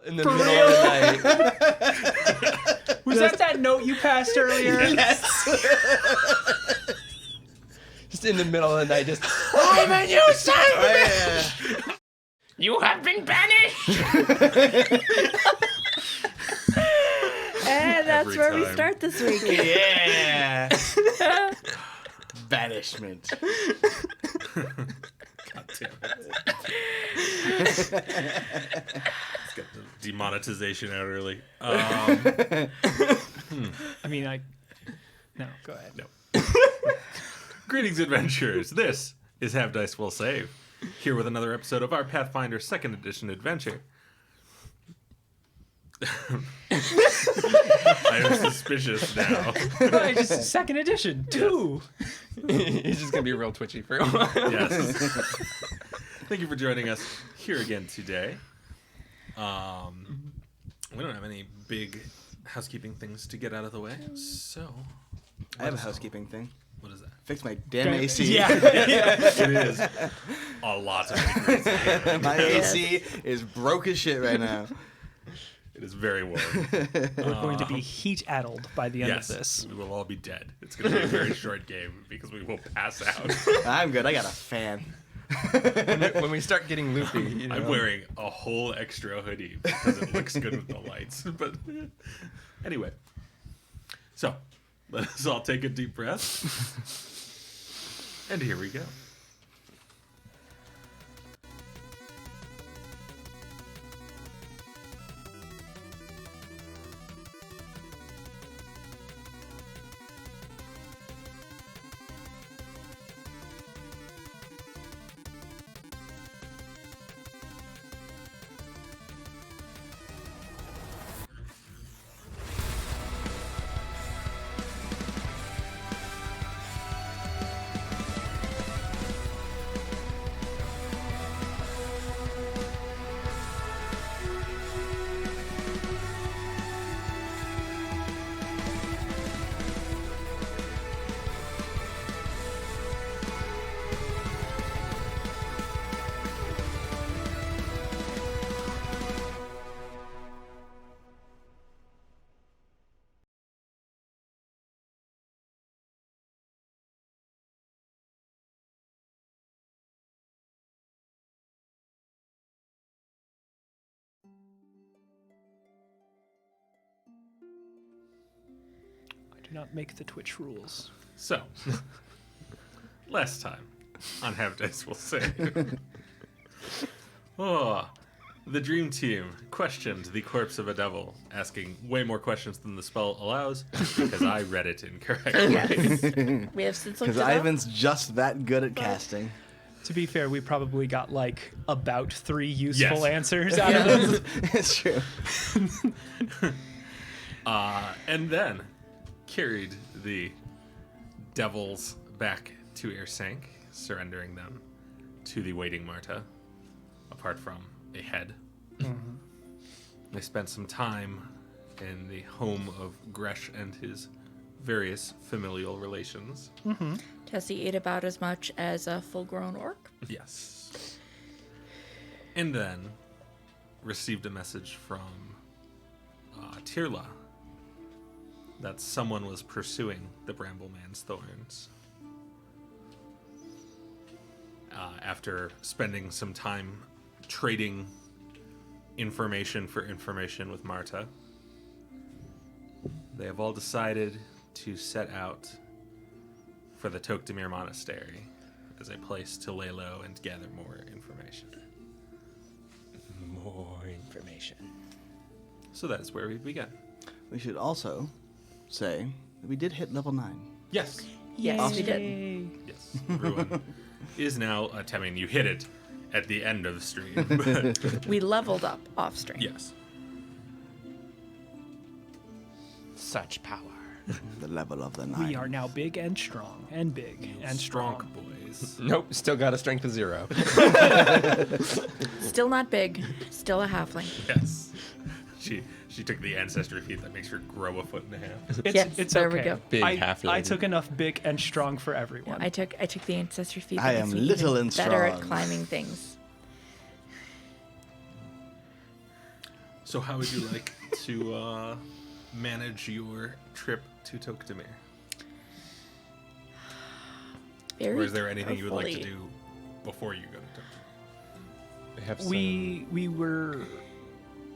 in the middle of the night. Was that note you passed earlier? Yes. Just in the middle of the night, just, I'm a new son! Oh, yeah. You have been banished! And that's Every where we time. start this week. Yeah. Banishment. God damn it. Let's get the demonetization out early. I mean, No, go ahead. No. Greetings, adventurers. This is Have Dice Will Save. Here with another episode of our Pathfinder 2nd Edition adventure. I am suspicious now. Just second edition, 2. He's just gonna be real twitchy for a while. Yes. Thank you for joining us here again today. We don't have any big housekeeping things to get out of the way, so I have a housekeeping thing. what is that? Fix my damn AC. Yeah. It is a lot of things. My AC is broke as shit right now. It is very warm. We're going to be heat-addled by the end Yes, of this. we will all be dead. It's going to be a very short game because we will pass out. I'm good. I got a fan. When we start getting loopy, you know. I'm wearing a whole extra hoodie because it looks good with the lights. But anyway, so let us all take a deep breath. And here we go. I do not make the Twitch rules. So, last time on Have Dice Will Save. Oh, the Dream Team questioned the corpse of a devil, asking way more questions than the spell allows because I read it incorrectly. Yes. We have since looked Because it up. Ivan's just that good at casting. To be fair, we probably got like about 3 useful Yes. answers out of this. It's true. And then carried the devils back to Irsank, surrendering them to the waiting Marta, apart from a head. They spent some time in the home of Gresh and his various familial relations. Tessie ate about as much as a full-grown orc. Yes. And then received a message from Tirla that someone was pursuing the Brambleman's thorns. After spending some time trading information for information with Marta, they have all decided to set out for the Tokdemir Monastery as a place to lay low and gather more information. More information. So that is where we begin. We should also say that we did hit level 9. Yes. Yes, we did. Yes. Everyone is now, I mean, you hit it at the end of the stream. But We leveled up off stream. yes. Such power. The level of the 9. We are now big and strong, and big and strong. boys. Nope, still got a strength of 0. Still not big. Still a halfling. Yes. She took the ancestry feat that makes her grow a foot and a half. It's, Yes, it's there okay. we go. Big I half-lady. took enough big and strong for everyone. I took the ancestry feat. I that am makes me little even and better at strong. climbing things. So how would you like to manage your trip to Toktamir? Very Or is there anything you would like to carefully. do before you go to Toktamir? We have some... We were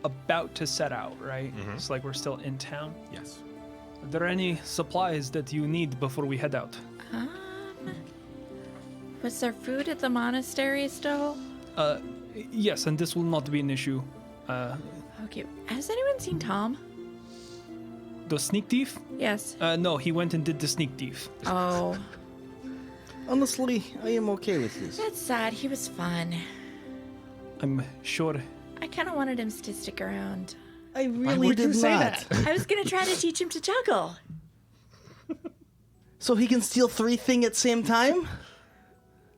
about to set out, right? Mhm. It's like we're still in town. Yes. Are there any supplies that you need before we head out? Was there food at the monastery still? Yes, and this will not be an issue. Okay. Has anyone seen Tom? The sneak thief? Yes. No, he went and did the sneak thief. Oh, Honestly, I am okay with this. that's sad. He was fun. I'm sure. I kind of wanted him to stick around. I really would you did say not. that? I was gonna try to teach him to juggle. So he can steal 3 things at the same time?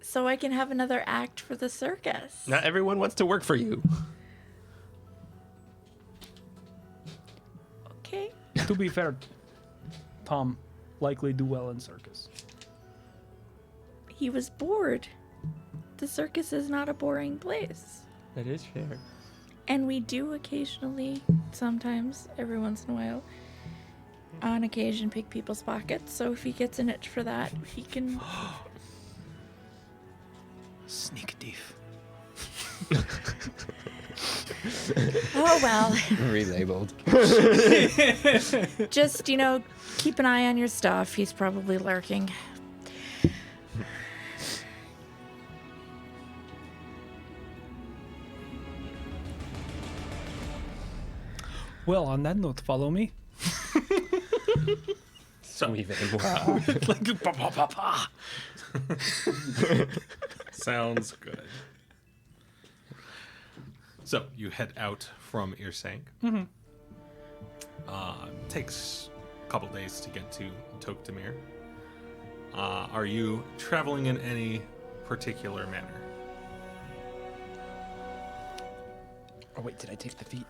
So I can have another act for the circus. Not everyone wants to work for you. Okay. To be fair, Tom likely do well in circus. He was bored. The circus is not a boring place. That is fair. And we do occasionally, sometimes, every once in a while, on occasion pick people's pockets. So if he gets an itch for that, he can. Sneak thief. Oh well. Relabeled. Just, keep an eye on your stuff. He's probably lurking. Well, on that note, follow me. So We very well. sounds good. So you head out from Irsank. Mm-hmm. Takes a couple days to get to Toktamir. Are you traveling in any particular manner? Oh wait, did I take the feet?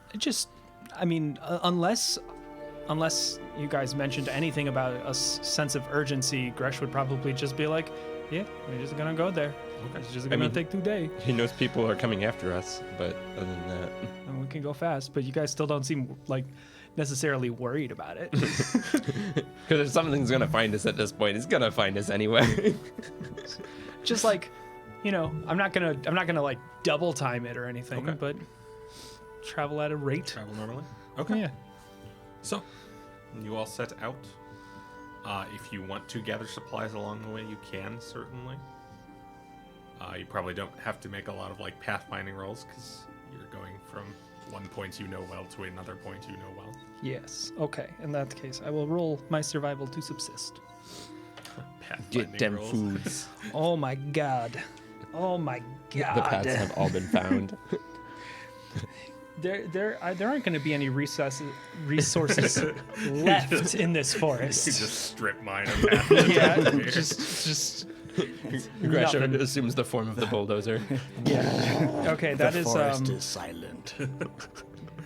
Unless you guys mentioned anything about a sense of urgency, Gresh would probably just be like, yeah, we're just gonna go there. Okay. It's just gonna take 2 days. He knows people are coming after us, but other than that, And we can go fast, but you guys still don't seem like necessarily worried about it. because if something's gonna find us at this point, it's gonna find us anyway. Just like, I'm not gonna like double time it or anything, Okay. but travel at a rate. Travel normally? Okay. Yeah. So, you all set out. If you want to gather supplies along the way, you can, certainly. You probably don't have to make a lot of, pathfinding rolls, because you're going from one point you know well to another point you know well. Yes. Okay. In that case, I will roll my survival to subsist. Pathfinding Get them rolls. foods. Oh my god. Oh my god. The paths have all been found. There aren't going to be any resources left in this You forest. just strip mine of paths. Yeah, just Gresham nothing. assumes the form of the bulldozer. Yeah. Okay, that the is forest is silent.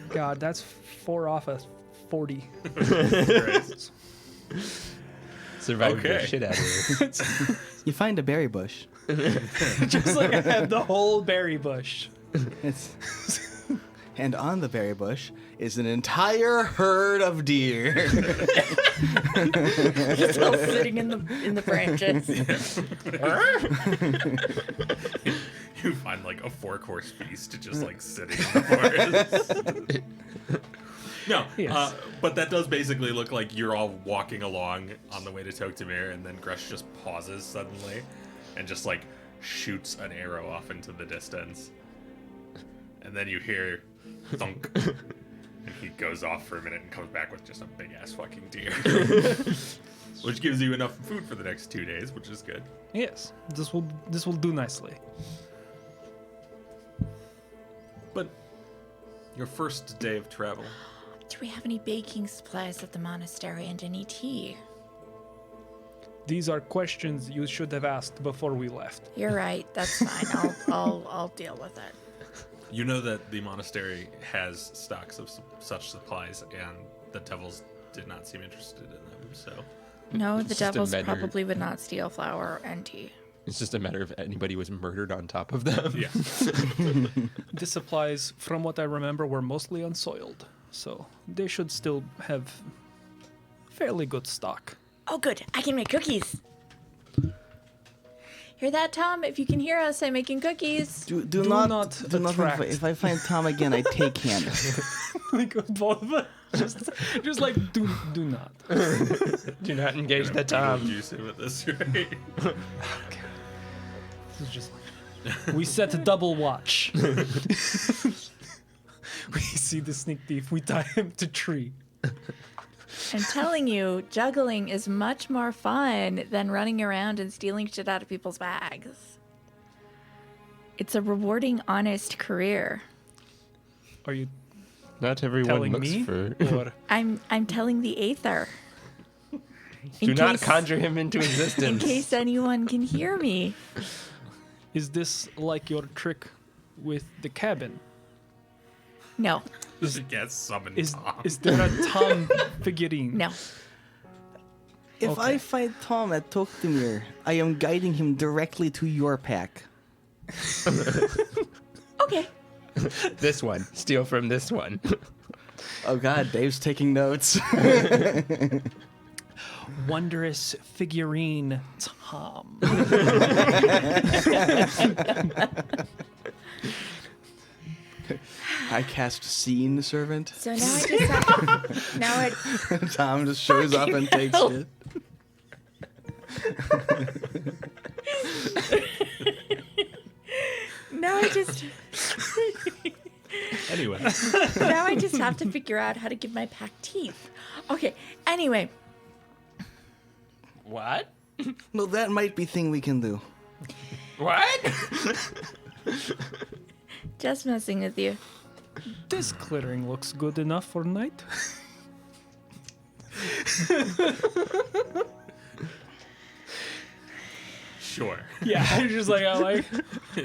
God, that's 4 off of 40. Survived the Okay. shit out of it. You find a berry bush. Just like I have the whole berry bush. It's and on the berry bush is an entire herd of deer. Still sitting in the branches. You find, a 4-course feast just, sitting in the forest. No, Yes. but that does basically look like you're all walking along on the way to Toktamir, and then Gresh just pauses suddenly and just, shoots an arrow off into the distance. And then you hear thunk, and he goes off for a minute and comes back with just a big-ass fucking deer. Which gives you enough food for the next 2 days, which is good. Yes, this will do nicely. But your first day of travel, Do we have any baking supplies at the monastery and any tea? These are questions you should have asked before we left. You're right. That's fine. I'll deal with it. you know that the monastery has stocks of such supplies, and the devils did not seem interested in them, so... No, the just a devils vendor. probably would not steal flour and tea. It's just a matter of anybody was murdered on top of them. Yeah. This supplies, from what I remember, were mostly unsoiled, so they should still have fairly good stock. Oh, good. I can make cookies. Hear that, Tom? If you can hear us, I'm making cookies. Do not attract. if I find Tom again, I take him. Like both of us, just like do not. Do not engage the Tom. Tom. Juice it with this, right? This is just like we set a double watch. We see the sneak thief. We tie him to tree. I'm telling you, juggling is much more fun than running around and stealing shit out of people's bags. It's a rewarding, honest career. Are you Not everyone telling looks me? for. Or I'm telling the Aether. Do not case- conjure him into In existence. case anyone can hear me. is this like your trick with the cabin? No, Yes, summon Is Tom. there a Tom figurine? no. If Okay. I find Tom at Toktemir, I am guiding him directly to your pack. Okay. This one. Steal from this one. Oh God, Dave's taking notes. Wondrous figurine Tom. I cast Scene Servant. So now I just have, now I Tom just shows up and takes hell. it. now I just Anyway, now I just have to figure out how to give my pack teeth. Okay. Anyway, What? Well, that might be thing we can do. What? just messing with you. This clearing looks good enough for night. sure. Yeah, I'm just like,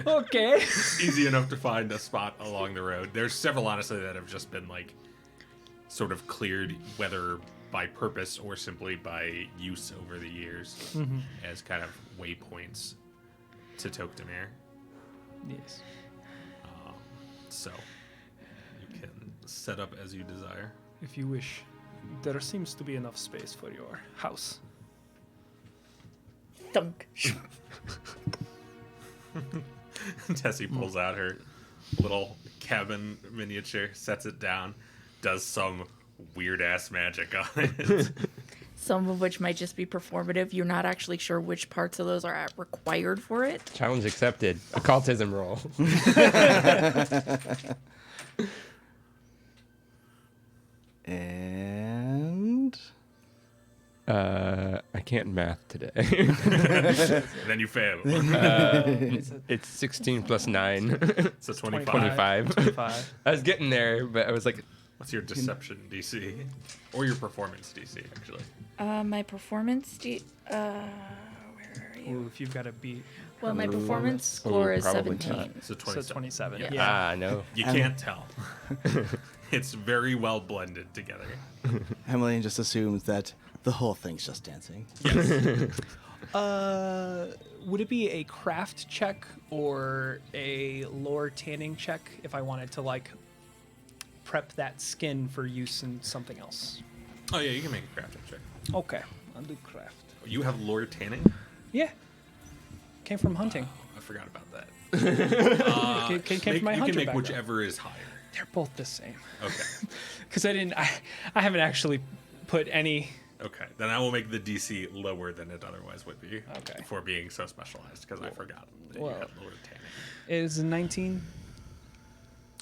okay. Easy enough to find a spot along the road. There's several, honestly, that have just been like sort of cleared, whether by purpose or simply by use over the years, as kind of waypoints to Toktemir. Yes. So you can set up as you desire. If you wish, there seems to be enough space for your house. Thunk. Tessie pulls out her little cabin miniature, sets it down, does some weird ass magic on it. Some of which might just be performative. You're not actually sure which parts of those are required for it. Challenge accepted. Occultism roll. And I can't math today. And then you fail. It's 16 plus 9. So 25. 25. 25. I was getting there, but I was like, What's your deception DC? Or your performance DC, actually. My performance. Where are you? Ooh, if you've got to beat. Well, my performance score is probably 17. not. So So 27. 27. Yeah. Yeah. no. You can't tell. It's very well blended together. Emily just assumes that the whole thing's just dancing. Would it be a craft check or a lore tanning check if I wanted to like prep that skin for use in something else? Oh, yeah, you can make a crafting check. Okay, I'll do craft. You have lore tanning? Yeah, came from hunting. I forgot about that. Came from my You hunter can make background. whichever is higher. They're both the same. Okay. Because I haven't actually put any. Okay. Then I will make the DC lower than it otherwise would be. Okay. For being so specialized, because I forgot that well. you had lore tanning. Is 19.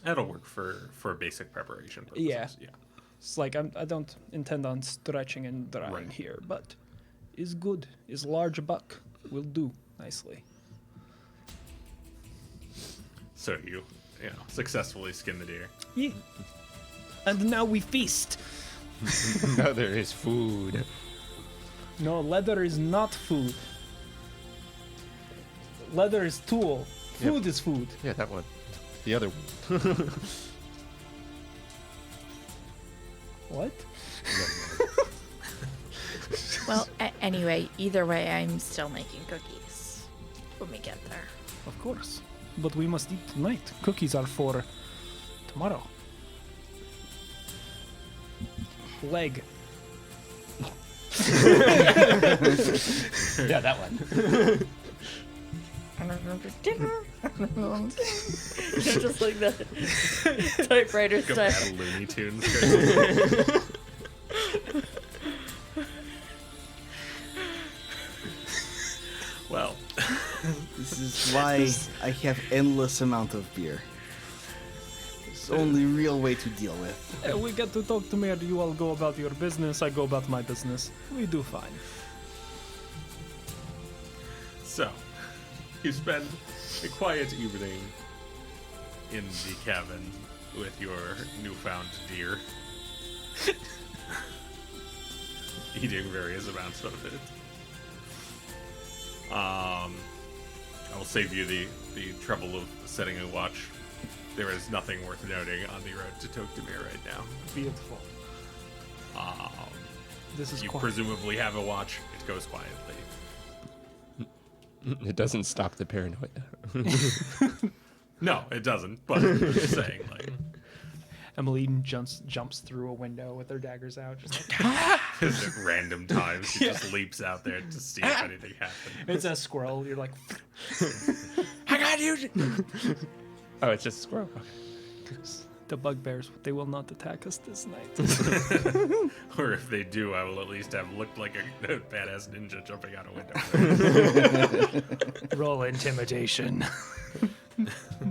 That'll work for basic preparation purposes. Yeah. Yeah. It's like I don't intend on stretching and drying Right. here, but is good. Is large buck will do nicely. So you successfully skin the deer. Yeah. And now we feast. No, there is food. No, leather is not food. Leather is tool. Food is food. Yeah, that one. The other one. What? Well, anyway, either way, I'm still making cookies. when we get there. Of course. But we must eat tonight. Cookies are for tomorrow. Leg. Yeah, that one. Just like that. Typewriter Go style. bad Looney Tunes. Well, This is why I have endless amount of beer. It's the only real way to deal with. We get to talk to Mayor. You all go about your business. I go about my business. We do fine. so you spend a quiet evening in the cabin with your newfound deer, eating various amounts of it. I will save you the trouble of setting a watch. There is nothing worth noting on the road to Toktamir right now. Beautiful. This is You quiet. presumably have a watch. It goes quietly. It doesn't stop the paranoia. No, it doesn't. But I'm just saying, like, Emmeline jumps through a window with her daggers out. Just like, at random times, she just leaps out there to see if anything happens. it's a squirrel. You're like, I got you. Oh, it's just a squirrel. Okay. The bugbears, they will not attack us this night. Or if they do, I will at least have looked like a badass ninja jumping out a window. Roll intimidation.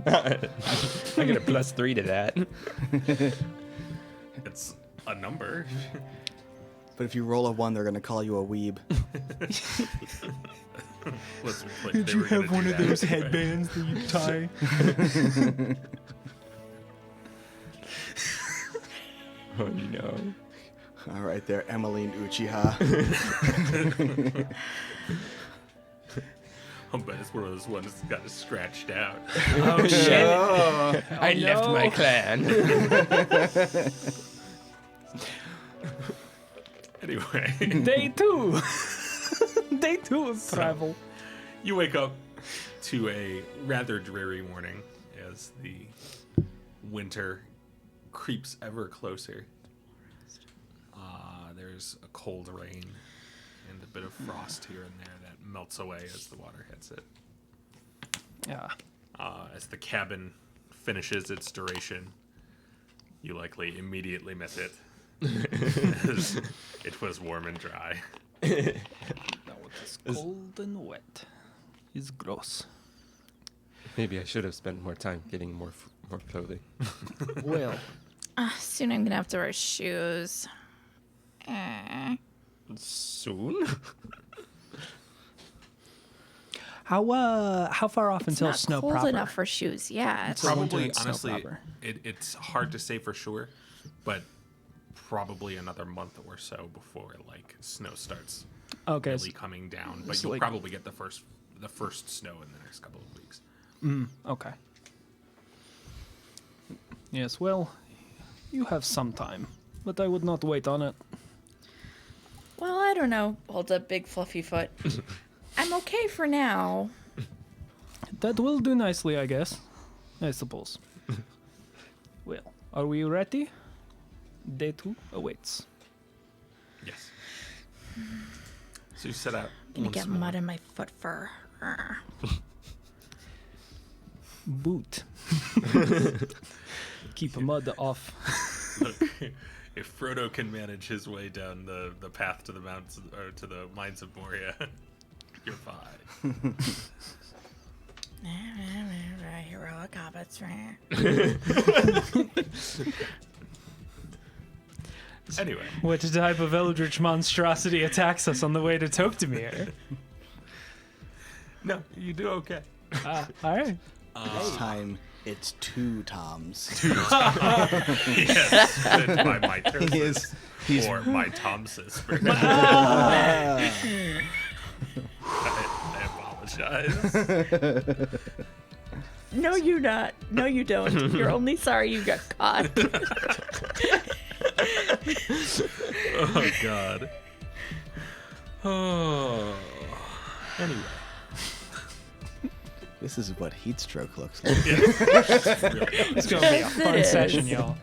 I get a +3 to that. It's a number. But if you roll a 1, they're gonna call you a weeb. Let's be clear, they were gonna do that anyway. headbands that you tie? Oh no. All right, there, Emmeline Uchiha. I bet it's one of those ones that got scratched out. Oh shit! I left my clan. Anyway, Day 2. Day 2 of travel. you wake up to a rather dreary morning as the winter creeps ever closer. There's a cold rain and a bit of frost here and there that melts away as the water hits it. Yeah. As the cabin finishes its duration, you likely immediately miss it. As it was warm and dry. Now it is cold and wet. It's gross. Maybe I should have spent more time getting more clothing. Well, Soon I'm gonna have to wear shoes. Soon? how far off It's until not snow cold proper? enough for shoes yet. So winter Probably, and snow honestly, proper. it's hard to say for sure, but probably another month or so before like snow starts Okay. really coming down. But so you'll like- probably get the first snow in the next couple of weeks. Okay. Yes, well, you have some time, but I would not wait on it. Well, I don't know. Holds up big fluffy foot. I'm okay for now. That will do nicely, I guess. I suppose. Well, are we ready? Day 2 awaits. Yes. So you set out Gonna once get more. mud in my foot fur. Boot. Keep mud off. Look, if Frodo can manage his way down the path to the mountains or to the mines of Moria, you're fine. Heroic hobbits. Anyway, What type of eldritch monstrosity attacks us on the way to Toktamir? no, you do okay. All right. This time, it's 2 Toms. Yes, by my terms. He's Or my Tomsis. I apologize. No, you not. No, you don't. You're only sorry you got caught. Oh, God. Oh. Anyway. This is what heat stroke looks like. It's gonna be a Yes, fun it session, is. y'all.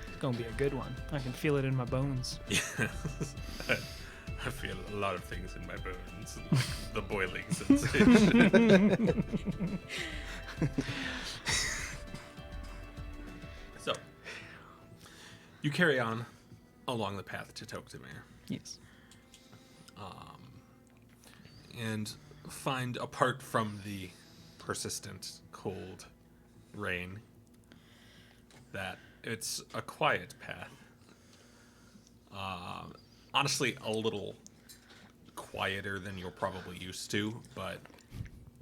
It's gonna be a good one. I can feel it in my bones. I feel a lot of things in my bones. The boiling sensation. So, you carry on along the path to Toktamir Yes. and find, apart from the persistent cold rain, that it's a quiet path. Honestly, a little quieter than you're probably used to, but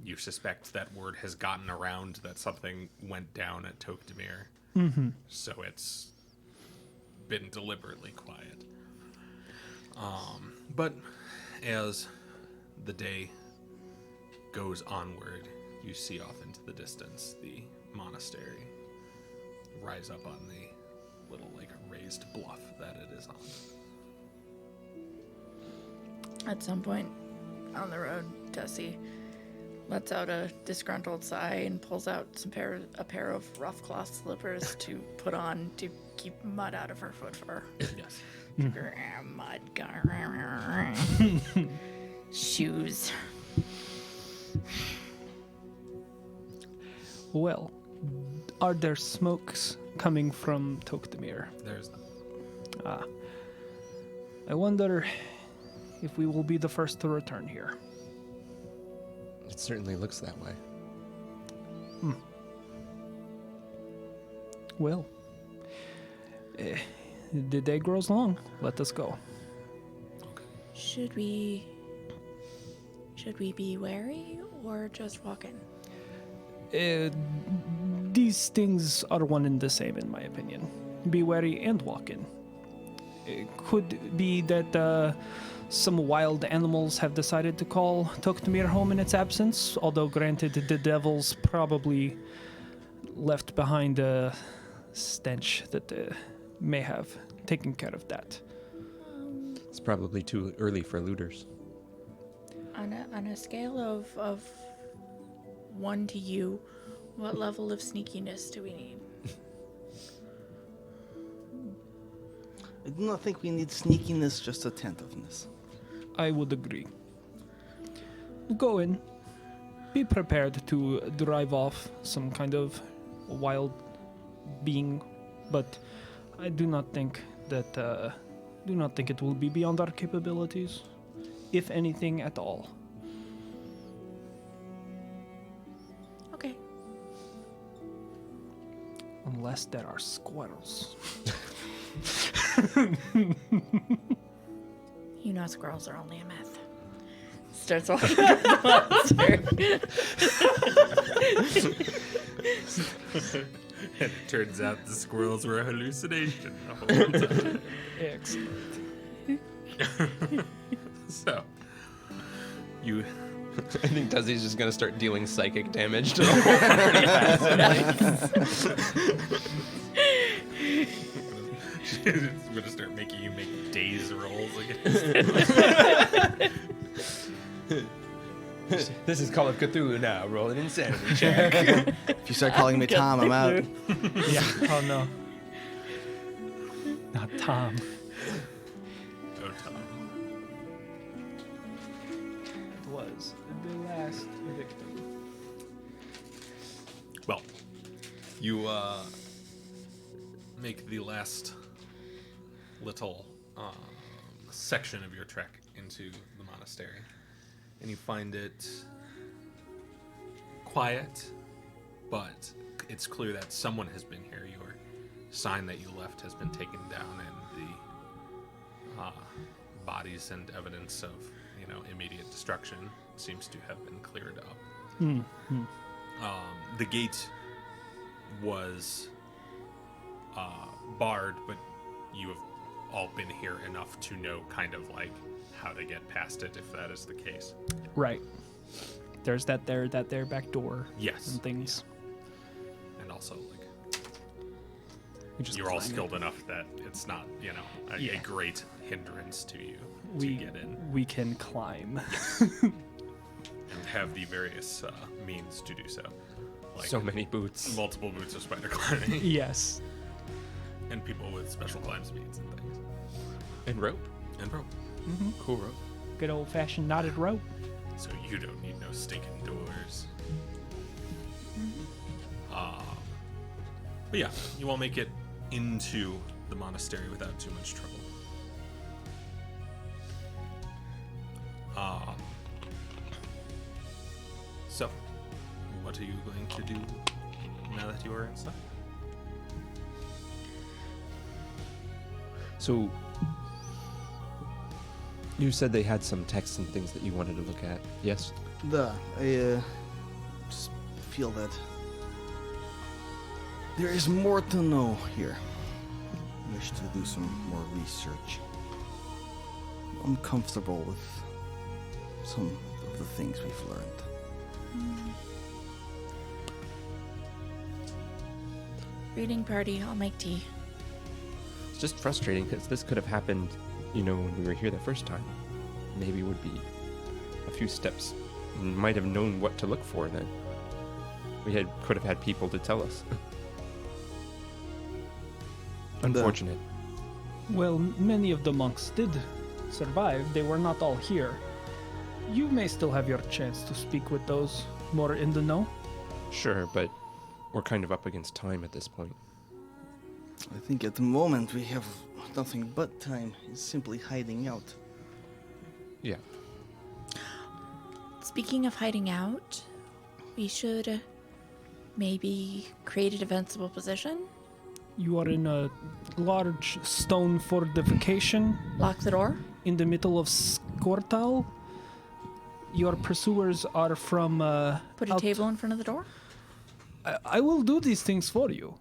you suspect that word has gotten around that something went down at Toktamir. Mm-hmm. So it's been deliberately quiet. But as the day goes onward, you see off into the distance the monastery rise up on the little like raised bluff that it is on. At some point on the road, Tessie lets out a disgruntled sigh and pulls out a pair of rough cloth slippers to put on to keep mud out of her foot fur. Yes. Mud. Shoes. Well, are there smokes coming from Toktamir? There's them. Ah. I wonder if we will be the first to return here. It certainly looks that way. Well, the day grows long. Let us go. Should we be wary or just walk in? These things are one and the same, in my opinion. Be wary and walk in. It could be that some wild animals have decided to call Toktamir home in its absence, although granted the devils probably left behind a stench that may have taken care of that. It's probably too early for looters. On a scale of 1 to you, what level of sneakiness do we need? I do not think we need sneakiness, just attentiveness. I would agree. Go in. Be prepared to drive off some kind of wild being, but I do not think it will be beyond our capabilities, if anything at all. Okay. Unless there are squirrels. You know squirrels are only a myth. Starts walking towards the monster. And it turns out the squirrels were a hallucination the whole time. Excellent. So, you I think Tuzzie's just gonna start dealing psychic damage to the whole She's gonna start making you make daze rolls again. This is Call of Cthulhu now. Roll an insanity check. If you start calling me Tom, I'm out. Yeah. Oh no. Not Tom. Oh, Tom. It was the last victim. Well, you make the last little section of your trek into the monastery, and you find it quiet, but it's clear that someone has been here. Your sign that you left has been taken down, and the bodies and evidence of immediate destruction seems to have been cleared up. The gate was barred, but you have all been here enough to know kind of like how to get past it, if that is the case. Right. There's that there back door. Yes. And things. And also, like, We just you're all climb skilled it. enough that it's not, a Yeah. great hindrance to you to We get in. we can climb. And have the various means to do so. Like So many boots. multiple boots of spider climbing, Yes. and people with special climb speeds and things, And rope. and rope. Cool rope. Good old fashioned knotted rope. So you don't need no stinking doors. But yeah, you all make it into the monastery without too much trouble. So, what are you going to do now that you are inside? So, you said they had some texts and things that you wanted to look at. Yes? I just feel that there is more to know here. I wish to do some more research. I'm comfortable with some of the things we've learned. Reading party. I'll make tea. It's just frustrating because this could have happened, when we were here the first time. Maybe it would be a few steps. And might have known what to look for then. We could have had people to tell us. Unfortunate. Well, many of the monks did survive. They were not all here. You may still have your chance to speak with those more in the know. Sure, but we're kind of up against time at this point. I think at the moment we have nothing but time. It's simply hiding out. Yeah. Speaking of hiding out, we should maybe create a defensible position. You are in a large stone fortification Lock the door. in the middle of Skortal. Your pursuers are from. Put a out- table in front of the door. I will do these things for you.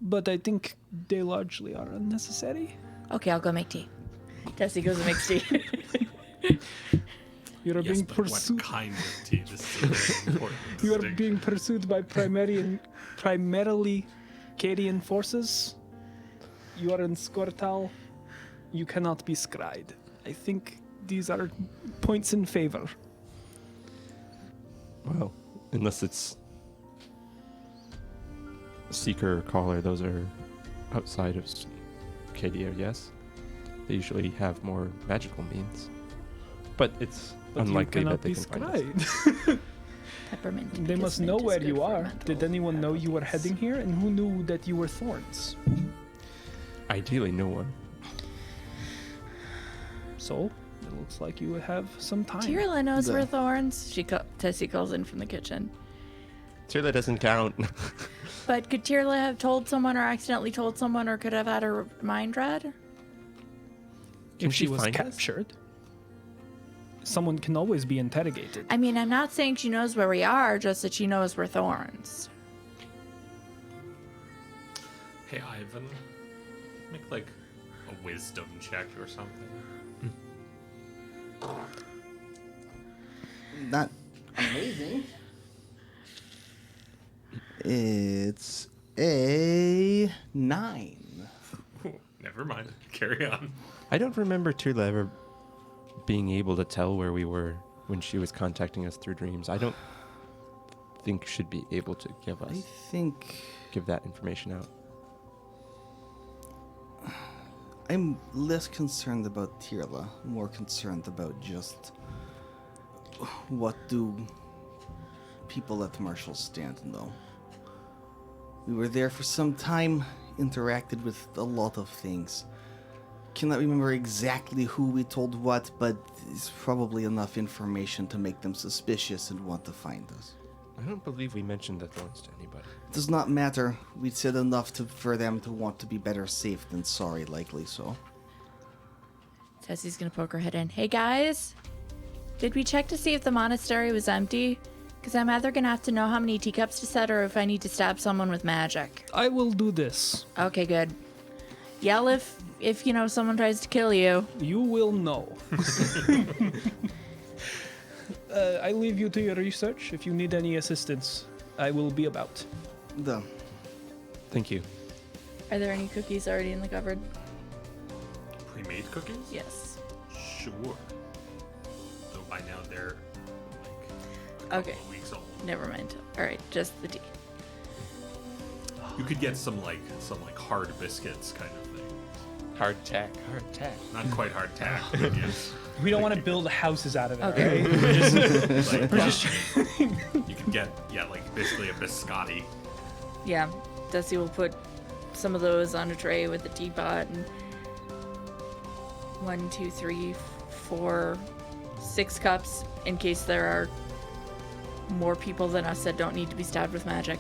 But I think they largely are unnecessary. Okay, I'll go make tea. Tessie goes and makes tea. You are Yes, being but pursued. what kind of tea? This is a very important You are distinction. being pursued by primarily Cadian forces. You are in Skortal. You cannot be scryed. I think these are points in favor. Well, unless it's Seeker or Caller, those are outside of Cadia, yes? They usually have more magical means. But it's But unlikely you that cannot they be can find us. scryed. Peppermint. They because must know mint is where good you for are. mental Did anyone know you were faculties. heading here? And who knew that you were Thorns? Ideally, no one. So, it looks like you have some time. Tyrla knows The- we're thorns. Tessie calls in from the kitchen. Tyrla doesn't count. But could Tyrla have told someone or accidentally told someone or could have had her mind read? Can If she she was find us? captured, someone can always be interrogated. I mean, I'm not saying she knows where we are, just that she knows we're thorns. Hey, Ivan, make like a wisdom check or something. Not amazing. It's a 9. Never mind. Carry on. I don't remember Tyrla ever being able to tell where we were when she was contacting us through dreams. I don't think she'd be able to give I us think give that information out. I'm less concerned about Tyrla, more concerned about just what do people at Marshall's Stand know. We were there for some time, interacted with a lot of things. Cannot remember exactly who we told what, but it's probably enough information to make them suspicious and want to find us. I don't believe we mentioned the thorns to anybody. It does not matter. We said enough for them to want to be better safe than sorry, likely so. Tessie's gonna poke her head in. Hey guys, did we check to see if the monastery was empty? Because I'm either gonna have to know how many teacups to set or if I need to stab someone with magic. I will do this. Okay, good. Yell if someone tries to kill you. You will know. I leave you to your research. If you need any assistance, I will be about. The Thank you. Are there any cookies already in the cupboard? Pre-made cookies? Yes. Sure. Though by now they're Okay. of weeks old. Never mind. All right, just the tea. You could get some hard biscuits kind of thing. Hard tack, hard tack. Not quite hard tack, but yes. We don't want to build houses out of it. Okay. Right? You can get like basically a biscotti. Yeah, Dusty will put some of those on a tray with the teapot and 1, 2, 3, 4, 6 cups in case there are more people than us that don't need to be stabbed with magic,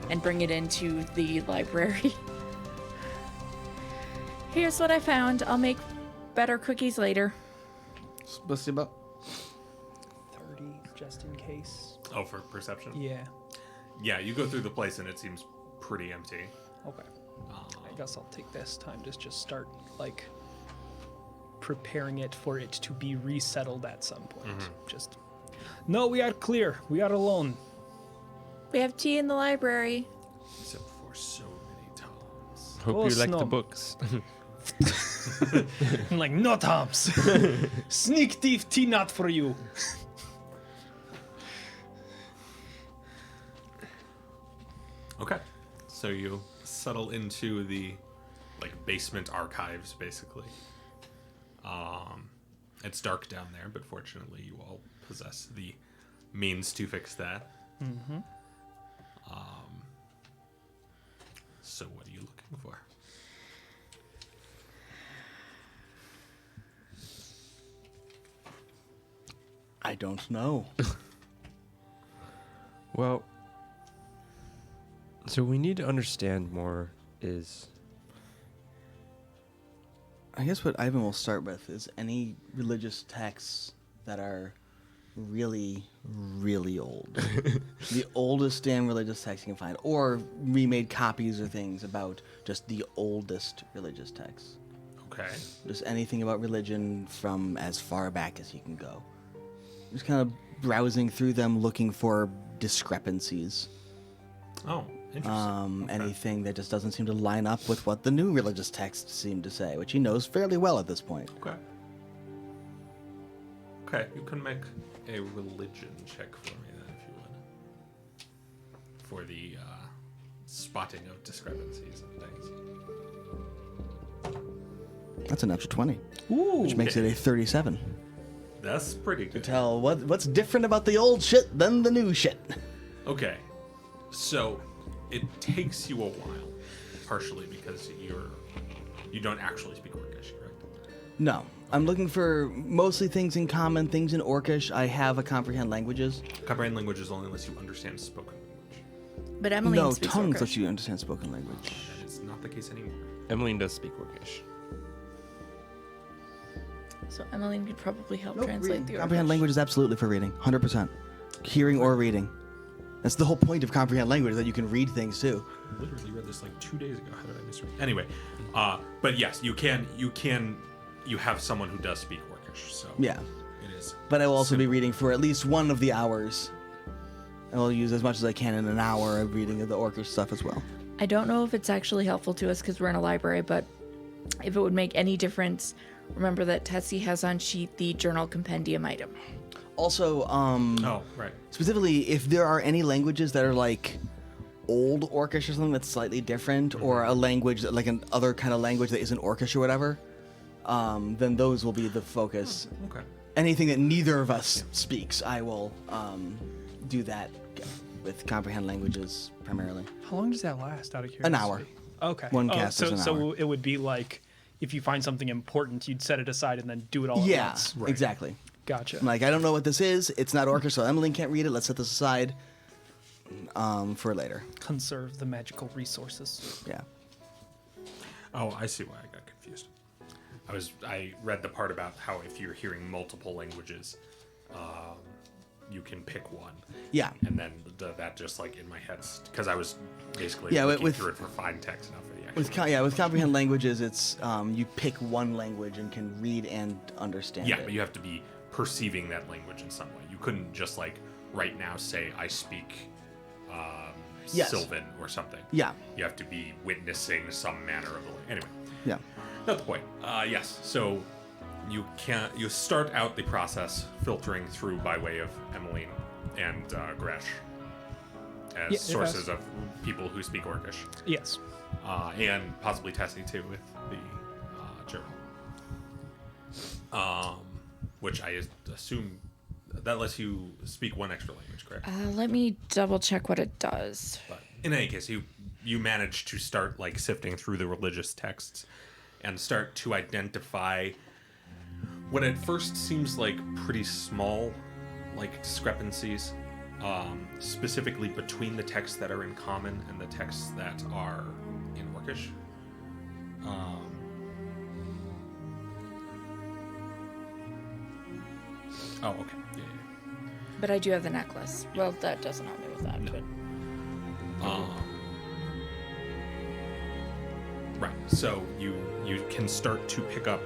and bring it into the library. Here's what I found. I'll make better cookies later. What's it about? 30, just in case. Oh, for perception? Yeah. Yeah, you go through the place and it seems pretty empty. Okay. I guess I'll take this time to just start, like, preparing it for it to be resettled at some point. Just, no, we are clear. We are alone. We have tea in the library. Except for so many times. Hope Oh, you like the Snom. books. I'm like, no, Toms. Sneak thief tea not for you. Okay. So you settle into the basement archives basically. It's dark down there, but fortunately you all possess the means to fix that. So what are you looking for? I don't know. Well, so we need to understand more is I guess what Ivan will start with is any religious texts that are really, really old. The oldest damn religious text you can find. Or remade copies or things about just the oldest religious texts. Okay. Just anything about religion from as far back as you can go. Just kind of browsing through them looking for discrepancies. Oh, interesting. Okay. Anything that just doesn't seem to line up with what the new religious texts seem to say, which he knows fairly well at this point. Okay. Okay, you can make a religion check for me then, if you would. For the spotting of discrepancies and things. That's an extra 20, Ooh. which makes it a 37. That's pretty good. Tell what's different about the old shit than the new shit. Okay, so it takes you a while, partially because you don't actually speak Orcish, correct? No, I'm looking for mostly things in common, things in Orcish. I have a comprehend languages. Comprehend languages only unless you understand spoken language. But Emmeline No, speaks tongues Orcish. let you understand spoken language. That is not the case anymore. Emmeline does speak Orcish. So Emmeline could probably help translate the Comprehend Orcish. language is absolutely for reading, 100%. Hearing or reading. That's the whole point of comprehend language, that you can read things too. I literally read this like 2 days ago. How did I misread? Anyway, but yes, you have someone who does speak Orcish, so Yeah. it is. But I will also be simple. reading for at least one of the hours. I will use as much as I can in an hour of reading of the Orcish stuff as well. I don't know if it's actually helpful to us because we're in a library, but if it would make any difference, remember that Tessie has on sheet the journal compendium item. Also, Oh, right. specifically, if there are any languages that are like old Orcish or something that's slightly different, or a language that, like an other kind of language that isn't Orcish or whatever, then those will be the focus. Okay. Anything that neither of us speaks, I will do that with comprehend languages primarily. How long does that last, out of curiosity? An hour. Okay. One cast so, is an so hour. it would be like, if you find something important, you'd set it aside and then do it all at Yeah, once. exactly. Gotcha. I'm like, I don't know what this is. It's not Orcish, so Emmeline can't read it. Let's set this aside for later. Conserve the magical resources. Yeah. Oh, I see why I got confused. I read the part about how if you're hearing multiple languages, you can pick one. Yeah. And then that just like in my head, because I was basically Yeah, looking with- through it for fine text, not for the actual. With comprehend languages, it's you pick one language and can read and understand Yeah, it. but you have to be perceiving that language in some way. You couldn't just like right now say I speak Yes. Sylvan or something. Yeah. You have to be witnessing some manner of the language. Anyway, Yeah. not the point. Yes, so you start out the process filtering through by way of Emmeline Gresh as Yeah, sources of people who speak Orcish. Yes. And possibly Tessie too with the German. Which I assume that lets you speak one extra language, correct? Let me double check what it does. But in any case, you manage to start like sifting through the religious texts and start to identify what at first seems like pretty small, like discrepancies, specifically between the texts that are in common and the texts that are in Orcish. Oh, okay. Yeah. But I do have the necklace. Well, that doesn't help me with that. No. But Right. So you can start to pick up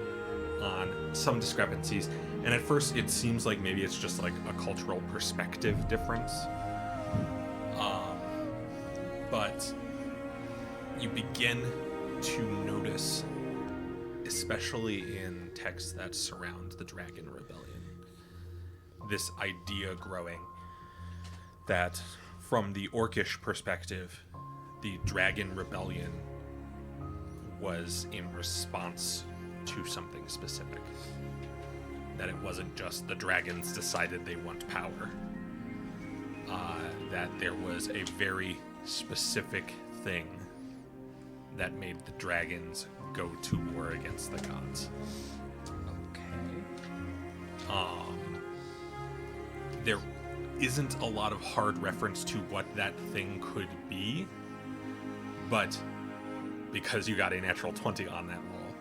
on some discrepancies, and at first it seems like maybe it's just like a cultural perspective difference. But you begin to notice, especially in texts that surround the Dragon Rebellion, this idea growing that from the Orcish perspective, the Dragon Rebellion was in response to something specific. That it wasn't just the dragons decided they want power. That there was a very specific thing that made the dragons go to war against the gods. There isn't a lot of hard reference to what that thing could be, but because you got a natural 20 on that roll,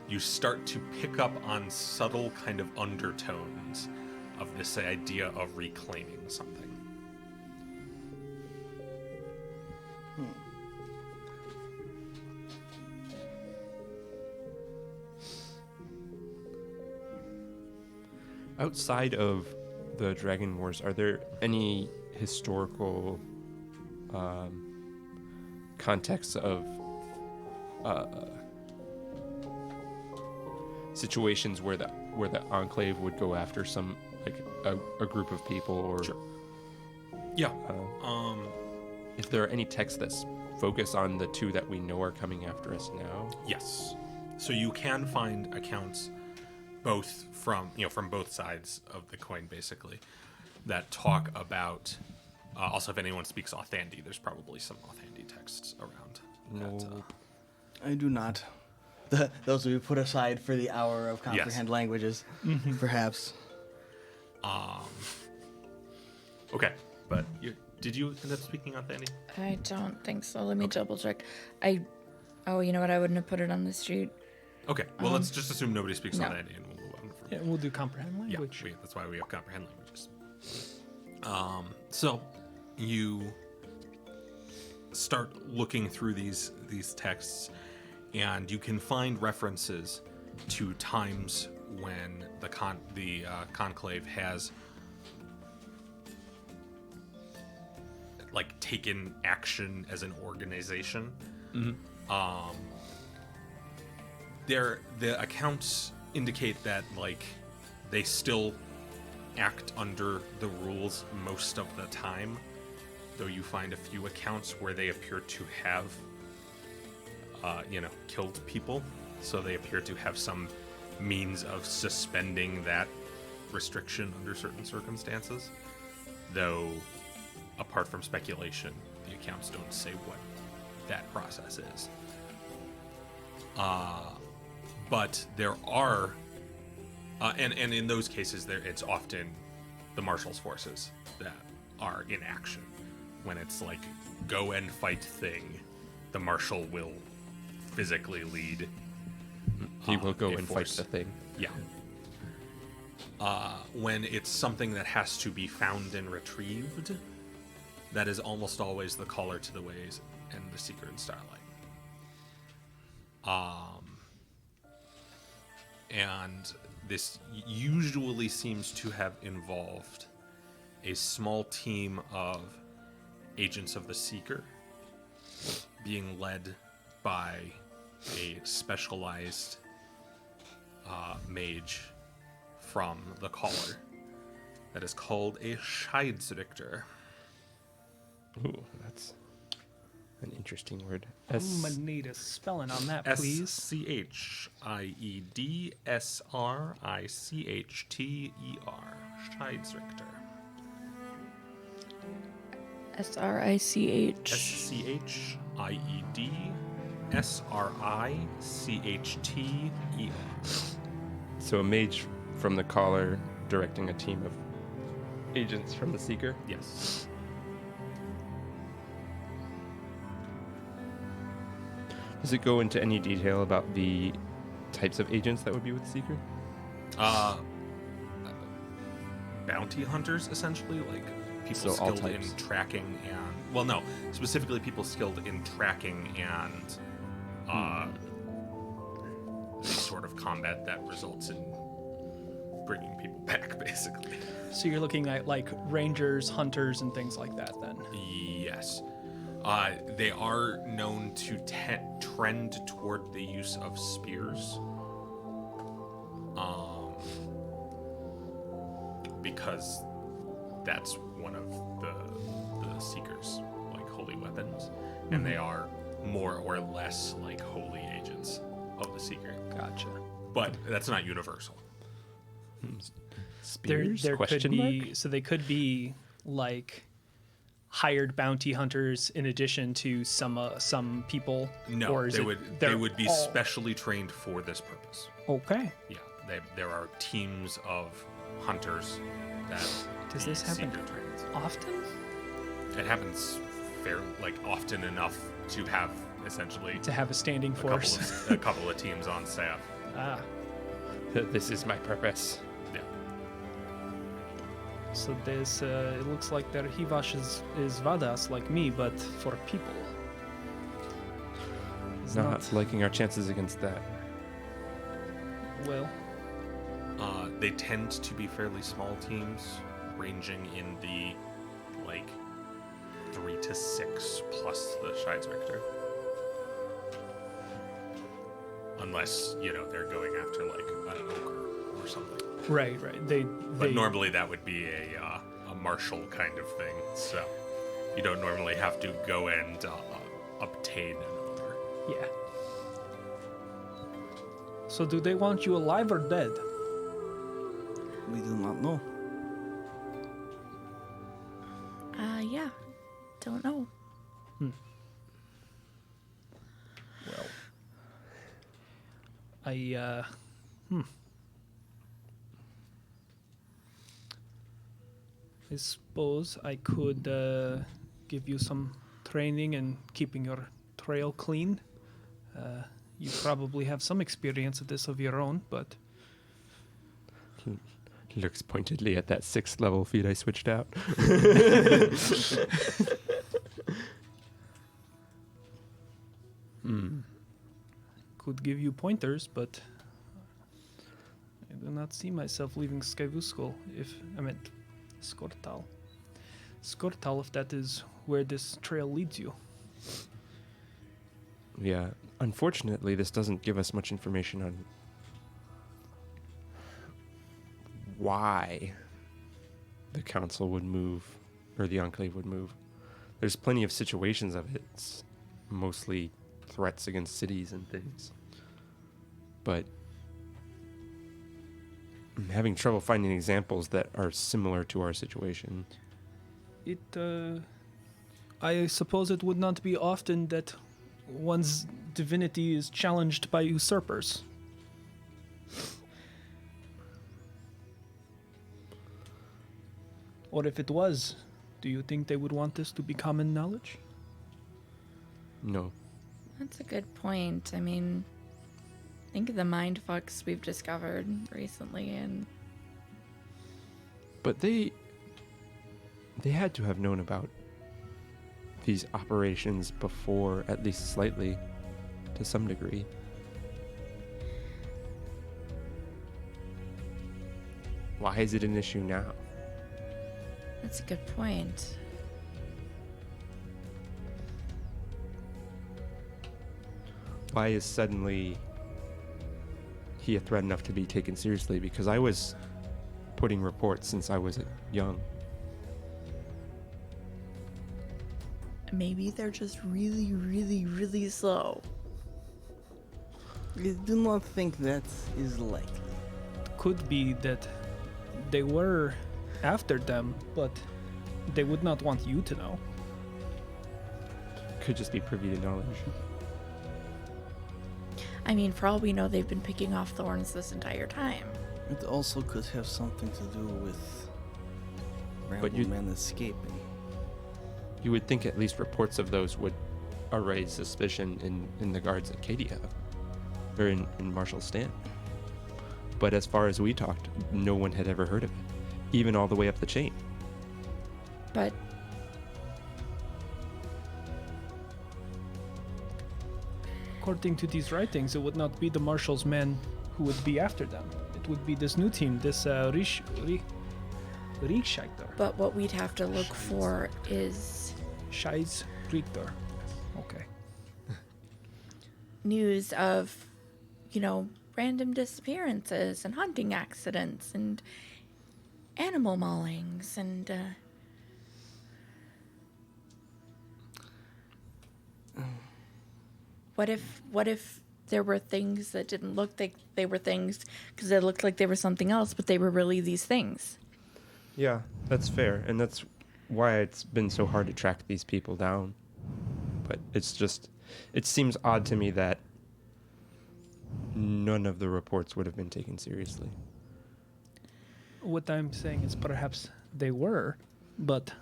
you start to pick up on subtle kind of undertones of this idea of reclaiming something. Outside of the Dragon Wars, are there any historical contexts of situations where the Enclave would go after some like a group of people, or Sure. Yeah. if there are any texts that focus on the two that we know are coming after us now? Yes. So you can find accounts both from both sides of the coin, basically, that talk about. Also, if anyone speaks Authandi, there's probably some Authandi texts around. No. I do not. Those will be put aside for the hour of comprehend languages, perhaps. Okay, but did you end up speaking Authandi? I don't think so. Let me double check. Oh, you know what? I wouldn't have put it on the street. Okay, well, let's just assume nobody speaks no. Authandi, and we'll move on from Yeah, we'll do comprehend language. Yeah, that's why we have comprehend languages. So you start looking through these texts, and you can find references to times when the conclave has like taken action as an organization. The accounts indicate that like they still act under the rules most of the time, though you find a few accounts where they appear to have killed people, so they appear to have some means of suspending that restriction under certain circumstances, though apart from speculation the accounts don't say what that process is. But there are and in those cases, it's often the Marshal's forces that are in action. When it's like, go and fight thing, the Marshal will physically lead. He will go a and force. fight the thing. Yeah. When it's something that has to be found and retrieved, that is almost always the Caller to the Ways and the Seeker in Starlight. And this usually seems to have involved a small team of agents of the Seeker being led by a specialized mage from the Caller that is called a Scheidsrichter. Ooh, that's an interesting word. I'm gonna need a spelling on that, please. Scheidsrichter. Scheidsrichter. SRICH. Scheidsrichter. So a mage from the Caller directing a team of agents from the Seeker. Yes. Does it go into any detail about the types of agents that would be with Seeker? Bounty hunters, essentially, like people So all skilled in types. tracking and, well, no, specifically people skilled in tracking and the sort of combat that results in bringing people back, basically. So you're looking at like rangers, hunters, and things like that then. Yes. They are known to trend toward the use of spears. Because that's one of the Seekers' like holy weapons, and they are more or less like holy agents of the Seeker. Gotcha. But that's not universal. Spears? There could Question be mark? so they could be like hired bounty hunters in addition to some people. No, or is they it would they're be all- specially trained for this purpose. Okay. Yeah, there are teams of hunters that Does the this happen Seeker trains. often? It happens often enough to have essentially To have a standing force. a couple of teams on staff. Ah, This is my purpose. Yeah. so this it looks like their Hivash is Vadas like me, but for people. It's Not liking our chances against that. well. They tend to be fairly small teams, ranging in the 3 to 6 plus the Scheidsrichter. Unless, they're going after an ogre or something. Right. But normally that would be a martial kind of thing, so you don't normally have to go and obtain an ogre. Yeah. So do they want you alive or dead? We do not know. Yeah. Don't know. Well, I suppose I could give you some training in keeping your trail clean. You probably have some experience of this of your own, but He looks pointedly at that 6th level feat I switched out. could give you pointers, but I do not see myself leaving Skyvuskol if I meant Skortal. Skortal, if that is where this trail leads you. Yeah, unfortunately, this doesn't give us much information on why the council would move, or the enclave would move. There's plenty of situations of it. It's mostly threats against cities and things. But I'm having trouble finding examples that are similar to our situation. I suppose it would not be often that one's divinity is challenged by usurpers. Or if it was, do you think they would want this to be common knowledge? No. That's a good point. I mean, think of the mind fucks we've discovered recently, and But they had to have known about these operations before, at least slightly, to some degree. Why is it an issue now? that's a good point. Why is suddenly he a threat enough to be taken seriously? Because I was putting reports since I was young. Maybe they're just really, really, really slow. I do not think that is likely. Could be that they were after them, but they would not want you to know. Could just be privy to knowledge. I mean, for all we know, they've been picking off thorns this entire time. It also could have something to do with But you- Rambleman escaping. You would think at least reports of those would raise suspicion in the guards at Cadia, or in Marshall's stand. But as far as we talked, no one had ever heard of it, even all the way up the chain. But According to these writings, it would not be the Marshal's men who would be after them. It would be this new team, this Riksschakter. but what we'd have to look for is Scheiß Richter. Okay. news of, random disappearances and hunting accidents and animal maulings and what if there were things that didn't look like they were things because they looked like they were something else, but they were really these things? Yeah, that's fair, and that's why it's been so hard to track these people down. But it seems odd to me that none of the reports would have been taken seriously. What I'm saying is perhaps they were, but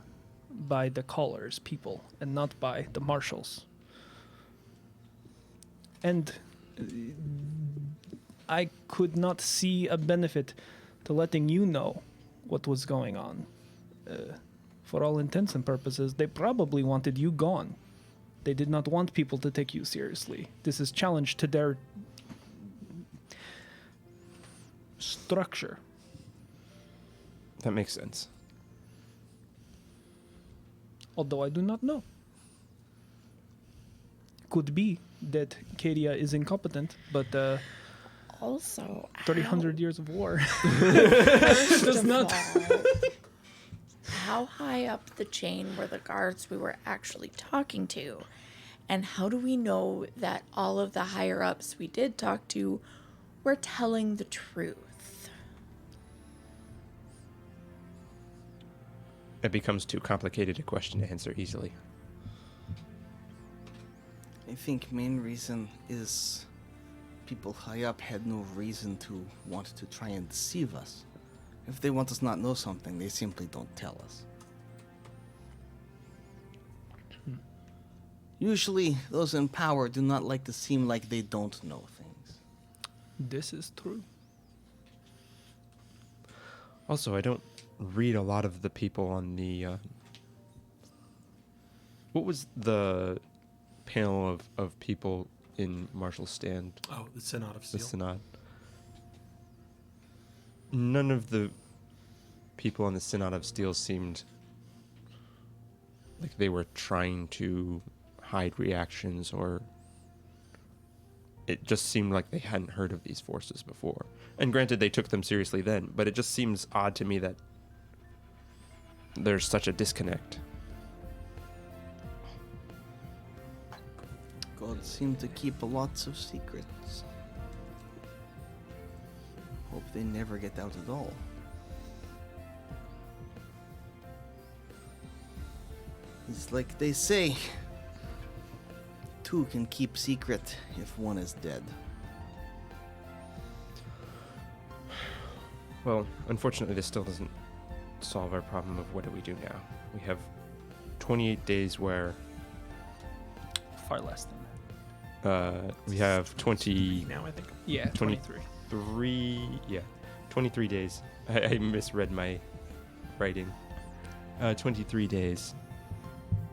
by the callers, people, and not by the marshals. And I could not see a benefit to letting you know what was going on. For all intents and purposes, they probably wanted you gone. They did not want people to take you seriously. This is challenge to their structure. That makes sense. Although I do not know. Could be that Cadia is incompetent, but Also, 300 years of war. First Does of not- all, how high up the chain were the guards we were actually talking to? And how do we know that all of the higher ups we did talk to were telling the truth? It becomes too complicated a question to answer easily. I think main reason is people high up had no reason to want to try and deceive us. If they want us not know something, they simply don't tell us. Usually, those in power do not like to seem like they don't know things. This is true. Also, I don't read a lot of the people on the... what was the panel of people in Marshall's stand? Oh, the Synod of The Steel. Synod. None of the people on the Synod of Steel seemed like they were trying to hide reactions, or it just seemed like they hadn't heard of these forces before. And granted, they took them seriously then, but it just seems odd to me that there's such a disconnect. God seem to keep lots of secrets. Hope they never get out at all. It's like they say, two can keep secret if one is dead. Well, unfortunately, this still doesn't solve our problem of what do we do now. We have 28 days where Far less than that. we have 20... Now I think. Yeah, 20 23. 23 days. I misread my writing. 23 days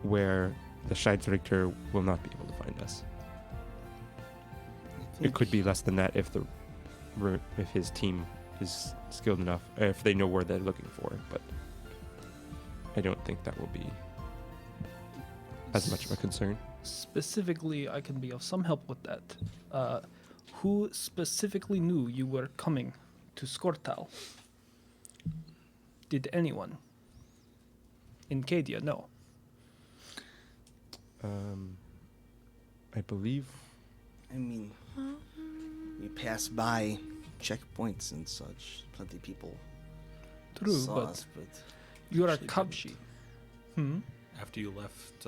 where the Scheidsrichter will not be able to find us. It could be less than that if his team is skilled enough, if they know where they're looking for it, but I don't think that will be as much of a concern. Specifically, I can be of some help with that. Who specifically knew you were coming to Skortal? Did anyone in Cadia know? I believe I mean, we pass by checkpoints and such. Plenty of people True, saw but us, but you're a Actually cub. didn't. After you left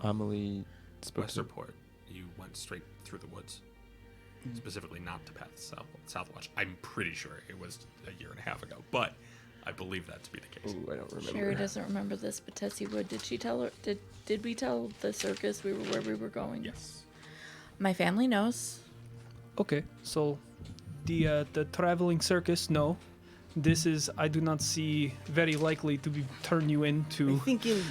Amelie spoke to Westerport, you went straight through the woods. Mm-hmm. Specifically not to Path Southwatch. I'm pretty sure it was a year and a half ago, but I believe that to be the case. Ooh, I don't remember. Sherry doesn't remember this, but Tessie would. Did she tell her? Did we tell the circus we were where we were going? Yes. My family knows. Okay, so the traveling circus, no. This is, I do not see very likely to be turn you I into. think in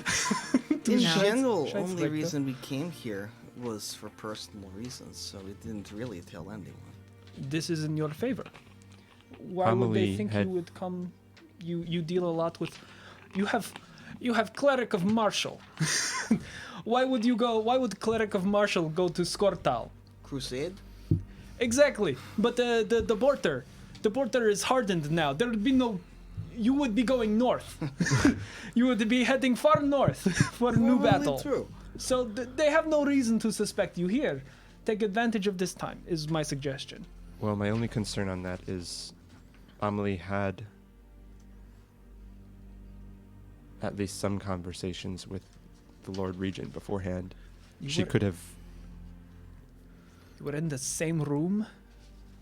No. general, Scheiß- only Scheißdreck, reason we came here was for personal reasons, so we didn't really tell anyone. This is in your favor. Why would they Amelie think had- you would come? You deal a lot with. You have cleric of martial. Why would you go? Why would cleric of martial go to Skortal? Crusade? Exactly, but the border is hardened now. There would be no. You would be going north. You would be heading far north for a new Probably battle. True. So they have no reason to suspect you here. Take advantage of this time, is my suggestion. Well, my only concern on that is Amelie had at least some conversations with the Lord Regent beforehand. She could have. You were in the same room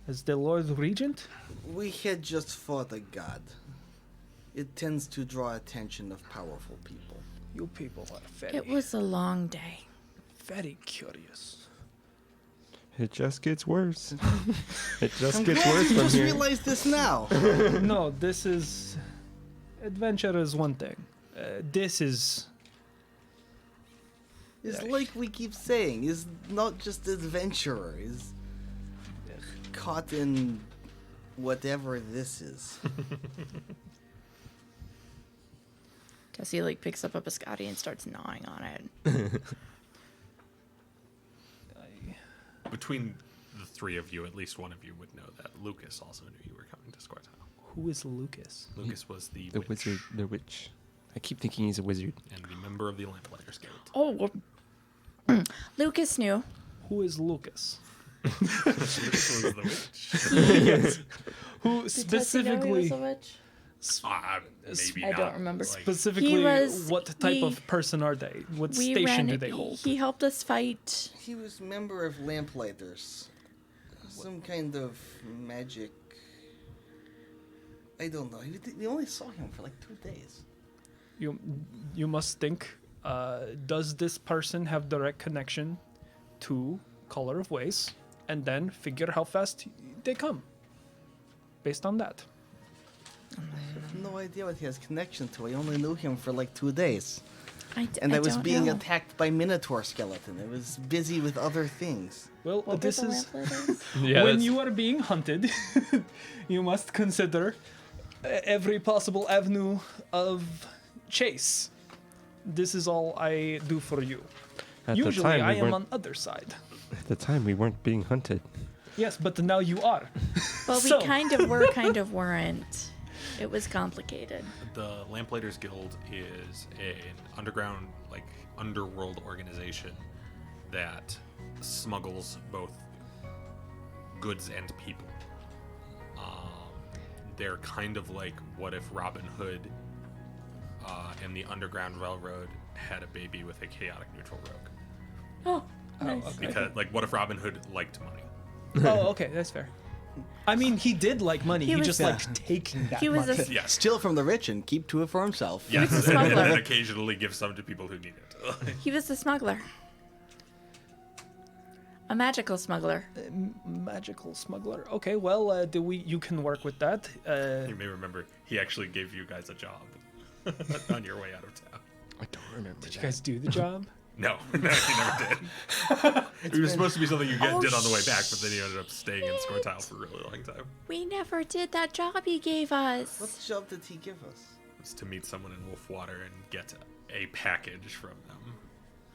as the Lord Regent? We had just fought a god. It tends to draw attention of powerful people. You people are very, It was a long day. very curious. It just gets worse. It just I'm gets glad worse you from just here. realized this now. No, this is... Adventure is one thing. This is... It's like we keep saying, is not just adventurer, is caught in whatever this is. Tessie like picks up a biscotti and starts gnawing on it. Between the three of you, at least one of you would know that Lucas also knew you were coming to Squirtle. Who is Lucas? Lucas was the The witch wizard, the witch. I keep thinking he's a wizard. and the member of the Lamplighters Guild. Oh, Lucas knew. Who is Lucas? Lucas was the witch. Who Did specifically... Tessie know he was a witch? Maybe I not. don't remember. Like, Specifically, He was- what type we- of person are they? What We station ran do it- they hold? He helped us fight. He was member of Lamplighters. Some kind of magic. I don't know. We only saw him for like 2 days. You must think, does this person have direct connection to Color of Ways? And then figure how fast they come. Based on that. I have no idea what he has connection to. I only knew him for like 2 days. And I I was don't being know. attacked by Minotaur skeleton. I was busy with other things. Well, What this were the is... Lamplighters? Yeah. when you are being hunted, you must consider every possible avenue of chase. This is all I do for you. At Usually the time, I we am weren't. on other side. At the time, we weren't being hunted. Yes, but now you are. Well, we So- kind of were, kind of weren't. It was complicated. The Lamplighters Guild is an underground, like underworld organization that smuggles both goods and people. They're kind of like what if Robin Hood and the Underground Railroad had a baby with a chaotic neutral rogue. Oh, nice. okay. Because, like, what if Robin Hood liked money? Oh, okay, that's fair. I mean, he did like money. He He, was- just liked taking that He was money. a Yes. Steal from the rich and keep to it for himself. Yes, a and smuggler. then occasionally give some to people who need it. He was a smuggler. A magical smuggler. Magical smuggler. Okay, well, you can work with that. You may remember he actually gave you guys a job on your way out of town. I don't remember. Did you guys do the job? No, no, he never did. It was supposed to be something you did on the way back, but then he ended up staying in Scortile for a really long time. We never did that job he gave us. What job did he give us? It was to meet someone in Wolfwater and get a package from them.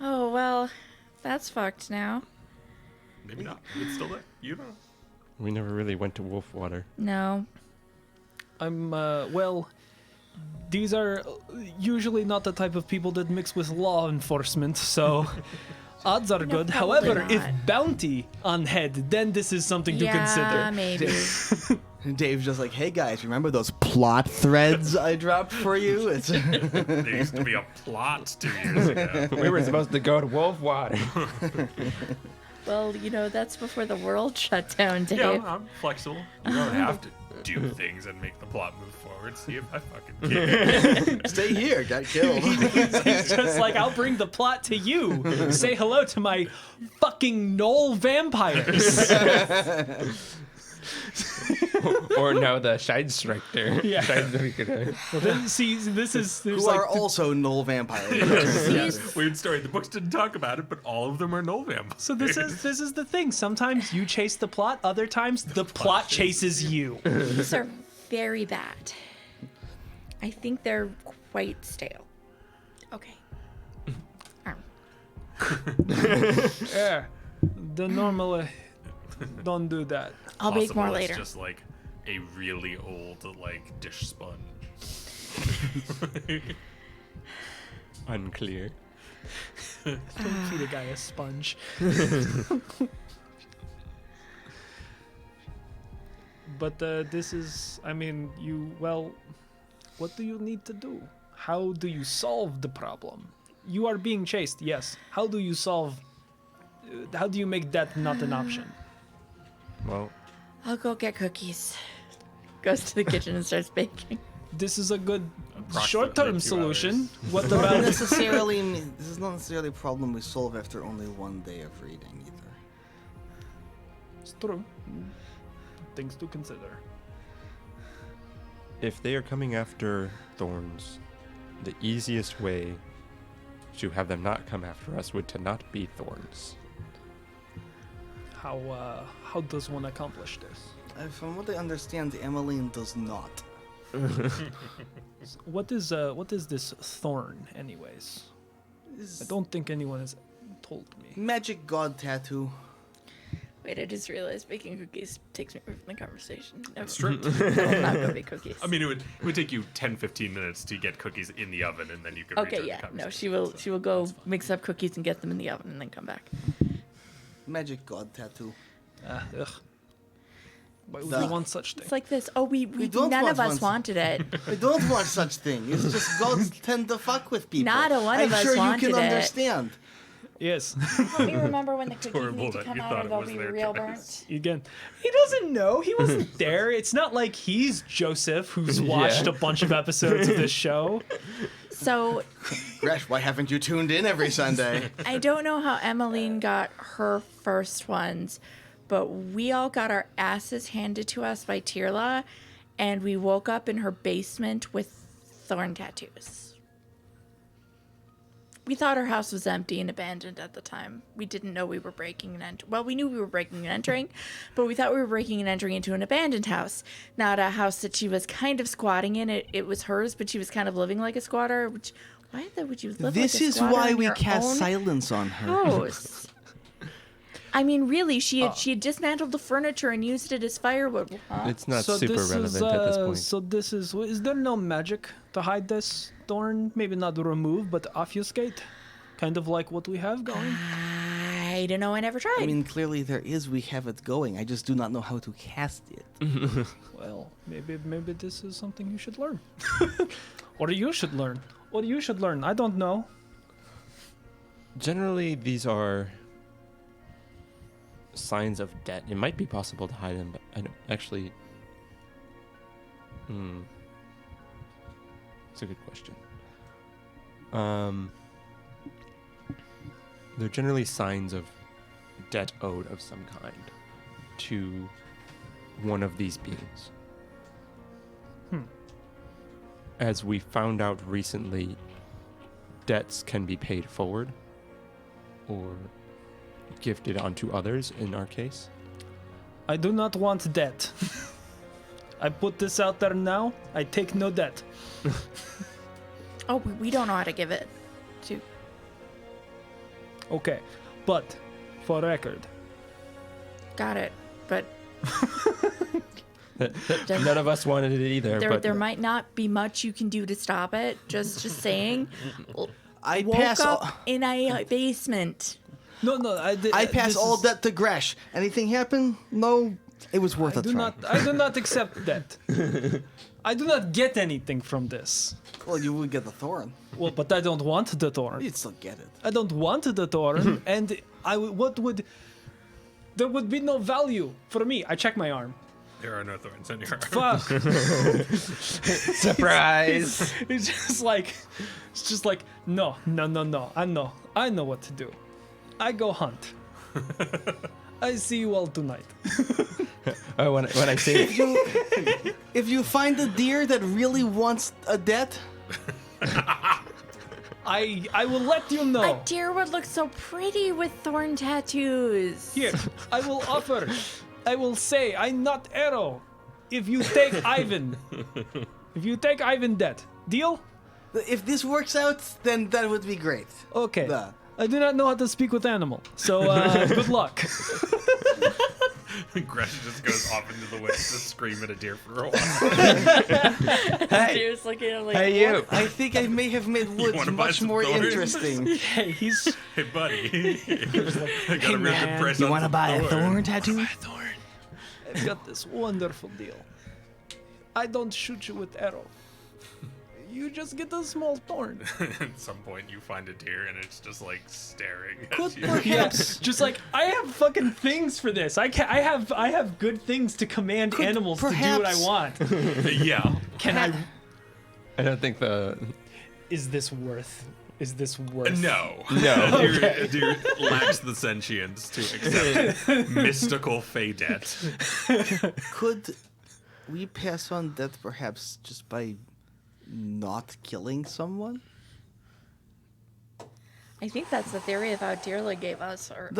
Oh, well, that's fucked now. Maybe not. Maybe it's still there. You don't know. We never really went to Wolfwater. No. Well, these are usually not the type of people that mix with law enforcement, so odds are good. probably However, not. if bounty on head, then this is something to consider. maybe. And Dave's just like, hey guys, remember those plot threads I dropped for you? It's There used to be a plot 2 years ago. We were supposed to go to Wolfwater. Well, that's before the world shut down, Dave. Yeah, I'm flexible. You don't have to do things and make the plot move forward. See if I fucking care. stay here, got killed. He's just like, I'll bring the plot to you. Say hello to my fucking gnoll vampires. Or now the Scheidsrichter. Yeah. Scheidsrichter. See, this is there's Who like are also null vampires. Yeah, weird story. The books didn't talk about it, but all of them are null vampires. so this is the thing. Sometimes you chase the plot, other times the plot chases you. These are very bad. I think they're quite stale. Okay. Yeah, the normal don't do that. I'll bake Possible more it's later. just like a really old like dish sponge. Unclear. Don't feed a guy a sponge. But this is, I mean, what do you need to do? How do you solve the problem? You are being chased, yes. How do you how do you make that not an option? Well, I'll go get cookies. Goes to the kitchen and starts baking. This is a good Approximately short-term 2 solution. hours. What Not about necessarily, this is not necessarily a problem we solve after only one day of reading either. It's true. Things to consider. if they are coming after thorns, the easiest way to have them not come after us would to not be thorns. How does one accomplish this? From what I understand, Emmeline does not. What is this thorn, anyways? I don't think anyone has told me. Magic god tattoo. Wait, I just realized baking cookies takes me away from the conversation. Never It's true. I'll not go bake cookies. I mean, it would take you 10-15 minutes to get cookies in the oven, and then you could. Okay, return yeah, the no, conversation, she will go mix up cookies and get them in the oven and then come back. Magic god tattoo. Ugh. Why would Duh. we want such thing? It's like this. Oh, we don't none of want us one. wanted it. I don't want such thing. It's just gods tend to fuck with people. Not a one of I'm us sure you wanted can it. understand. Yes. Let me remember when the cookies horrible need to that come you out thought or it they'll was be their real choice. burnt. Again, he doesn't know. He wasn't there. It's not like he's Joseph, who's watched Yeah. a bunch of episodes of this show. So Gresh, why haven't you tuned in every Sunday? I don't know how Emmeline got her first ones, but we all got our asses handed to us by Tirla, and we woke up in her basement with thorn tattoos. We thought her house was empty and abandoned at the time. We didn't know we were breaking and entering. Well, we knew we were breaking and entering, but we thought we were breaking and entering into an abandoned house, not a house that she was kind of squatting in. It was hers, but she was kind of living like a squatter. Which, why would you live This like a is squatter why in we your cast own silence on her. house? I mean, really, she had dismantled the furniture and used it as firewood. Huh? It's not So super this relevant is, at this point. So this is there no magic to hide this thorn? Maybe not remove, but obfuscate? Kind of like what we have going? I don't know. I never tried. I mean, clearly there is. We have it going. I just do not know how to cast it. Well, maybe this is something you should learn. Or you should learn. Or you should learn. I don't know. Generally, these are signs of debt. It might be possible to hide them, but I don't actually. It's a good question. They're generally signs of debt owed of some kind to one of these beings. As we found out recently, debts can be paid forward or gifted onto others in our case. I do not want debt. I put this out there now. I take no debt. oh, we don't know how to give it. To Okay, but for record, got it, but None of us wanted it either. There might not be much you can do to stop it. Just saying. I Woke pass up all, in a basement. No, I pass this all is- that to Gresh. Anything happen? No. It was worth I a do try. not. I do not accept that. I do not get anything from this. Well, you would get the thorn. Well, but I don't want the thorn. You'd still get it. I don't want the thorn, and what would? There would be no value for me. I check my arm. There are no thorns in your arm. Fuck. Surprise! It's just like no. I know what to do. I go hunt. I see you all tonight. Oh, when I say If you find a deer that really wants a debt, I will let you know. A deer would look so pretty with thorn tattoos. Here, I will offer. I will say, I'm not Arrow. If you take Ivan dead, deal? if this works out, then that would be great. Okay. Duh. I do not know how to speak with animal, so good luck. Gresh just goes off into the woods to scream at a deer for a while. Deer's looking at him like, hey you! I think I may have made woods wanna buy much some more thorns? interesting. Hey, he's Hey, buddy. I got a real good price on some tattoo? I've got this wonderful deal. I don't shoot you with arrow. You just get a small thorn. At some point, you find a deer and it's just like staring at Could you. perhaps Just like I have fucking things for this. I have good things to command animals to do what I perhaps- want. Yeah. Can I? I don't think the Is this worth? No. No. A deer lacks the sentience to accept mystical fey debt. Could we pass on that perhaps just by not killing someone? I think that's the theory of how Deerla gave us. Or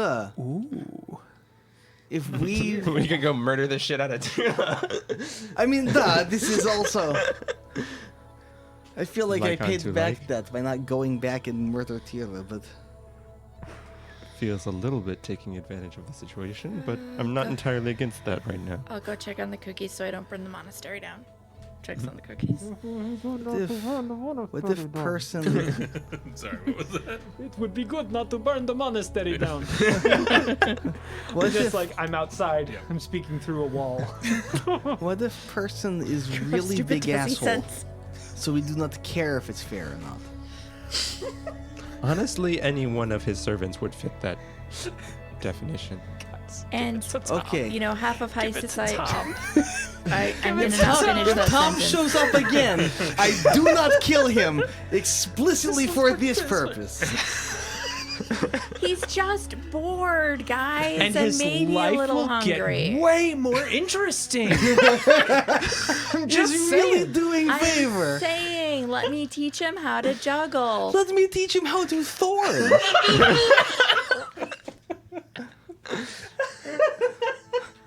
If we, we could go murder the shit out of I mean, this is also. I feel like I Like paid unto back like. that by not going back and murder Tira, but feels a little bit taking advantage of the situation, but I'm not entirely against that right now. I'll go check on the cookies so I don't burn the monastery down. Checks on the cookies. what if person? Sorry, what was that? It would be good not to burn the monastery down. What Just if like I'm outside. Yeah. I'm speaking through a wall. what if person is really Stupid big doesn't asshole? sense. So we do not care if it's fair or not. Honestly, any one of his servants would fit that definition. And Okay. you know, half of high society. Tom. I'm gonna not finish If that Tom sentence. shows up again, I do not kill him explicitly for this purpose. He's just bored, guys, And and his maybe a life little will hungry. get way more interesting. I'm just He's saying. really doing favor. I'm saying, let me teach him how to juggle. Let me teach him how to thorn.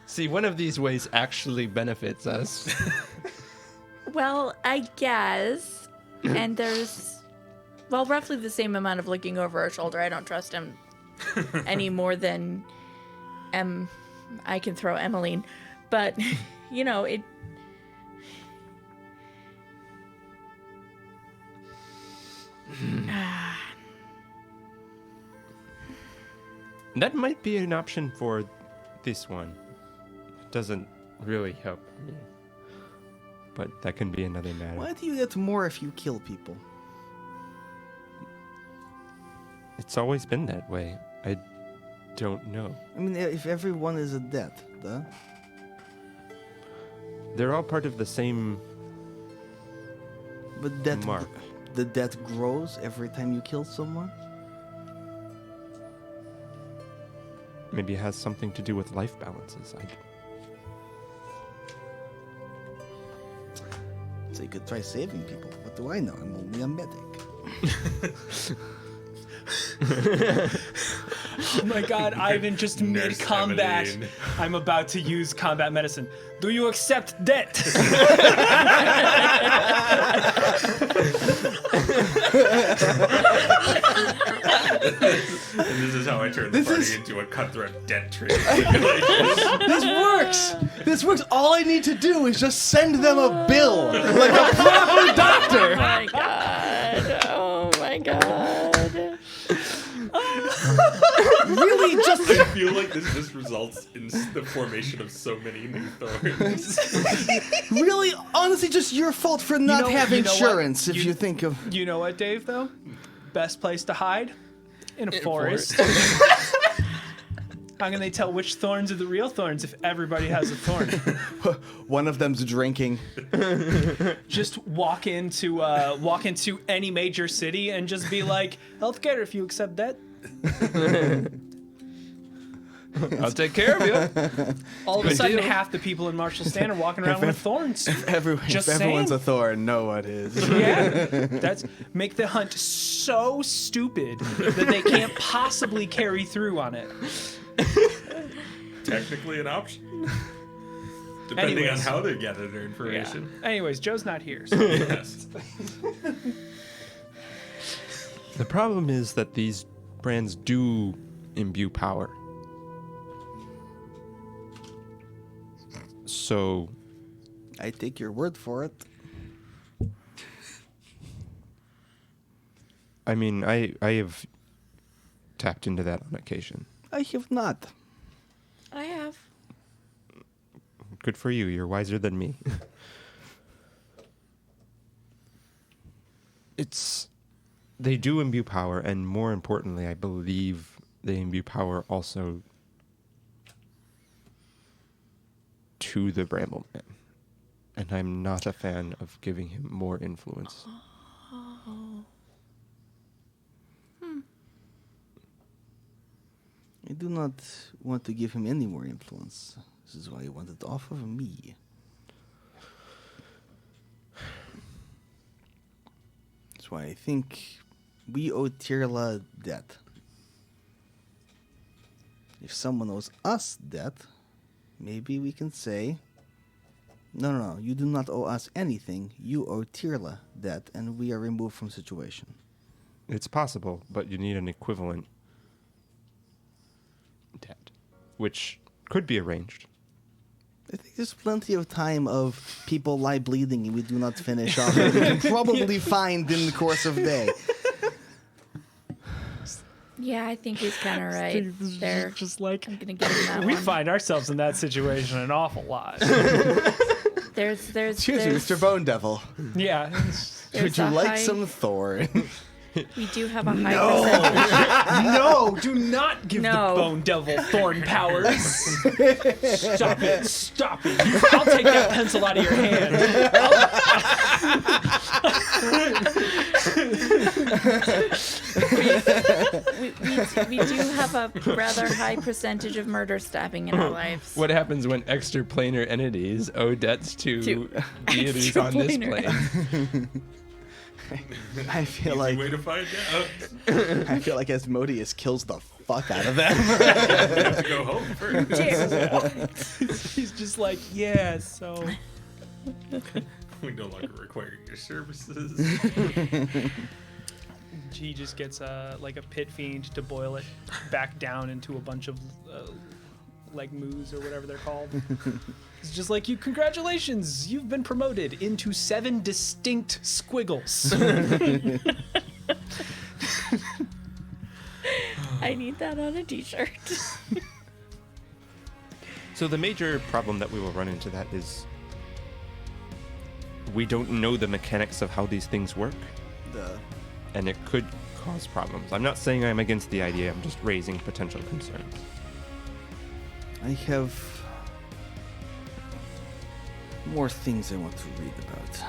See, one of these ways actually benefits us. Well, I guess. And there's, well, roughly the same amount of looking over our shoulder. I don't trust him any more than I can throw Emmeline. But, you know, it. That might be an option for this one. It doesn't really help me. But that can be another matter. Why do you get more if you kill people? It's always been that way. I don't know. I mean, if everyone is a debt, duh. They're all part of the same But debt, mark. the debt grows every time you kill someone? Maybe it has something to do with life balances. So you could try saving people. What do I know? I'm only a medic. Oh my god, Ivan just Nurse mid-combat. Emmeline. I'm about to use combat medicine. Do you accept debt? And this is how I turn the This party is- into a cutthroat debt trade. This works! This works. All I need to do is just send them a bill, like a proper doctor. Oh my god. Oh my god. Really, just I feel like this just results in the formation of so many new thorns. really, honestly, just your fault for not know- having you know what? insurance. If you think of You know what, Dave, though? Best place to hide? In a forest. How can they tell which thorns are the real thorns if everybody has a thorn? one of them's drinking. Just walk into any major city and just be like, healthcare if you accept that. I'll take care of you. All of a Good sudden, deal. half the people in Marshall Stand are walking around with thorns. If Just everyone's saying. a thorn, no one is. Yeah, that's make the hunt so stupid that they can't possibly carry through on it. Technically an option. Depending Anyways. on how they gather their information. Anyways, Joe's not here. So. Yes. The problem is that these brands do imbue power. So, I take your word for it. I mean, I have tapped into that on occasion. I have not. I have. Good for you. You're wiser than me. They do imbue power, and more importantly, I believe they imbue power also to the Brambleman. And I'm not a fan of giving him more influence. I do not want to give him any more influence. This is why he wanted off of me. That's why I think we owe Tirla debt. If someone owes us debt, maybe we can say, no, you do not owe us anything. You owe Tirla debt, and we are removed from situation. It's possible, but you need an equivalent debt, which could be arranged. I think there's plenty of time of people lie bleeding and we do not finish off. We can probably find in the course of day. Yeah, I think he's kind of right there. Just like I'm gonna give him that we one. find ourselves in that situation an awful lot. There's Excuse me, Mr. Bone Devil. Yeah. Would there's you a like high- some thorn? We do have a high percentage. No, do not give No. the Bone Devil thorn powers. Stop it. Stop it. I'll take that pencil out of your hand. We do have a rather high percentage of murder stabbing in our lives. What happens when extraplanar entities owe debts to deities on this extraplanar. plane? I feel Easy like way to find out. Asmodeus kills the fuck out of them. You have to go home first. He's just like, yeah, so. We no longer require your services. He just gets like a pit fiend to boil it back down into a bunch of like moos or whatever they're called. It's just like, congratulations, you've been promoted into 7 distinct squiggles. I need that on a t-shirt. So the major problem that we will run into that is we don't know the mechanics of how these things work, and it could cause problems. I'm not saying I'm against the idea, I'm just raising potential concerns. I have more things I want to read about.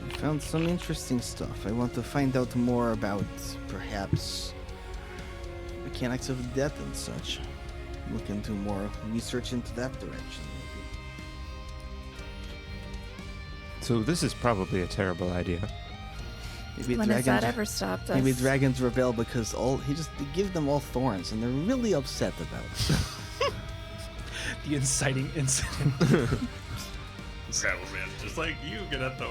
I found some interesting stuff. I want to find out more about, perhaps, mechanics of death and such. Look into more research into that direction. So this is probably a terrible idea. Maybe When has that dragons. ever stopped us? Maybe dragons rebel because they give them all thorns, and they're really upset about it. The inciting incident. Bramble Man, just like you get a thorn.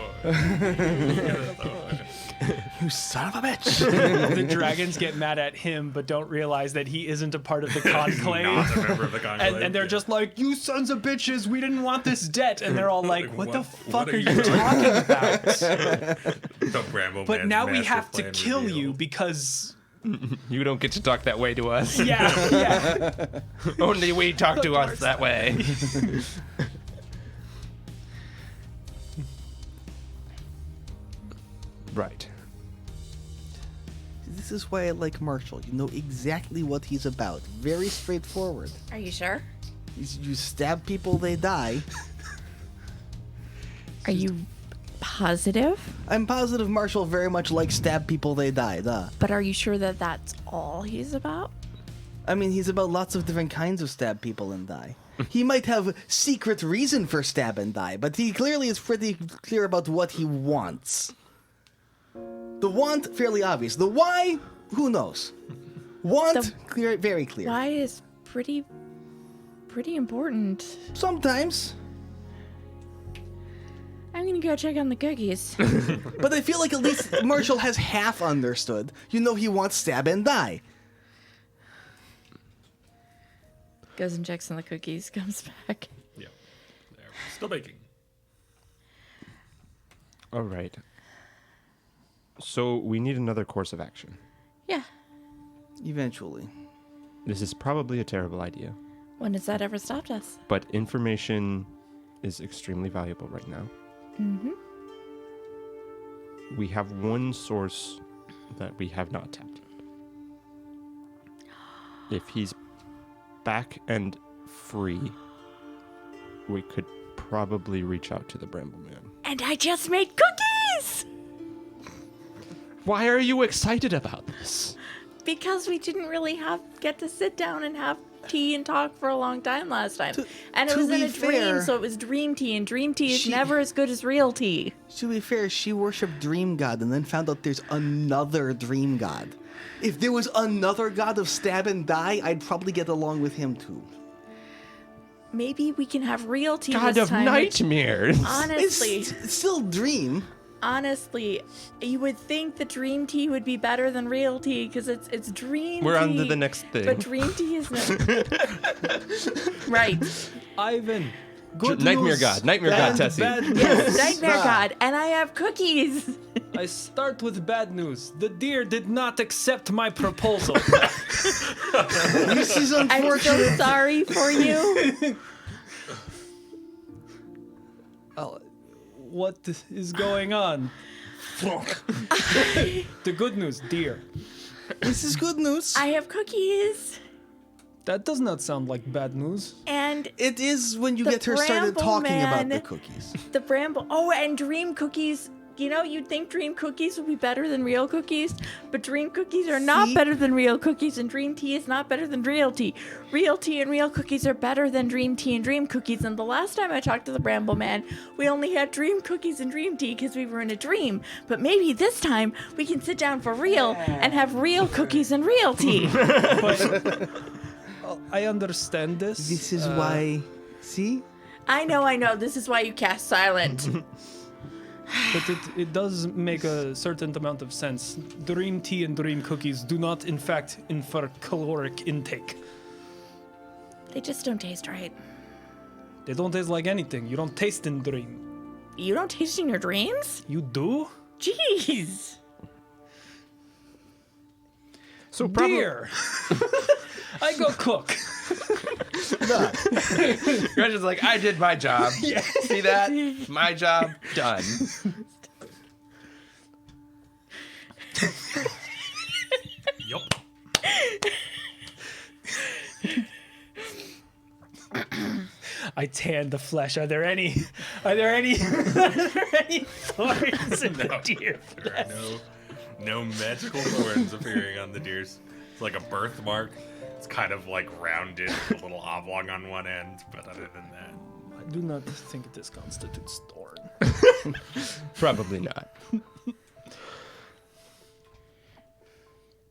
You son of a bitch! The dragons get mad at him, but don't realize that he isn't a part of the conclave. Not a member of the conclave. And they're just like, you sons of bitches, we didn't want this debt. And they're all like, what the what fuck are are you you talking about? the Bramble But Man's now we master have to plan kill revealed. you because, You don't get to talk that way to us. yeah. Only we talk to us that way. Right. This is why I like Marshall. You know exactly what he's about. Very straightforward. Are you sure? You stab people, they die. Are you positive? I'm positive Marshall very much likes stab people, they die. Duh. But are you sure that that's all he's about? I mean, he's about lots of different kinds of stab people and die. He might have secret reason for stab and die, but he clearly is pretty clear about what he wants. The want, fairly obvious. The why, who knows? Want, clear, very clear. Why is pretty important. Sometimes. I'm gonna go check on the cookies. But I feel like at least Marshall has half understood. You know he wants stab and die. Goes and checks on the cookies, comes back. Yeah. They're still baking. All right. So we need another course of action. Yeah. Eventually. This is probably a terrible idea, When has that ever stopped us? but information is extremely valuable right now. Mm-hmm. We have one source that we have not tapped yet. If he's back and free, we could probably reach out to the Bramble Man. And I just made cookies! Why are you excited about this? Because we didn't really get to sit down and have tea and talk for a long time last time. And it to was in be a dream, fair, so it was dream tea, and dream tea is she- never as good as real tea. To be fair, she worshipped Dream God and then found out there's another Dream God. If there was another god of stab and die, I'd probably get along with him too. Maybe we can have real tea God this of time. nightmares. Honestly, It's still Dream. honestly, you would think the dream tea would be better than real tea because it's dream We're tea. on to the next thing. But dream tea is not. Right. Ivan, good Nightmare news God, Nightmare God, and Tessie. bad news. Yes, Nightmare Ah. God, and I have cookies. I start with bad news. The deer did not accept my proposal. This is I'm so unfortunate. sorry for you. What is going on? The good news, deer. This is good news. I have cookies, That does not sound like bad news. and It is when you The get her started Bramble talking about Man. the cookies. the bramble. Oh, and dream cookies. You know, you'd think dream cookies would be better than real cookies, but dream cookies are not See? better than real cookies, and dream tea is not better than real tea. Real tea and real cookies are better than dream tea and dream cookies. And the last time I talked to the Bramble Man, we only had dream cookies and dream tea because we were in a dream. But maybe this time we can sit down for real and have real cookies and real tea. But I understand this. This is why. See? I know. This is why you cast silent. But it does make a certain amount of sense. Dream tea and dream cookies do not, in fact, infer caloric intake. They just don't taste right. They don't taste like anything. You don't taste in dream. You don't taste in your dreams? You do? Jeez. So probably Deer! I go cook. you're just like, I did my job. See that? My job done. Yup. I tan the flesh. Are there any thorns in the deer? There are no magical thorns appearing on the deers. It's like a birthmark. It's kind of like rounded, a little oblong on one end, but other than that, I do not think this constitutes thorn. Probably not.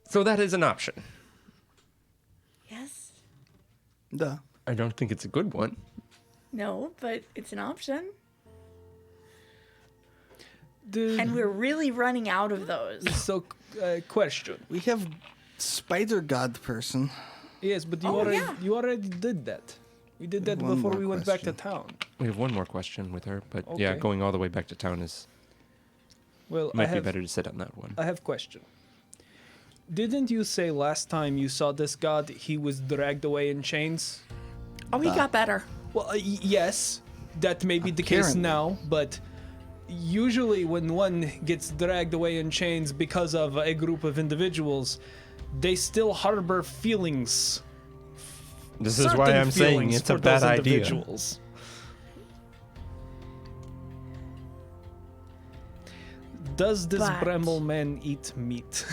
So that is an option. Yes. Duh. I don't think it's a good one. No, but it's an option. And we're really running out of those. So, question. We have spider god person. Yes, but Oh, yeah. you already did that. We did that One before more we went back to question. town. We have one more question with her, but yeah, Okay. going all the way back to town is Well, might be better to sit on that one. I have question. Didn't you say last time you saw this god, he was dragged away in chains? Oh, he got better. Well, yes, that may be the case Apparently. now, but usually when one gets dragged away in chains because of a group of individuals, they still harbor feelings. This is why certain I'm saying feelings it's a for bad those idea. individuals. Does this But- bramble man eat meat?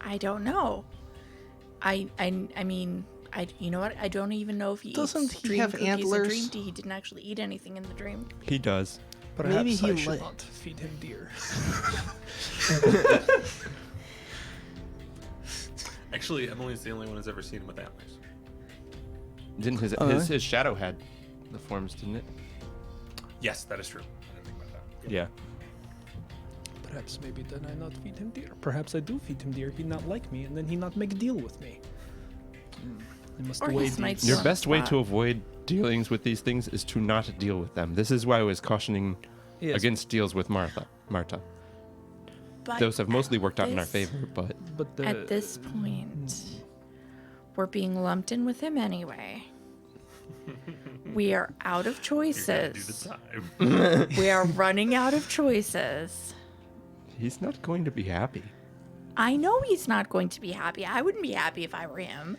I don't know. I mean, you know what? I don't even know if he Doesn't eats he dream have cookies antlers? in Dream. He didn't actually eat anything in the dream. He does. Perhaps Maybe he I should li- not feed him deer. Actually, Emily's the only one who's ever seen him with antlers. Didn't his Oh, really? his shadow had the forms, didn't it? Yes, that is true. I didn't think about that. Yeah. Perhaps maybe then I not feed him deer. Perhaps I do feed him deer. He not like me, and then he not make a deal with me. I must Or he weigh might these. Your Sure. best way Wow. to avoid dealings with these things is to not deal with them. This is why I was cautioning Yes, against deals with Martha. But Those have mostly worked out in our this- favor, but but At this point, we're being lumped in with him anyway. We are out of You're gonna do choices. the time. We are running out of choices. he's not going to be happy. I know he's not going to be happy. I wouldn't be happy if I were him.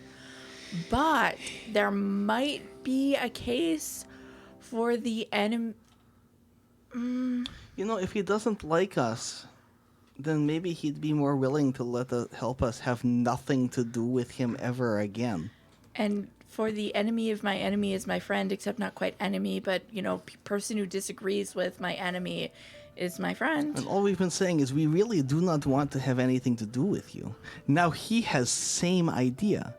But there might be a case for the enemy. You know, if he doesn't like us, then maybe he'd be more willing to help us have nothing to do with him ever again. And for the enemy of my enemy is my friend, except not quite enemy, but, person who disagrees with my enemy is my friend. And all we've been saying is we really do not want to have anything to do with you. Now he has same idea.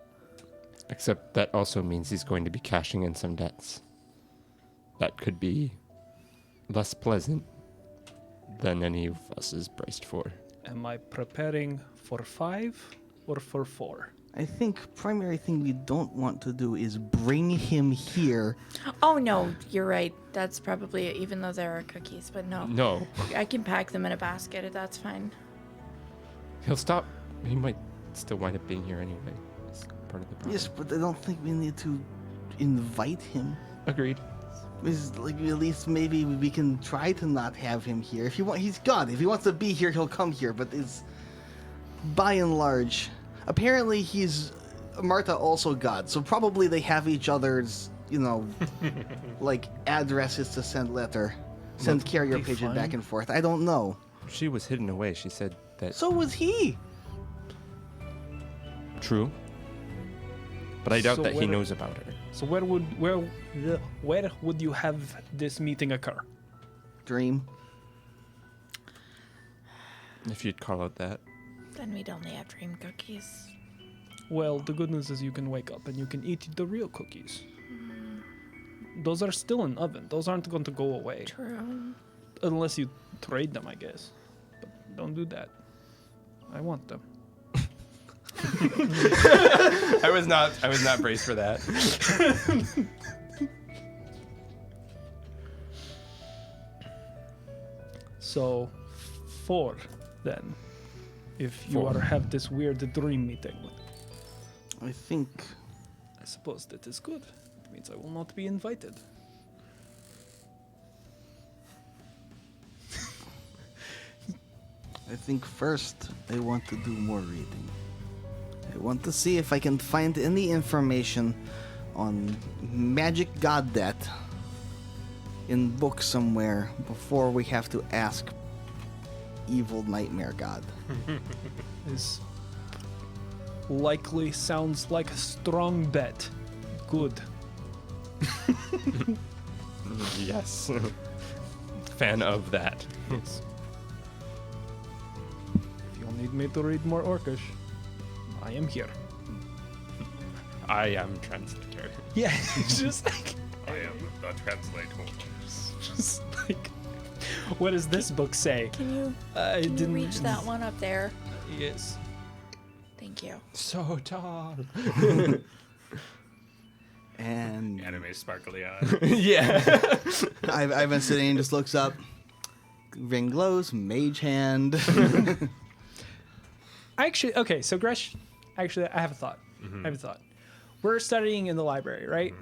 Except that also means he's going to be cashing in some debts. That could be less pleasant than any of us is braced for. am I preparing for 5 or for 4? I think primary thing we don't want to do is bring him here. Oh, no, you're right. That's probably it, even though there are cookies, but no. No, I can pack them in a basket. That's fine. he'll stop. He might still wind up being here anyway. It's part of the problem. Yes, but I don't think we need to invite him. Agreed. It's like at least maybe we can try to not have him here. If he he's God. If he wants to be here, he'll come here. But it's by and large, apparently he's Martha also God. So probably they have each other's, like addresses to send send carrier be pigeon fine. back and forth. I don't know. She was hidden away. She said that. So was he. True. But I doubt So that he whether- knows about her. So where would you have this meeting occur? Dream. If you'd call it that. Then we'd only have dream cookies. Well, the good news is you can wake up and you can eat the real cookies. Those are still in oven. Those aren't going to go away True. unless you trade them, I guess. But don't do that. I want them. I was not braced for that. So, 4 then. If you Four. are to have this weird dream meeting. I think I suppose that is good. It means I will not be invited. I think first I want to do more reading. I want to see if I can find any information on magic god debt in book somewhere before we have to ask evil nightmare god. This likely sounds like a strong bet. Good. Yes. Fan of that. Yes. If you'll need me to read more Orcish, I am here. I am translator. Yeah, it's just like I am the translator. just like What does this book say? Can you reach that one up there? Yes. Thank you. So tall. And Anime sparkly eye. Yeah. Ivan sitting and just looks up. Ring glows, mage hand. Actually, okay, so Gresh, actually, I have a thought. I have a thought. We're studying in the library, right?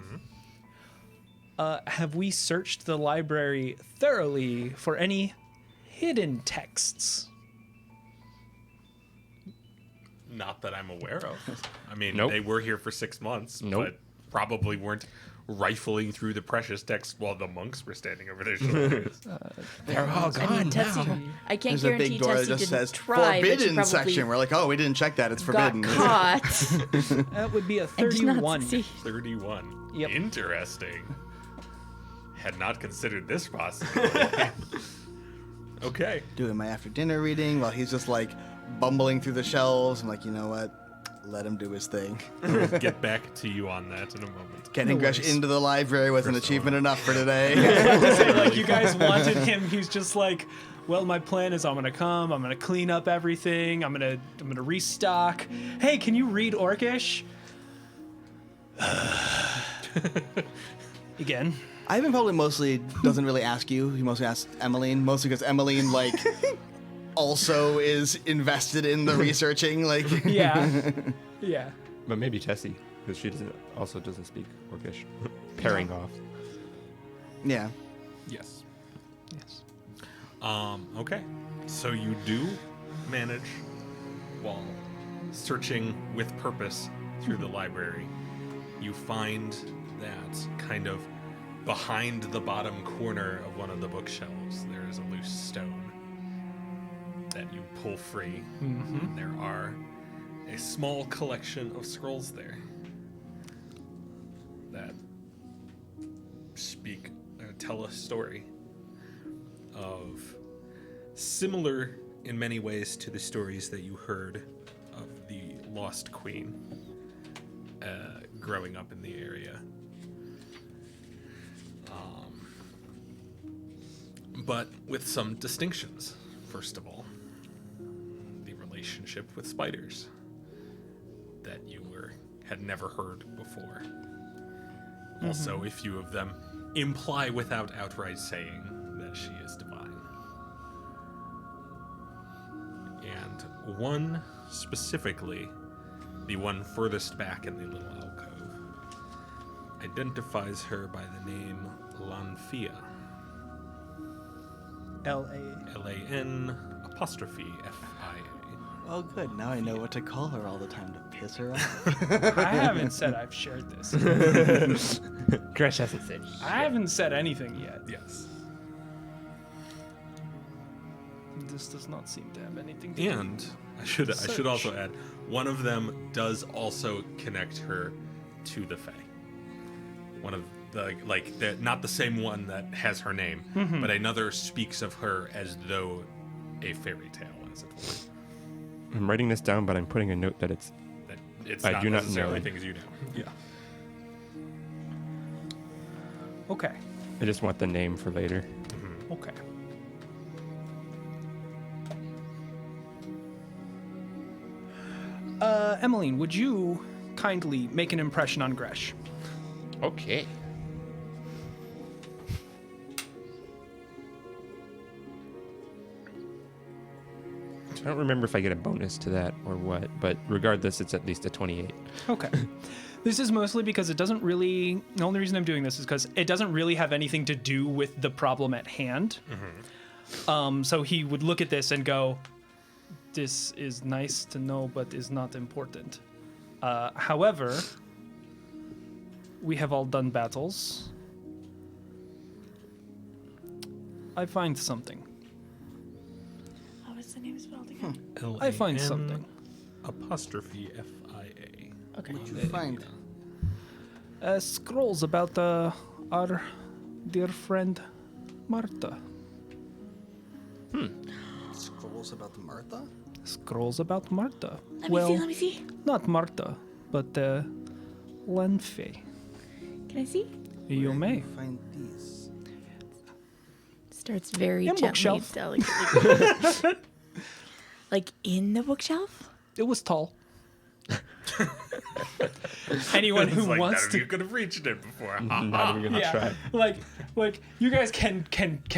Have we searched the library thoroughly for any hidden texts? Not that I'm aware of. I mean, Nope. they were here for 6 months, Nope. but probably weren't rifling through the precious text while the monks were standing over their shoulders. They're all I mean, gone Tessie, now. I can't There's a guarantee big door that Tessie just didn't says try, but she forbidden probably section. We're like, oh, we didn't check that. It's got forbidden. caught. That would be a and did not 31. succeed. 31. Yep. Interesting. Had not considered this possibility. Okay. Doing my after dinner reading while he's just like bumbling through the shelves. I'm like, you know what? Let him do his thing. We'll get back to you on that in a moment. Getting No Gresh worries. into the library was an First achievement one. enough for today. Like, you guys wanted him. He's just like, well, my plan is I'm gonna come. I'm gonna clean up everything. I'm gonna restock. Hey, can you read Orcish? Again. Ivan probably mostly doesn't really ask you. He mostly asks Emmeline, mostly because Emmeline, like, also is invested in the researching. Like, Yeah. Yeah. But maybe Tessie, because she doesn't speak Orcish. Pairing off. yeah. Yes. Yes. Okay. So you do manage, while searching with purpose through the library, you find that kind of behind the bottom corner of one of the bookshelves, there is a loose stone that you pull free. And there are a small collection of scrolls there that speak, tell a story of similar in many ways to the stories that you heard of the Lost Queen growing up in the area. But with some distinctions. First of all, the relationship with spiders that you had never heard before. Also, a few of them imply without outright saying that she is divine. And one specifically, the one furthest back in the little alcove, identifies her by the name Lanfia. L.A. Lan apostrophe Fia. Oh, good. Now I know what to call her all the time to piss her off. I haven't said I've shared this. Gresh hasn't said. I haven't said anything yet. Yes. This does not seem to have anything to do. And I should also add, one of them does also connect her to the Fae. One of the not the same one that has her name, but another speaks of her as though a fairy tale, as it were. I'm writing this down, but I'm putting a note that it's. That it's I not do not necessarily know. things you know. Yeah. Okay. I just want the name for later. Okay. Emmeline, would you kindly make an impression on Gresh? Okay. I don't remember if I get a bonus to that or what, but regardless, it's at least a 28. Okay. This is mostly because it doesn't really... The only reason I'm doing this is because it doesn't really have anything to do with the problem at hand. So he would look at this and go, this is nice to know, but is not important. However, we have all done battles. I find something. What was the name spelled again? I find something. Apostrophe Fia. Okay. What'd you find? Scrolls about our dear friend Martha. Scrolls about Martha? Scrolls about Martha. Let me see. Not Martha, but Lenfe. Can I see? You may. Find these. Starts very And gently, bookshelf. delicately. Like in the bookshelf? It was tall. Anyone who It's like wants none of to you could have reached it before. Not even gonna try. like you guys can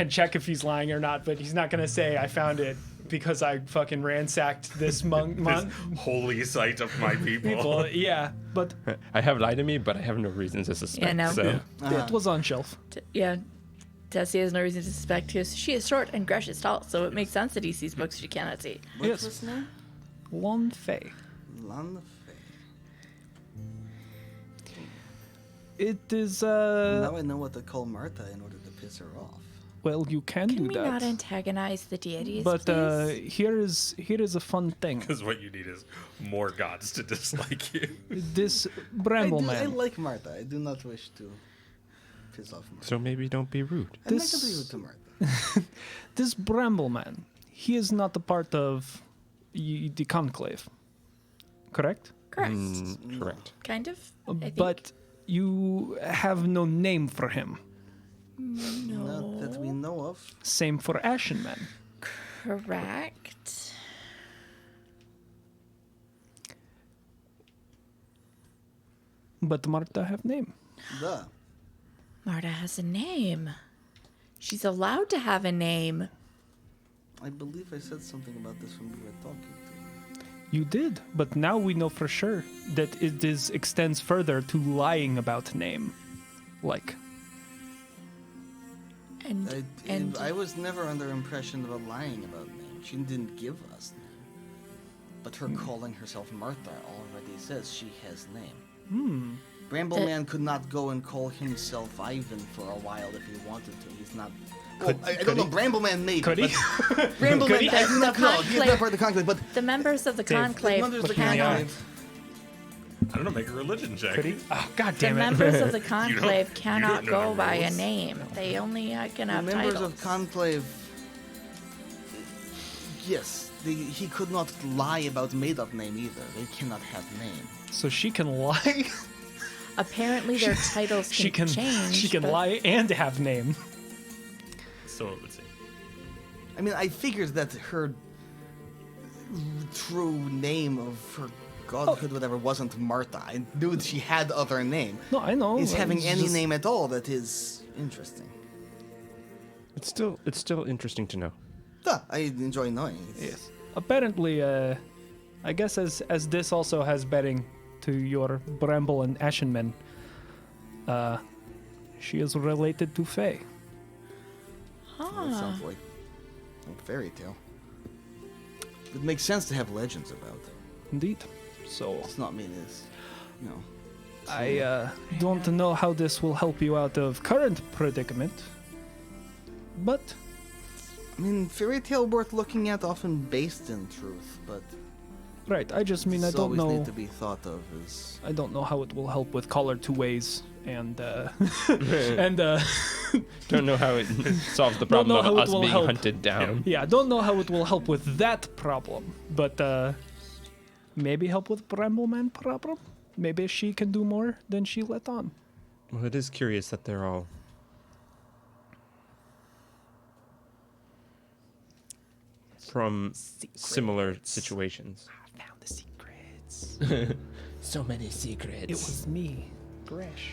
check if he's lying or not, but he's not gonna say I found it because I fucking ransacked this This holy sight of my people. people. Yeah, but I have lied to me, but I have no reason to suspect. Yeah, no. So it was on shelf. Yeah. Tessie has no reason to suspect her. She is short and Gresh is tall, so it makes sense that he sees books she cannot see. What's Yes. his name? Lon Fei. Lan It is Now I know what to call Martha in order to piss her off. well, you can Can do we that. not antagonize the deities, But please? here is a fun thing. Because what you need is more gods to dislike you. This I Brambleman. like Martha. I do not wish to piss off Martha. so maybe don't be rude. I'm not this- going to be rude to Martha. This Brambleman, he is not a part of the conclave, correct? Correct. Correct. Kind of. I think. But you have no name for him. Not that we know of. Same for Ashen Man. Correct. But Martha have name. Duh. Marta has a name. She's allowed to have a name. I believe I said something about this when we were talking to her. You did, but now we know for sure that it is extends further to lying about name. Like, And I was never under impression of a lying about name. She didn't give us name. But her calling herself Martha already says she has name. Brambleman could not go and call himself Ivan for a while if he wanted to. He's not... I don't know, Brambleman maybe. Could he? but Brambleman, I do not know. He's not part of the conclave, but... the members of the conclave members of the cannot. conclave... I don't know, make a religion check. could he? Oh, God The damn it. members of the You conclave don't cannot know go the by a rules. name. They only can The have members titles. of conclave... Yes, he could not lie about made-up name either. They cannot have name. So she can lie. Apparently, their titles She can. change. She can but lie and have name. So it would seem. I mean, I figured that her true name of her godhood, whatever, wasn't Martha. I knew she had other name. No, I know. Is having it's any just- name at all that is interesting. It's still interesting to know. Duh, I enjoy knowing. Yes. Apparently, I guess as this also has bearing to your Bramble and Ashenman, she is related to Fae. That sounds like a fairy tale. It makes sense to have legends about. Indeed. So It's not mean it's, you know. I don't know how this will help you out of current predicament, but I mean, fairy tale worth looking at, often based in truth, but right. I just mean I it's don't always know. need to be thought of as. I don't know how it will help with color two ways and Don't know how it solves the Don't know problem how of it us will being help. hunted down. yeah, I don't know how it will help with that problem, but maybe help with Brambleman problem. Maybe she can do more than she let on. Well, it is curious that they're all from similar situations. I found the secrets. So many secrets. It was me, Gresh.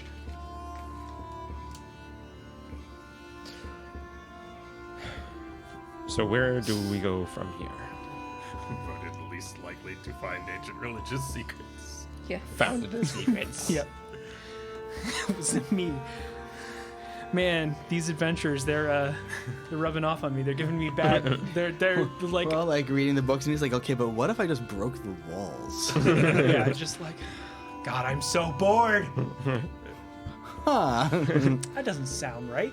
So where do we go from here? Voted least likely to find ancient religious secrets. Yeah. Found the secrets. Yep. It was me. Man, these adventures, they're rubbing off on me. They're giving me bad. They're like, Well, like reading the books, and he's like, okay, but what if I just broke the walls? yeah, just like, God, I'm so bored. Huh. That doesn't sound right.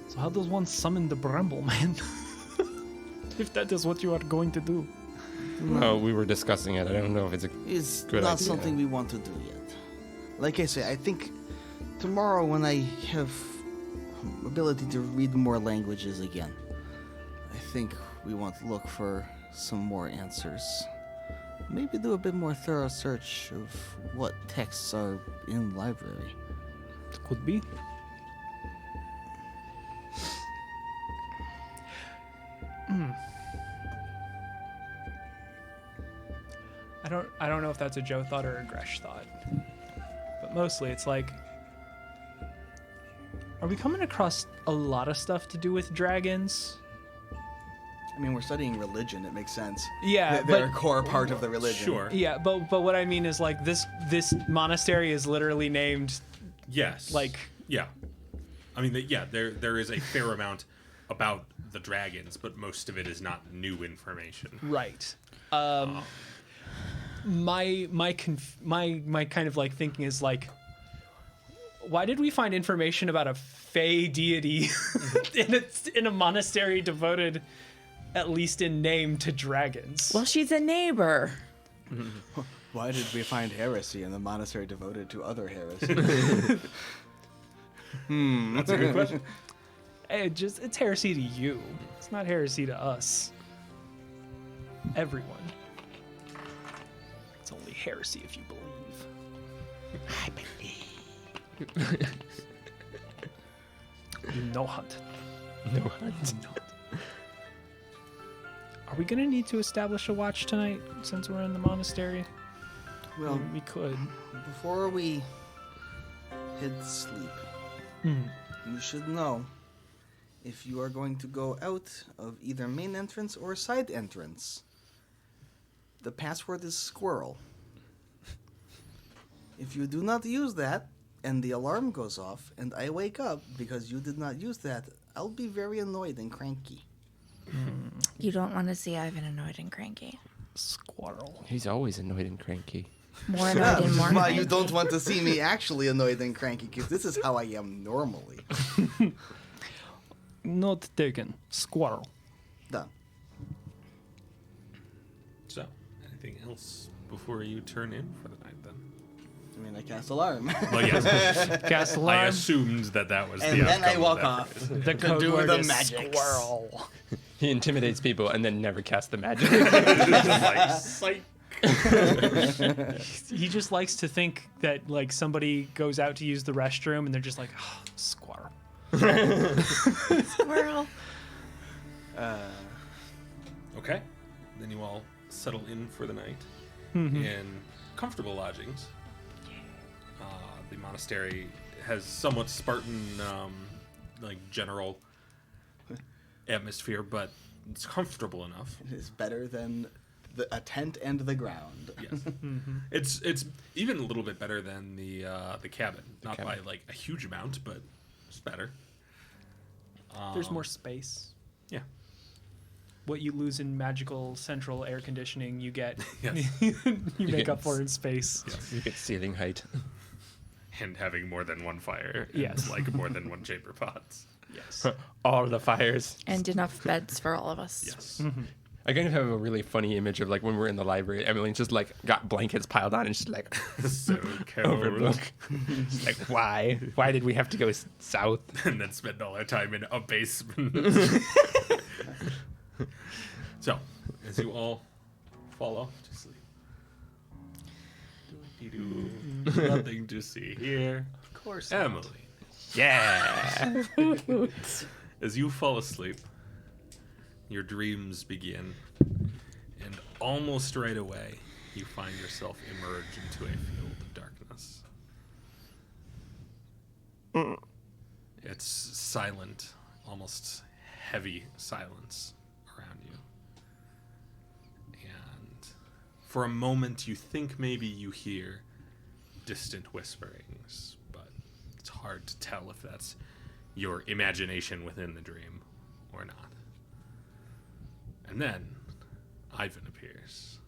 So how does one summon the Bramble Man? If that is what you are going to do. Oh, we were discussing it. I don't know if it's a It's Good not idea. something we want to do yet. Like I say, I think tomorrow when I have ability to read more languages again, I think we want to look for some more answers. maybe do a bit more thorough search of what texts are in the library. Could be. I don't know if that's a Joe thought or a Gresh thought. But mostly it's like, are we coming across a lot of stuff to do with dragons? I mean, we're studying religion. It makes sense. Yeah, They're a but core part of the religion. Sure. yeah, but what I mean is like this monastery is literally named Yes. like Yeah. I mean, there is a fair amount about the dragons, but most of it is not new information. right. My kind of like thinking is like, why did we find information about a fey deity in a monastery devoted, at least in name, to dragons? Well, she's a neighbor. Why did we find heresy in the monastery devoted to other heresy? That's a good question. It's heresy to you. It's not heresy to us. Everyone. It's only heresy if you believe. I believe. No hunt. No hunt. Are we gonna need to establish a watch tonight since we're in the monastery? Well, We could. before we head to sleep, you should know if you are going to go out of either main entrance or side entrance. The password is squirrel. If you do not use that, and the alarm goes off, and I wake up because you did not use that, I'll be very annoyed and cranky. You don't want to see Ivan annoyed and cranky. Squirrel. He's always annoyed and cranky. More annoyed and more Why cranky. you don't want to see me actually annoyed and cranky, because this is how I am normally. Note taken. Squirrel. Done. So, anything else before you turn in for the night then? I mean, I cast alarm. Well, yes. Cast I alarm. assumed that was And the then I outcome walk of that off. phrase. The code do word the is magics. squirrel. He intimidates people and then never casts the magic. Just like, psych. He just likes to think that like somebody goes out to use the restroom and they're just like, oh, squirrel. Squirrel. Okay. Then you all settle in for the night in comfortable lodgings. The monastery has somewhat Spartan, like general atmosphere, but it's comfortable enough. It is better than a tent and the ground. Yes, it's even a little bit better than the cabin. Not cabin. by like a huge amount, but it's better. There's more space. Yeah. What you lose in magical central air conditioning, you get. Yes. You make get up for in space. You get ceiling height. And having more than one fire. And Yes. like more than one chamber pots. Yes. All the fires. And enough beds for all of us. Yes. I kind of have a really funny image of like when we're in the library, Emily's just like got blankets piled on and she's like So cold. overlook. She's like, why? Why did we have to go south? And then spend all our time in a basement. So, as you all fall off to sleep. Doopy-doo. Nothing to see here. Of course. Emily, Yeah. as you fall asleep, your dreams begin, and almost right away, you find yourself emerge into a field of darkness. It's silent, almost heavy silence around you. And for a moment, you think maybe you hear distant whisperings, but it's hard to tell if that's your imagination within the dream or not. And then Ivan appears.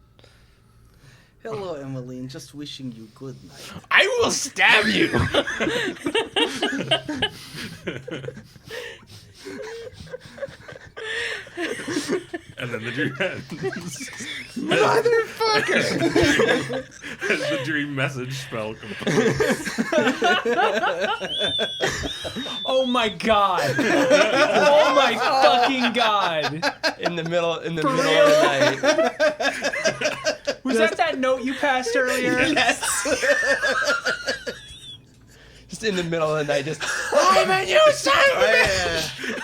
Hello, Emmeline. Just wishing you good night. I will stab you. And then the dream ends. Motherfucker. As the dream message spell completes. Oh my god. Oh my fucking god. In the middle of the night. Was that note you passed earlier? Just in the middle of the night, just I'm a new son.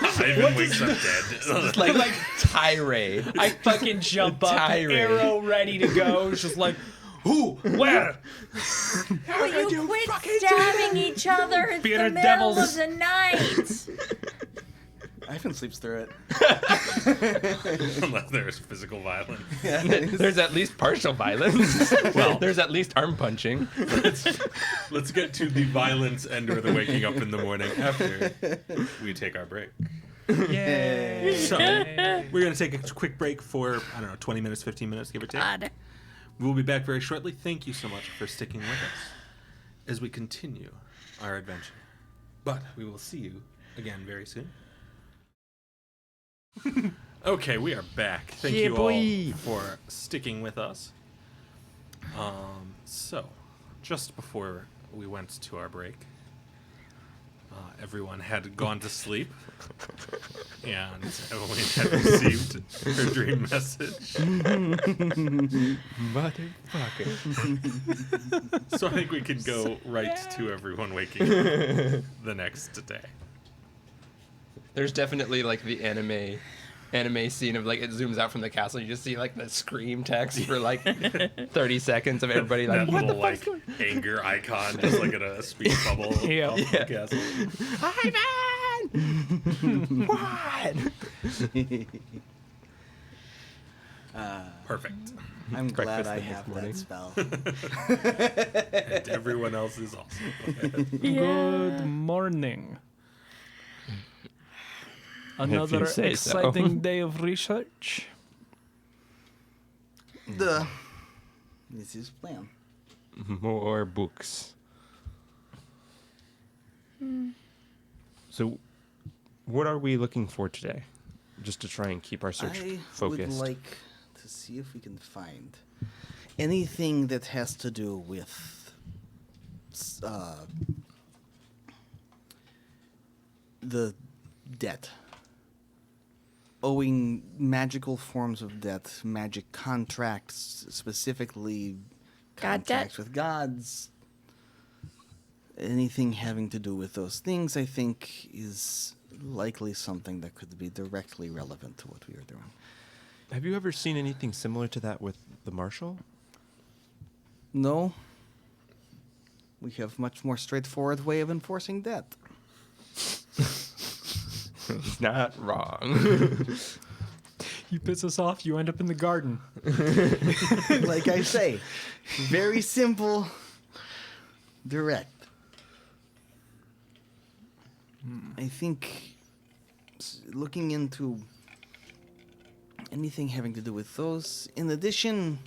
Ivan wakes up dead. Just like tirade. I fucking jump up, Tirade. arrow ready to go. It's just like, who? Where? Will you quit stabbing each other? It's Bearded the middle devils. of the night. Ivan sleeps through it. Unless there's physical violence. There's at least partial violence. Well- there's at least arm punching. Let's get to the violence and or the waking up in the morning after we take our break. Yay. So, we're going to take a quick break for, 20 minutes, 15 minutes, give or take. God. We'll be back very shortly. Thank you so much for sticking with us as we continue our adventure. But we will see you again very soon. Okay, we are back. Thank you all for sticking with us. So, just before we went to our break, everyone had gone to sleep, and Evelyn had received her dream message. Motherfucker. So I think we can go right to everyone waking up the next day. There's definitely like the anime scene of like it zooms out from the castle. You just see like the scream text for like 30 seconds of everybody like That what little the fuck's like anger icon, just like in a speed bubble. Yeah. off the castle. Ivan! What? Perfect. I'm glad Breakfast I the next have morning. that spell. And everyone else is also. Good morning. Another say so. exciting day of research. This is plan. More books. So, what are we looking for today? Just to try and keep our search I focused. would like to see if we can find anything that has to do with the debt. Owing magical forms of debt, magic contracts, specifically God contracts debt? with gods. Anything having to do with those things, I think, is likely something that could be directly relevant to what we are doing. Have you ever seen anything similar to that with the Marshal? No. We have much more straightforward way of enforcing debt. He's not wrong. You piss us off, you end up in the garden. Like I say, very simple, direct. I think looking into anything having to do with those, in addition,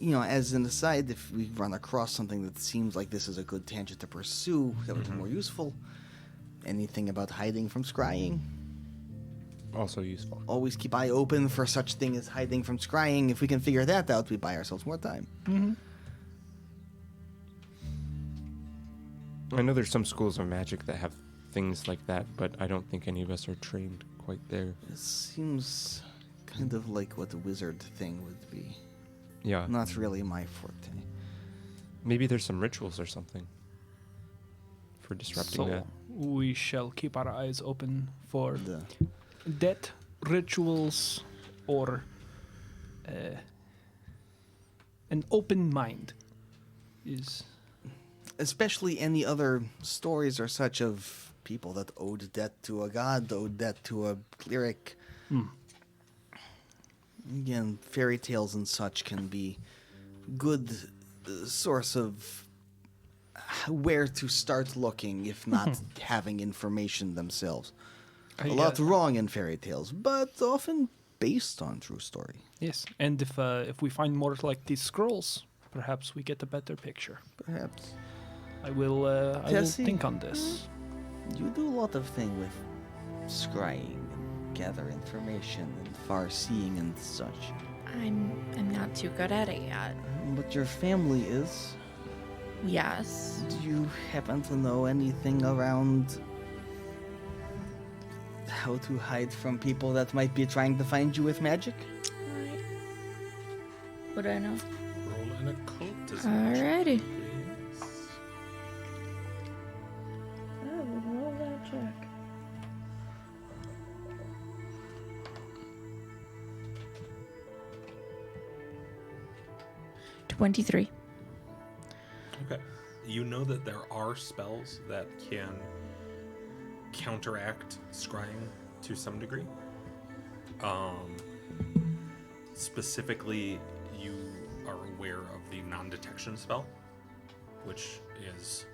as an aside, if we run across something that seems like this is a good tangent to pursue, that would be more useful. Anything about hiding from scrying. Also useful. Always keep eye open for such thing as hiding from scrying. If we can figure that out, we buy ourselves more time. I know there's some schools of magic that have things like that, but I don't think any of us are trained quite there. This seems kind of like what a wizard thing would be. Yeah. Not really my forte. Maybe there's some rituals or something for disrupting that. We shall keep our eyes open for The debt, rituals, or an open mind is... especially any other stories or such of people that owed debt to a god, owed debt to a cleric. Again, fairy tales and such can be good source of where to start looking, if not having information themselves. A lot wrong in fairy tales, but often based on true story. Yes, and if we find more like these scrolls, perhaps we get a better picture. Perhaps. I will Tessie? think on this. You do a lot of things with scrying and gather information and far seeing and such. I'm not too good at it yet. But your family is. Yes. Do you happen to know anything around how to hide from people that might be trying to find you with magic? Would I know? Roll an occultism. Alrighty. Please. I will roll that check. $23. Okay. You know that there are spells that can counteract scrying to some degree. Specifically, you are aware of the non-detection spell, which is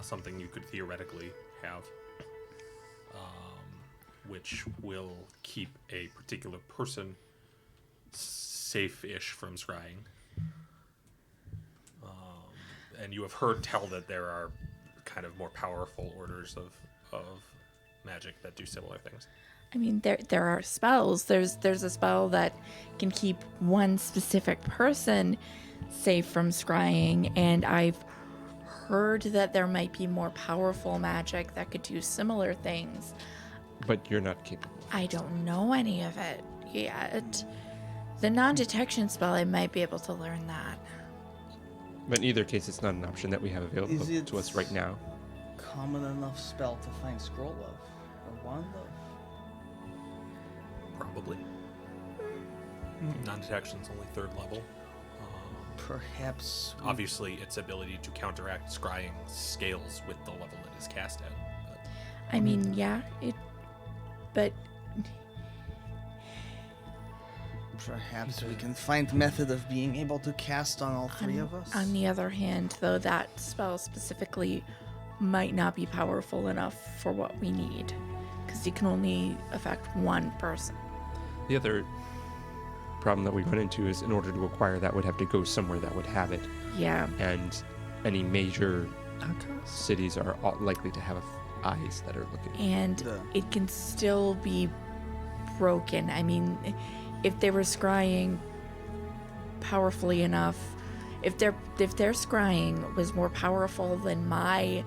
something you could theoretically have, which will keep a particular person safe-ish from scrying. And you have heard tell that there are kind of more powerful orders of magic that do similar things. I mean, there are spells. There's a spell that can keep one specific person safe from scrying, and I've heard that there might be more powerful magic that could do similar things. But you're not capable. I don't know any of it yet. The non-detection spell, I might be able to learn that. But in either case, it's not an option that we have available Is it to us right now. common enough spell to find scroll of or wand of? Probably. Non-detection's only 3rd level. Perhaps. Obviously, its ability to counteract scrying scales with the level it is cast at. But I mean, yeah, but Perhaps we can find method of being able to cast on all three of us. on the other hand, though, that spell specifically might not be powerful enough for what we need, because it can only affect one person. The other problem that we run into is in order to acquire that would have to go somewhere that would have it. Yeah. And any major cities are likely to have eyes that are looking. And Yeah. it can still be broken. I mean, if they were scrying powerfully enough, if their scrying was more powerful than my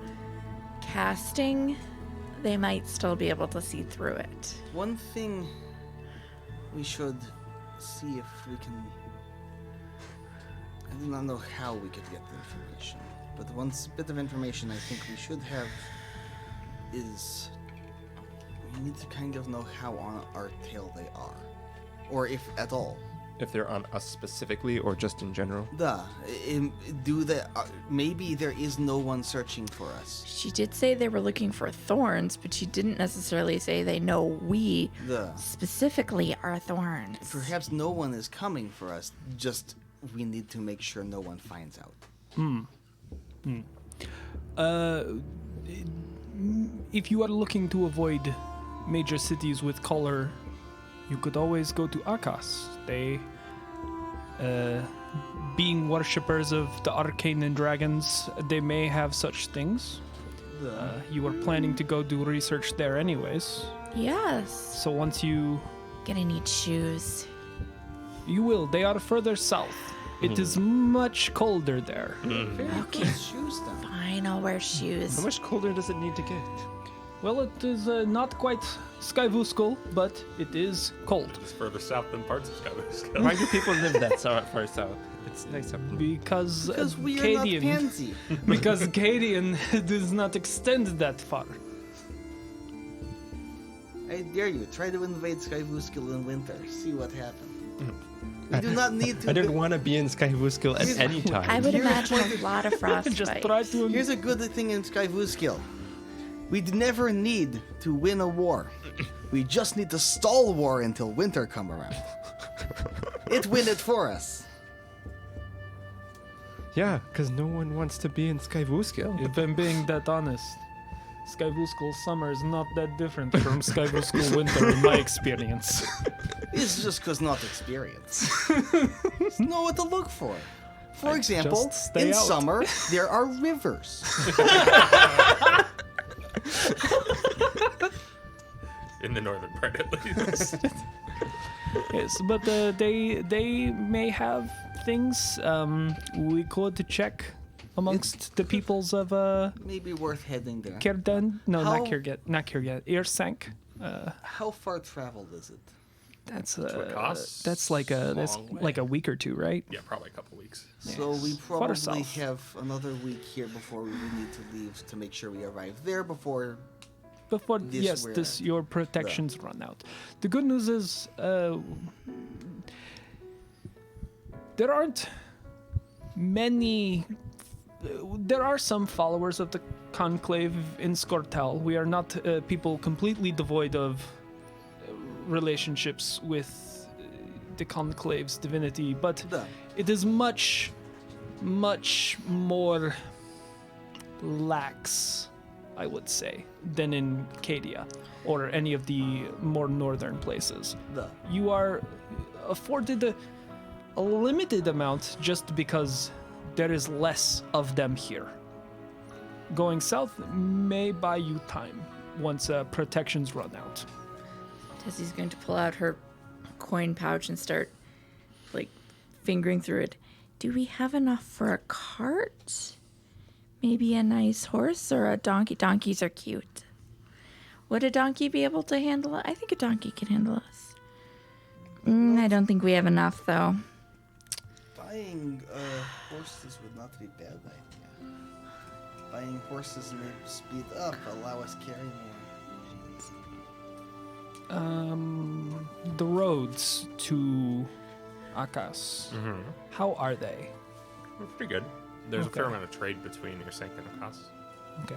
casting, they might still be able to see through it. One thing we should see if we can. I do not know how we could get the information, but one bit of information I think we should have is we need to kind of know how on our tail they are, or if at all. If they're on us specifically or just in general. Maybe there is no one searching for us. She did say they were looking for thorns, but she didn't necessarily say they know we specifically are thorns. Perhaps no one is coming for us, just we need to make sure no one finds out. If you are looking to avoid major cities with color, you could always go to Akas. They, being worshippers of the arcane and dragons, they may have such things. You were planning to go do research there anyways. Yes. So once you... Gonna need shoes. You will. They are further south. It is much colder there. Okay. Shoes then. Fine, I'll wear shoes. How much colder does it need to get? Well, it is not quite Skyvuskal, but it is cold. it's further south than parts of Skyville. Why do people live that far south? It's nice up north. Because we are not Cadian, pansy. because Cadian does not extend that far. I dare you, try to invade Skyvuskil in winter. See what happens. We do not need to. I didn't want to be in Skyvuskil at any time. I would imagine a lot of frostbite. Just try to... Here's a good thing in Skyvuskil. We never need to win a war. We just need to stall war until winter come around. It win it for us. Yeah, because no one wants to be in Skyvuskil. If I'm being that honest, Skyvuskal summer is not that different from Skyvuskal winter in my experience. It's just because not experience. Know what to look for. For example, just stay in out. summer, there are rivers. In the northern part, at least. Yes, but they may have things. We could check amongst the peoples of Maybe worth heading there. Kirdan. No, How- not Kirget. Not Kirget. Irsank. How far traveled is it? That's it costs that's like a long like a way. week or two, right? Yeah, probably a couple weeks. So we Yes. probably south. have another week here before we would need to leave to make sure we arrive there before. Before This where- your protections run out. The good news is there aren't many. There are some followers of the conclave in Skortel. We are not people completely devoid of relationships with the conclave's divinity, but Duh. it is much, much more lax, I would say, than in Cadia or any of the more northern places. You are afforded a limited amount just because there is less of them here. Going south may buy you time once protections run out. Tessie's going to pull out her coin pouch and start, like, fingering through it. Do we have enough for a cart? Maybe a nice horse or a donkey? Donkeys are cute. Would a donkey be able to handle it? I think a donkey can handle us. I don't think we have enough, though. Buying horses would not be a bad idea. Buying horses may speed up, allow us carry more. The roads to Akas, how are they? We're pretty good. There's a Okay. fair amount of trade between Irsenk and Akas. Okay.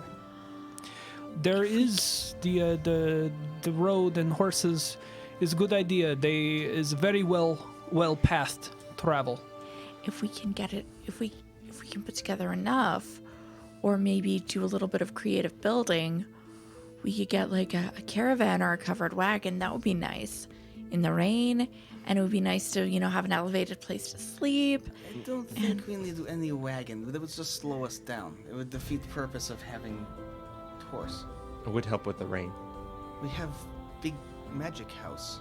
There is the road and horses is a good idea. They is very well pathed travel. If we can get it, if we can put together enough, or maybe do a little bit of creative building, we could get like a caravan or a covered wagon. That would be nice in the rain, and it would be nice to, have an elevated place to sleep. I don't think we need any wagon. That would just slow us down. It would defeat the purpose of having horse. It would help with the rain. We have big magic house.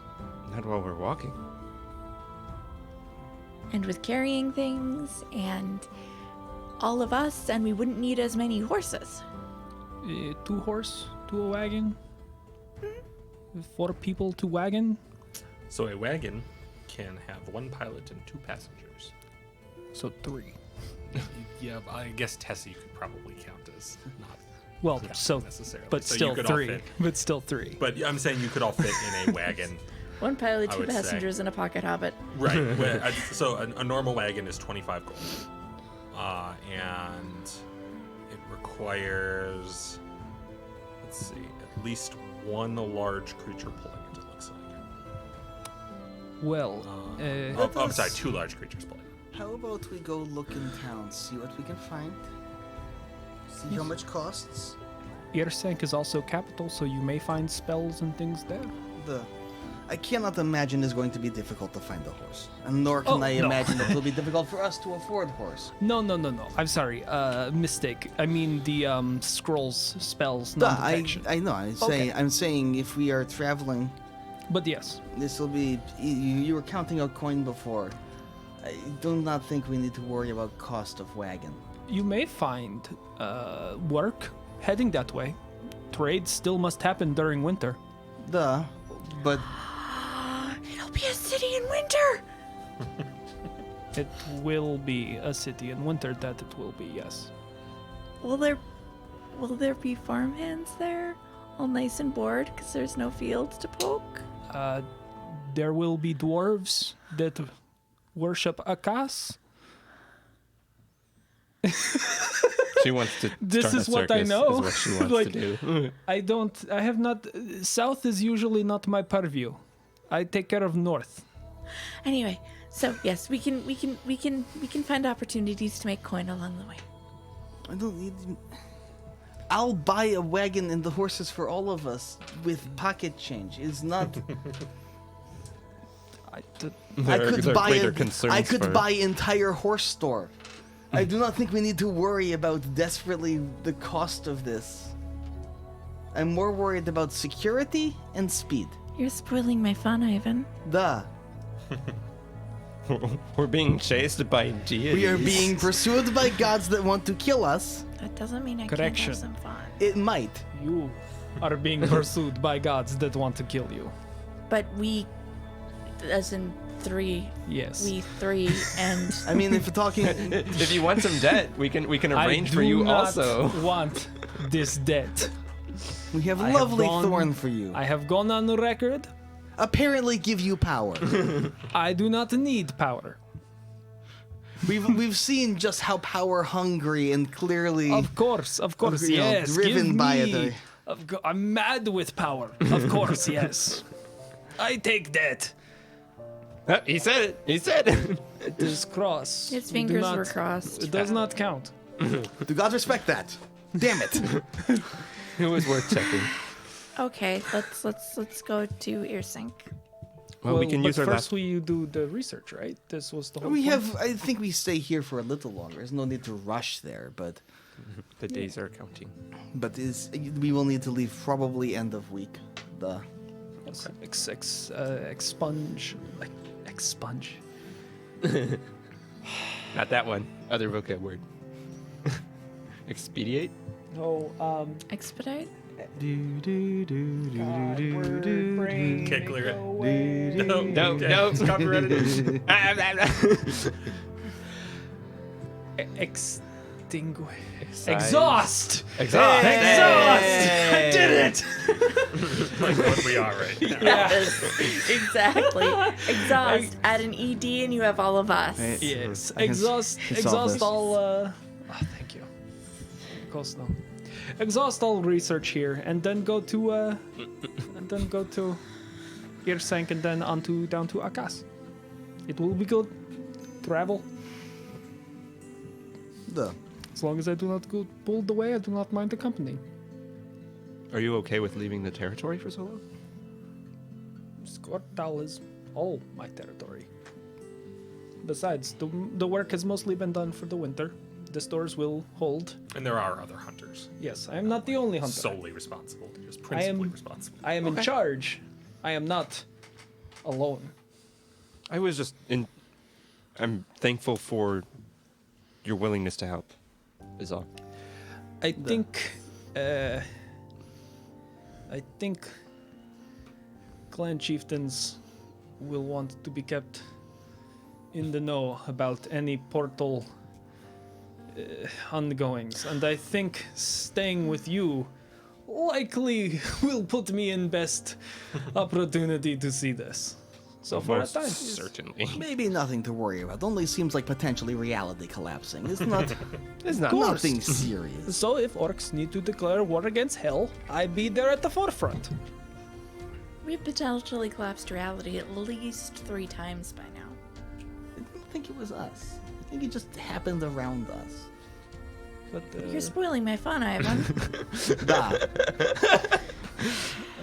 Not while we're walking. And with carrying things and all of us, and we wouldn't need as many horses. 2 horse to a wagon. 4 people to wagon. So a wagon can have 1 pilot and 2 passengers. So 3. Yeah, I guess Tessie could probably count as not Well, counting so necessarily. but So you still could all 3. fit. But still 3. But I'm saying you could all fit in a wagon. 1 pilot, I 2 would say. passengers, and a pocket hobbit. Right. So a normal wagon is 25 gold. And it requires, let's see, at least 1 large creature pulling it, it looks like. Well, I'm sorry, 2 large creatures pulling it. How about we go look in town, see what we can find, see how much costs. Irsenk is also capital, so you may find spells and things there. I cannot imagine it's going to be difficult to find a horse, and nor can Oh, I no. imagine it will be difficult for us to afford horse. No. I'm sorry. Mistake. I mean the scrolls, spells, non-detection. I know. I'm saying if we are traveling, But yes, this will be. You were counting a coin before. I do not think we need to worry about cost of wagon. you may find work heading that way. Trade still must happen during winter. But It'll be a city in winter! It will be a city in winter. That it will be. Yes. Will there be farmhands there? All nice and bored because there's no fields to poke? There will be dwarves that worship Akas. She wants to. This start a is what I circus, know. Is what she wants Like- to do. I have not. South is usually not my purview. I take care of north. Anyway, so yes, we can find opportunities to make coin along the way. I don't need. I'll buy a wagon and the horses for all of us with pocket change. It's not. I There could are buy. greater concerns I could for- buy entire horse store. I do not think we need to worry about desperately the cost of this. I'm more worried about security and speed. You're spoiling my fun, Ivan. We're being chased by deities. We are being pursued by gods that want to kill us. That doesn't mean I Correction. can't have some fun. It might. You are being pursued by gods that want to kill you. But we as in three. Yes. We three and I mean, if we're talking, If you want some debt, we can arrange I for do you not also. want this debt. we have I have lovely gone- thorn for you. I have gone on the record. Apparently, give you power. I do not need power. we've seen just how power hungry and clearly. Of course, you know, yes. driven give by me. it, I'm mad with power. Of course, yes. I take that. He said it. He said it. It is cross. his Do fingers not- were crossed. It does not count. Do God respect that? Damn it! It was worth checking. Okay, let's go to Earsync. Well, we can but use our first last. we do the research, right? This was the whole We point. have. I think we stay here for a little longer. There's no need to rush there, but The days are counting. we will need to leave probably end of week. Yes, expunge. Expunge. Not that one. Other vocab word. Expedite. No, Expedite? Can't clear it. No, no. It's copyrighted. Extinguish. Excised. Exhaust! Exhaust. Exhaust! I did it! Like what we are right now. Yes, exactly. Exhaust. Add an ED and you have all of us. Right. Yes. I can Exhaust. solve Exhaust this. all. Oh, thank you. Of course, no. Exhaust all research here, and then go to. Earsank, and then down to Akas. It will be good. Travel. As long as I do not go pulled away, I do not mind the company. Are you okay with leaving the territory for so long? Skortal is all my territory. Besides, the work has mostly been done for the winter. The stores will hold. And there are other hunters. Yes, I am not the only hunter. Solely responsible. Just principally am- responsible. I am in charge. I am not alone. I was just in. I'm thankful for your willingness to help. Is all. I think clan chieftains will want to be kept in the know about any portal ongoings, and I think staying with you likely will put me in best opportunity to see this. So for a Most time, certainly. Maybe nothing to worry about. Only seems like potentially reality collapsing. It's not It's not. nothing serious. So if orcs need to declare war against hell, I'd be there at the forefront. We've potentially collapsed reality at least 3 times by now. I don't think it was us. I think it just happened around us. But You're spoiling my fun, Ivan.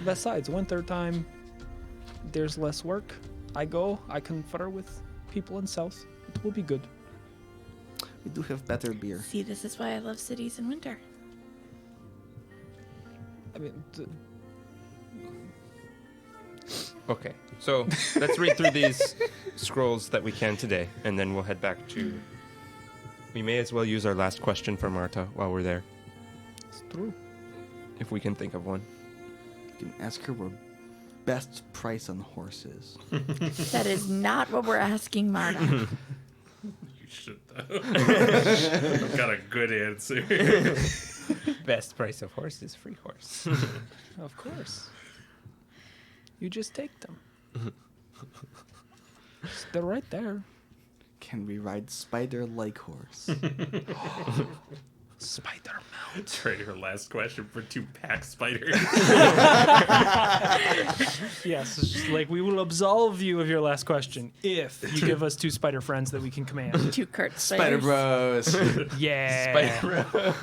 besides, winter time, there's less work. I go, I confer with people in South. It will be good. We do have better beer. See, this is why I love cities in winter. I mean, Okay, so let's read through these scrolls that we can today, and then we'll head back to. We may as well use our last question for Marta while we're there, it's true. if we can think of one. You can ask her where best price on horses. That is not what we're asking, Marta. You should, though. I've got a good answer. Best price of horse is free horse. Of course. You just take them. They're right there. Can we ride spider-like horse? Spider mount. Trade her last question for 2 pack spiders. Yes, it's just like we will absolve you of your last question if you give us 2 spider friends that we can command. 2 cart Spider spiders. Bros. Yeah. Spider.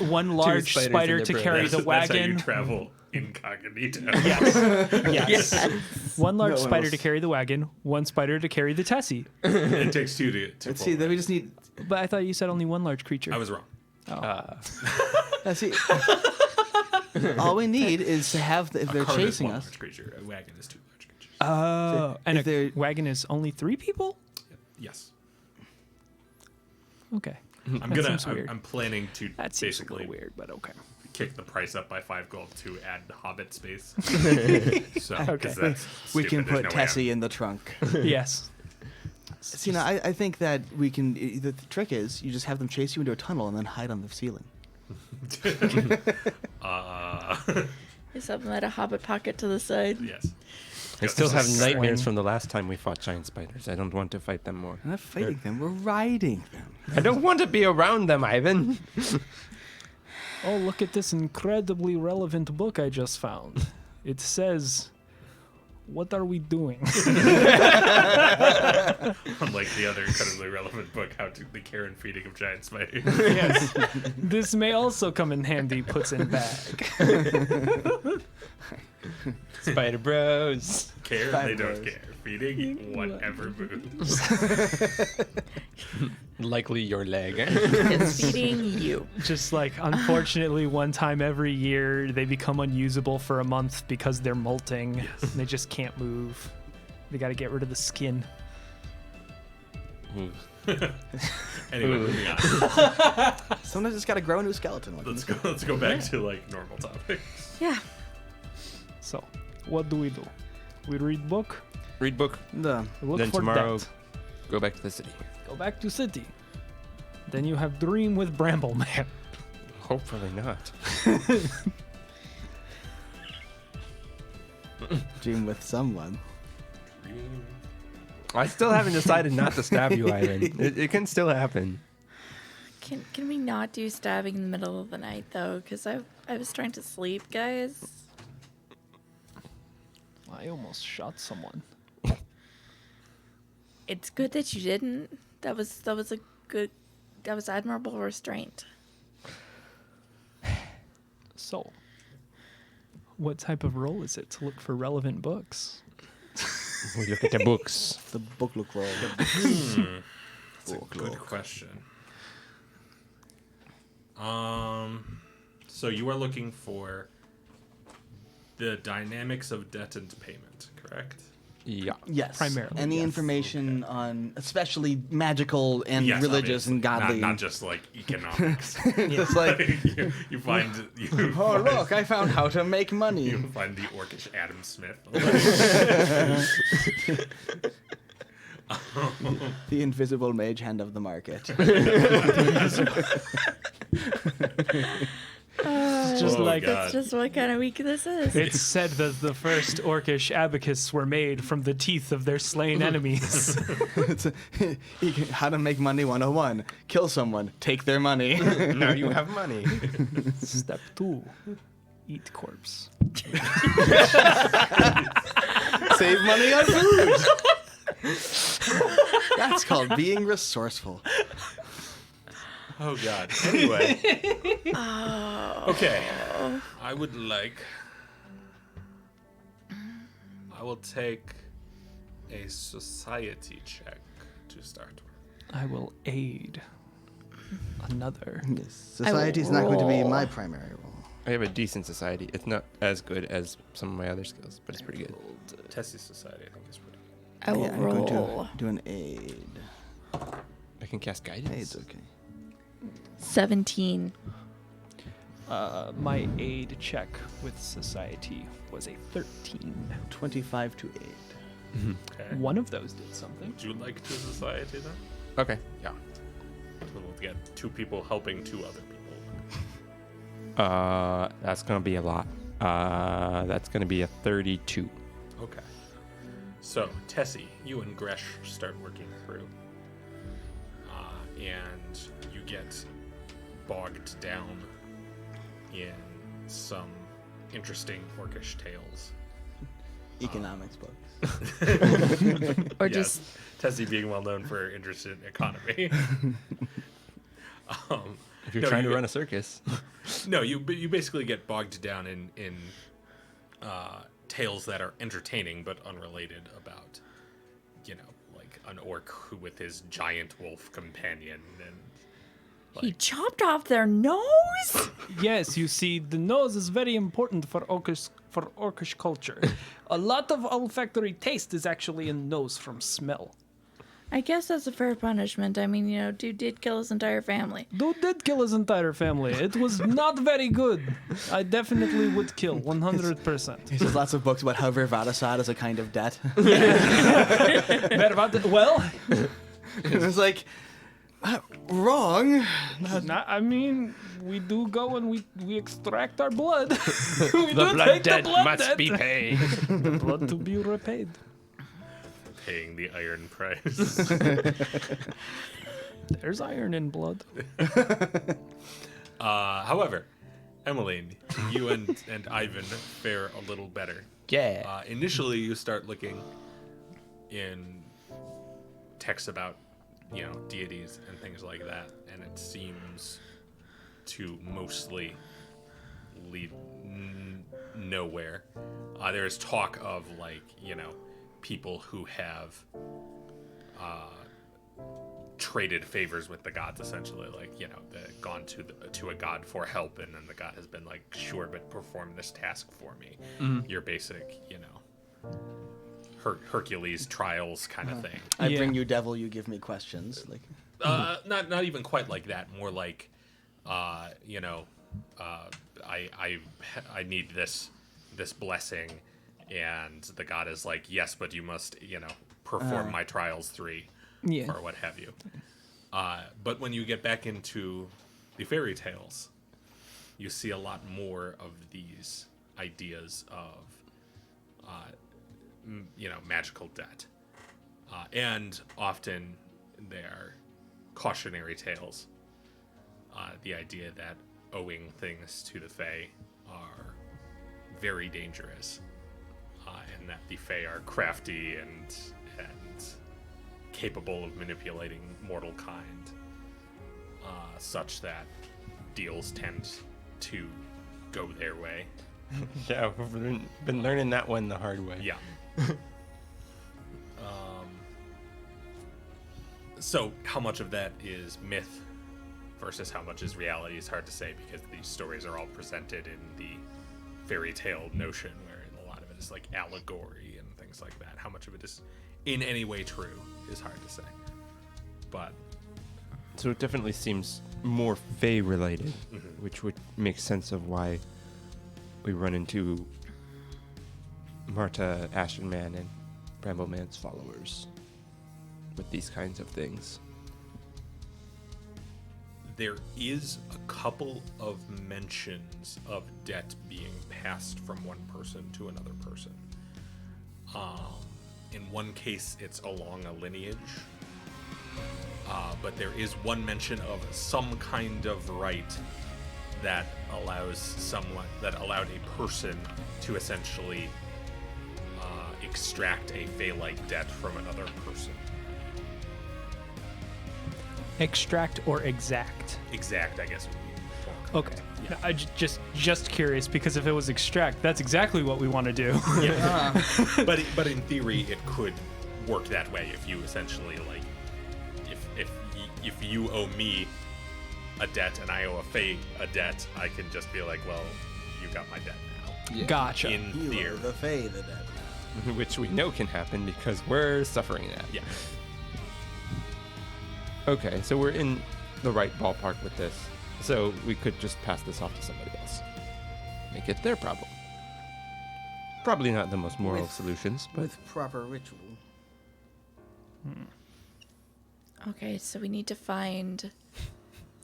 One large spiders spider in to their carry bro. the That's how you wagon. travel incognito. Yes. One large No one spider else. to carry the wagon, 1 spider to carry the Tessie. It takes 2 to Let's pull see, then it. we just need... But I thought you said only 1 large creature. I was wrong. Let's see. All we need is to have... if they're A cart is chasing 1 us... large creature. A wagon is 2 large creatures. Oh, and if a they're- wagon is only 3 people? Yes. Okay. I'm That gonna. seems weird. I'm planning to That seems a basically little weird, but okay. kick the price up by 5 gold to add Hobbit space. So, Okay. because that's We can stupid, there's put no way Tessie in the trunk. Yes. See, now I think that we can. The trick is you just have them chase you into a tunnel and then hide on the ceiling. Is something like a hobbit pocket to the side? Yes. I still have Swing. nightmares from the last time we fought giant spiders. I don't want to fight them more. We're not fighting them. We're riding them. I don't want to be around them, Ivan. Oh, look at this incredibly relevant book I just found. It says, "What are we doing?" Unlike the other incredibly relevant book, How to the Care and Feeding of Giant Spiders. Yes. This may also come in handy, puts in bag. Spider Bros. Care, they don't Bros. care. Feeding, whatever moves. Likely your leg. It's feeding you. Just like, unfortunately, one time every year they become unusable for a month because they're molting. And they just can't move. They got to get rid of the skin. Anyway, moving on. Sometimes it's got to grow a new skeleton. Let's go back to like normal topics. Yeah. So, what do? We read book. Read book. The Look Then for tomorrow, that. go back to the city. Go back to city. Then you have dream with Bramble Man. Hopefully not. dream with someone. I still haven't decided not to stab you, Ivan. It can still happen. Can we not do stabbing in the middle of the night though? Because I was trying to sleep, guys. I almost shot someone. It's good that you didn't. That was admirable restraint. So, what type of role is it to look for relevant books? We look at the books. The book look roll. That's a good question. So you are looking for the dynamics of debt and payment, correct? Yeah. Yes. Primarily, Any yes. information on, especially magical and Yes, religious and obviously. godly. Not just like economics. Just like, you find oh look, I found how to make money. you find the orcish Adam Smith. The invisible mage hand of the market. It's just Oh, like God. That's just what kind of week this is. it's said that the first orcish abacus were made from the teeth of their slain enemies. How to make money 101. Kill someone, take their money. Now you have money. Step 2. Eat corpse. Save money on food. That's called being resourceful. Oh God. Anyway. Okay. I will take a society check to start with. I will aid another. Yes, society's not going to be my roll. primary role. I have a decent society. It's not as good as some of my other skills, but it's pretty good. Tessie's society, I think, is pretty good. I will Yeah, I'm going roll. to do an aid. I can cast guidance. Aid's okay. 17. My aid check with society was a 13. 25 to 8. Okay. One of those did something. Would you like to society then? Okay. Yeah. We'll get 2 people helping 2 other people. That's gonna be a lot. That's gonna be a 32. Okay. So, Tessie, you and Gresh start working through. And you get bogged down in some interesting orcish tales. Economics books. Or Yes, just Tessie being well known for her interest in economy. If you're No, trying you to get- run a circus. No, you basically get bogged down in tales that are entertaining but unrelated about, like an orc who with his giant wolf companion and he chopped off their nose? Yes, you see, the nose is very important for orcish culture. A lot of olfactory taste is actually in nose from smell. I guess that's a fair punishment. I mean, dude did kill his entire family. Dude did kill his entire family. It was not very good. I definitely would kill 100%. He says lots of books about how Vervadasad is a kind of debt. Well, It's like, wrong. I mean, we do go and we extract our blood. We The do blood take debt the blood must debt. be paid. The blood to be repaid. Paying the iron price. There's iron in blood. However, Emmeline, you and Ivan fare a little better. Yeah. Initially, you start looking in texts about, deities and things like that, and it seems to mostly lead nowhere. There's talk of, people who have traded favors with the gods, essentially, gone to a god for help, and then the god has been like, sure, but perform this task for me. Your basic, Hercules trials kind of thing. I bring you devil, you give me questions. Like, Not even quite like that. More like, I need this blessing, and the god is like, yes, but you must, perform my trials 3, Yeah. or what have you. But when you get back into the fairy tales, you see a lot more of these ideas of, magical debt. And often they are cautionary tales. The idea that owing things to the Fae are very dangerous, and that the Fae are crafty and capable of manipulating mortal kind, such that deals tend to go their way. Yeah, we've been learning that one the hard way. Yeah. So how much of that is myth versus how much is reality is hard to say, because these stories are all presented in the fairy tale notion, where a lot of it is like allegory and things like that. How much of it is in any way true is hard to say. But So it definitely seems more Fae related, which would make sense of why we run into Marta, Ashton Man, and Bramble Man's followers with these kinds of things. there is a couple of mentions of debt being passed from one person to another person. In one case, it's along a lineage, but there is one mention of some kind of right that allowed a person to essentially extract a Fey-like debt from another person. Extract or exact? Exact, I guess, would be more correct. Okay. Yeah. I just curious, because if it was extract, that's exactly what we want to do. But in theory, it could work that way if you essentially, like, if you owe me a debt and I owe a Fae a debt, I can just be like, well, you got my debt now. Gotcha. In You theory. are the Fae, the dead. Which we know can happen because we're suffering that. Yeah. Okay, so we're in the right ballpark with this. So we could just pass this off to somebody else. Make it their problem. Probably not the most moral With- solutions, but With proper ritual. Okay, so we need to find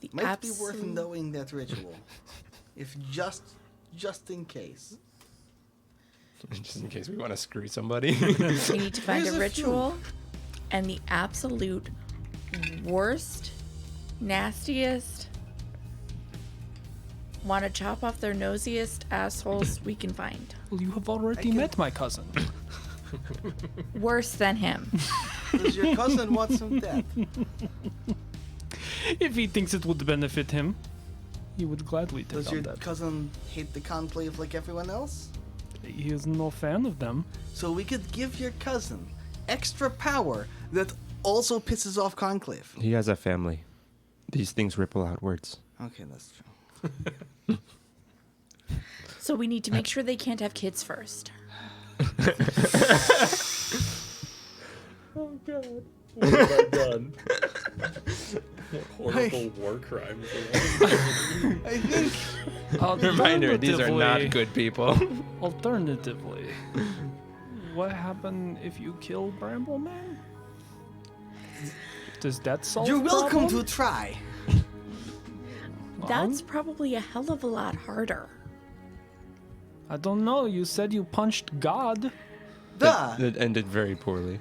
the Might be worth absolute- knowing that ritual. If just in case. just in case we want to screw somebody. We need to find Here's a a ritual and the absolute worst, nastiest, want to chop off their nosiest assholes we can find. Well, you have already can- met my cousin. Worse than him. Does your cousin want some death? If he thinks it would benefit him, he would gladly take Does on your that. cousin hate the conclave like everyone else? He is no fan of them. So we could give your cousin extra power that also pisses off conclave. He has a family. These things ripple outwards. Okay, that's true. So we need to make sure they can't have kids first. What have I done? What horrible war crimes. I think Reminder, these are not Alternatively- good people. Alternatively, what happened if you kill Brambleman? Does that solve you're welcome problem? to try. That's probably a hell of a lot harder. I don't know. You said you punched God. Duh. It ended very poorly.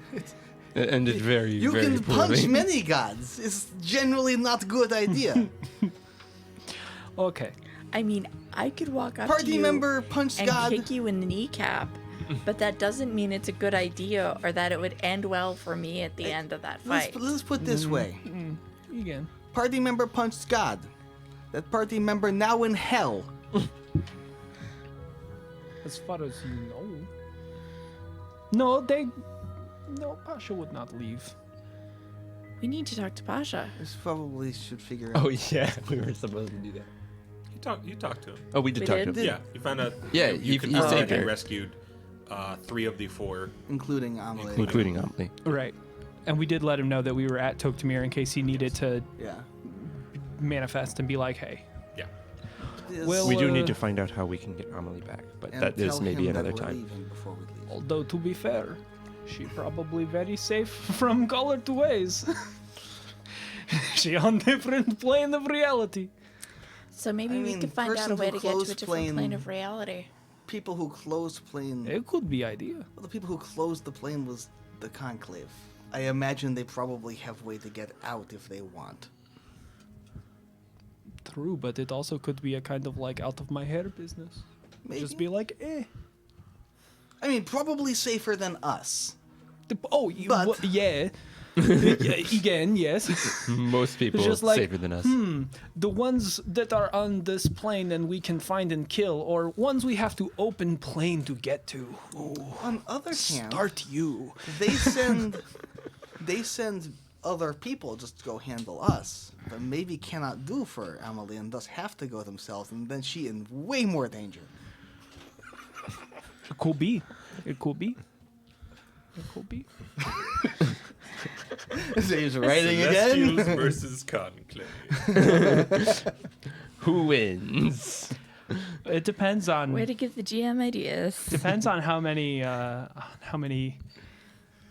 It ended very, You very can poorly. punch many gods. It's generally not a good idea. Okay. I mean, I could walk up to Party you member punched and God. kick you in the kneecap, but that doesn't mean it's a good idea or that it would end well for me at the end of that fight. Let's put it this way. Again. Party member punched God. That party member now in hell. As far as you know. No, Pasha would not leave. We need to talk to Pasha. This probably should figure out. Oh yeah, we were supposed to do that. You talked to him. Oh, we did We talk did? to him. Yeah, you found out. Yeah, you you confirmed saved that you her. rescued 3 of the 4. Including Amelie. Including Amelie. Right. And we did let him know that we were at Toktamir in case he needed to Yeah. manifest and be like, hey. Yeah. This- Well, We do uh, need to find out how we can get Amelie back, but and that is tell maybe him that another we're time. leaving before we leave. Although, to be fair, she probably very safe from color to ways. She on different plane of reality. So maybe I we mean, could find out person a way who to get to a closed different plane plane- of reality. People who closed plane. It could be idea. Well, the people who closed the plane was the Conclave. I imagine they probably have way to get out if they want. True, but it also could be a kind of like out of my hair business. Maybe. Just be like, eh. I mean, probably safer than us. Oh, you, But- yeah. Again, yes. Most people just like, safer than us. The ones that are on this plane and we can find and kill, or ones we have to open plane to get to. On other hand, Start you. they send other people just to go handle us, but maybe cannot do for Amelie and thus have to go themselves, and then she in way more danger. It could be. It could be. It could be. He's writing again. Celestials versus Conclave. Who wins? It depends on Way to give the GM ideas. depends on how many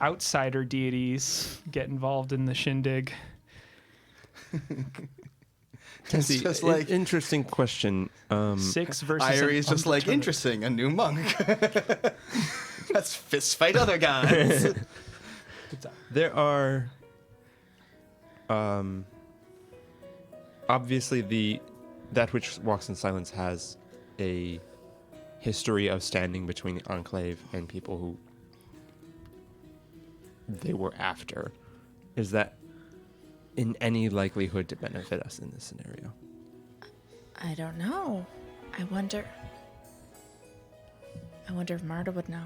outsider deities get involved in the shindig. It's See, just like interesting question. 6 versus an Irie is just like undetermined- interesting, a new monk. Let's fist fight other gods. There are, obviously that which walks in silence has a history of standing between the Enclave and people who they were after. Is that in any likelihood to benefit us in this scenario? I don't know. I wonder if Marta would know.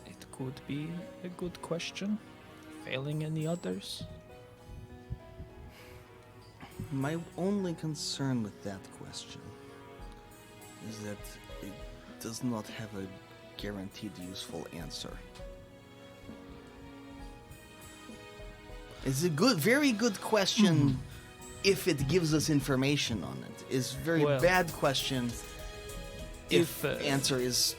It could be a good question. Failing any others? My only concern with that question is that it does not have a guaranteed useful answer. It's a good, very good question if it gives us information on it. It's a very Well, bad question if if, answer is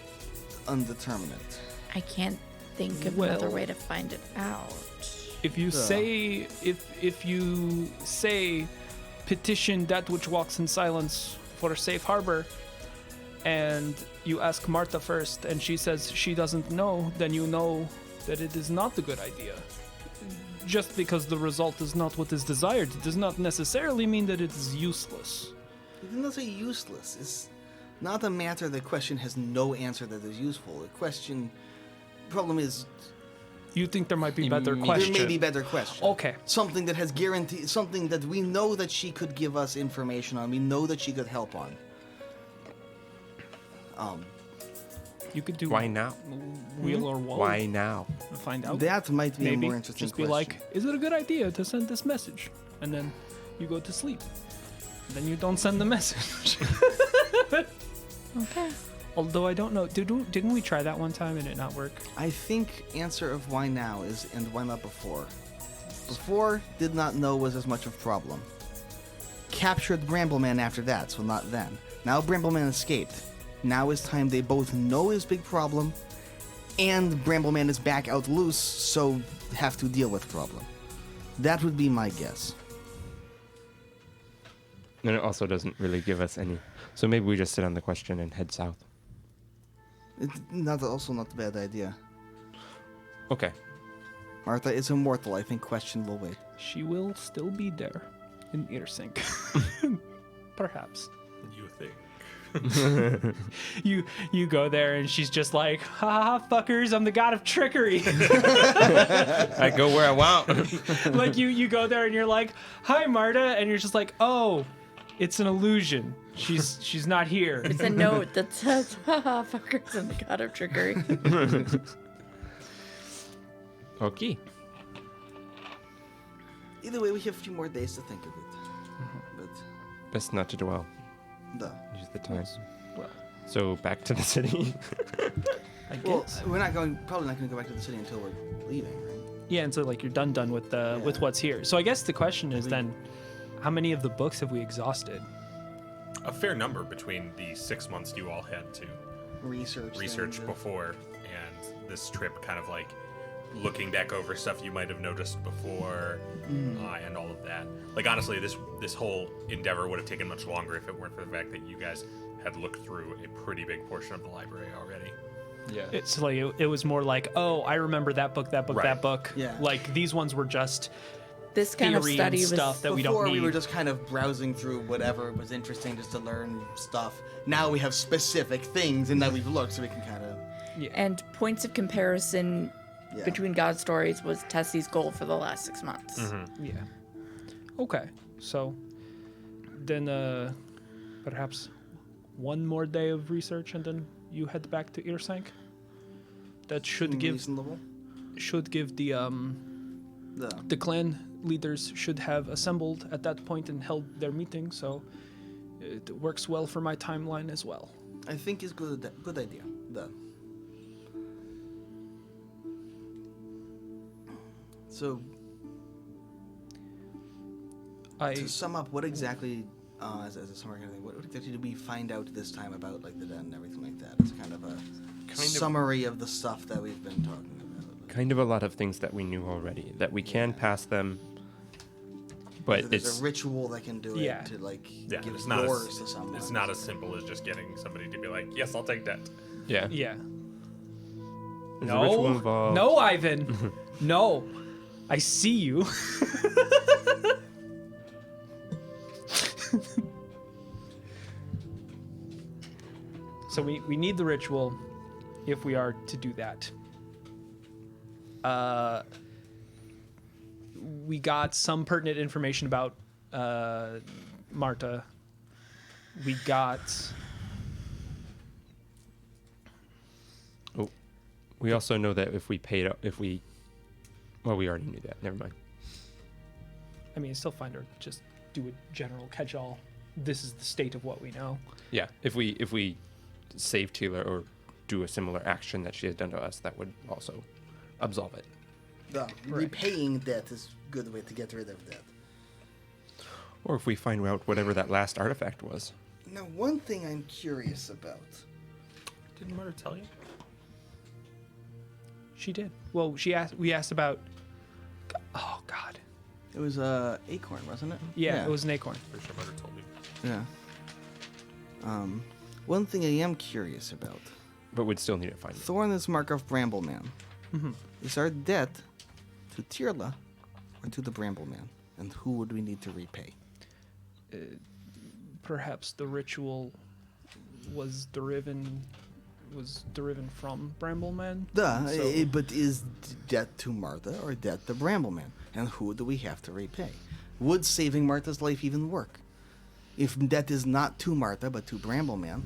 undeterminate. I can't think of another Well- way to find it out. If you say if you say petition that which walks in silence for a safe harbor, and you ask Marta first, and she says she doesn't know, then you know that it is not a good idea. Just because the result is not what is desired, it does not necessarily mean that it is useless. It's not say useless. It's not a matter the question has no answer that is useful. The problem is You think there might be better There may questions? there may be better questions. Okay. Something that has guaranteed, something that we know that she could give us information on. We know that she could help on. You could do Why now? wheel or woe. Why now? to find out. That might be Maybe a more interesting just be question. like, is it a good idea to send this message? And then you go to sleep. Then you don't send the message. Okay. Although I don't know, didn't we try that one time and it not work? I think answer of why now is and why not before. Before, did not know was as much of a problem. Captured Brambleman after that, so not then. Now Brambleman escaped. Now is time they both know his big problem, and Brambleman is back out loose, so have to deal with problem. That would be my guess. And it also doesn't really give us any. So maybe we just sit on the question and head south. It's also not a bad idea. Okay. Martha is immortal. I think question will wait. She will still be there in Earsync. Perhaps. You think? You go there and she's just like, ha ha, fuckers, I'm the god of trickery. I go where I want. Like you go there and you're like, hi Marta, and you're just like, oh, it's an illusion. She's not here. It's a note that says, haha, fuckers, I'm the god of trickery. Okay. Either way, we have a few more days to think of it. But, Best not to dwell. duh. Use the time. Well, So back to the city. I Well, guess. we're probably not going to go back to the city until we're leaving, right? Yeah, and so like you're done with with what's here. So I guess the question is then, how many of the books have we exhausted? A fair number between the 6 months you all had to research and, before and this trip, kind of like looking back over stuff you might have noticed before and all of that. Like honestly, this whole endeavor would have taken much longer if it weren't for the fact that you guys had looked through a pretty big portion of the library already. Yeah. It's like it was more like, oh, I remember that book, that Right. book. Yeah. Like these ones were just This kind of theory study and was stuff that we Before don't need. we were just kind of browsing through whatever was interesting just to learn stuff. Now we have specific things and now we've looked so we can kind of... and points of comparison Yeah. between God stories was Tessie's goal for the last 6 months. Yeah. Okay. So then perhaps one more day of research and then you head back to Earsank. That should give Reasonable. the clan leaders should have assembled at that point and held their meeting, so it works well for my timeline as well. I think is good idea. So, to sum up, what exactly, as a summary kind of thing, what exactly did we find out this time about like the den and everything like that? It's kind of a summary of the stuff that we've been talking about. Kind of a lot of things that we knew already. That we can pass them, but So there's it's a ritual that can do Yeah. it to like Yeah, give it's not yours to someone. it's not as simple as just getting somebody to be like, yes, I'll take that. yeah. Yeah. There's a ritual involved. No, Ivan. No. I see you. So we need the ritual if we are to do that. We got some pertinent information about Marta. We got... Oh, we also know that if we paid up, well, we already knew that. Never mind. I mean, it's still fine to just do a general catch-all. This is the state of what we know. Yeah, if we save Tila or do a similar action that she has done to us, that would also absolve it. Repaying debt is a good way to get rid of debt. Or if we find out whatever that last artifact was. Now, one thing I'm curious about. Didn't Marta tell you? She did. Well, we asked about... Oh, God. It was acorn, wasn't it? Yeah, it was an acorn. Pretty sure Marta told me. Yeah. One thing I am curious about. But we'd still need to find it. Thorn is mark of Brambleman. Is our debt to Tirla or to the Brambleman? And who would we need to repay? Perhaps the ritual was deriven from Brambleman. But is debt to Martha or debt to Brambleman? And who do we have to repay? Would saving Martha's life even work? If debt is not to Martha but to Brambleman,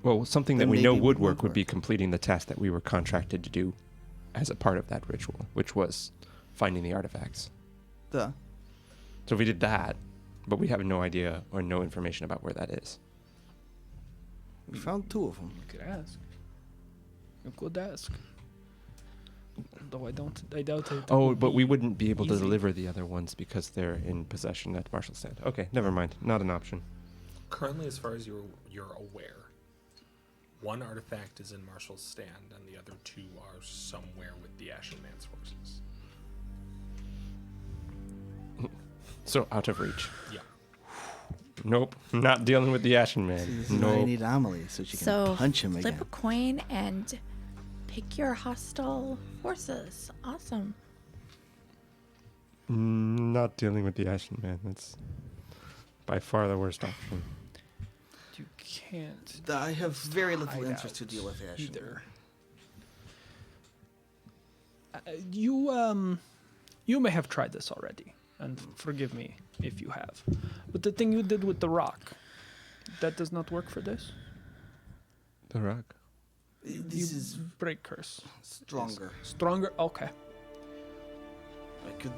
Well, something that then we know maybe it would won't work would be completing the task that we were contracted to do as a part of that ritual, which was finding the artifacts. Duh. So if we did that, but we have no idea or no information about where that is. We found 2 of them. You could ask. You could ask. Though I doubt it. Oh, would but be we wouldn't be able to easy. deliver the other ones because they're in possession at Marshall Stand. Okay, never mind. Not an option. Currently, as far as you're aware, one artifact is in Marshall's stand, and the other 2 are somewhere with the Ashen Man's forces. So out of reach. Yeah. Nope, not dealing with the Ashen Man. This is why I No. need Amelie so she can So punch him flip again. a coin and pick your hostile forces. Awesome. Not dealing with the Ashen Man. That's by far the worst option. You can't I have very little hide interest to out deal with Ashen. either. You may have tried this already, and forgive me if you have. But the thing you did with the rock, that does not work for this. The rock. This You is break curse. stronger. Stronger. Okay. I could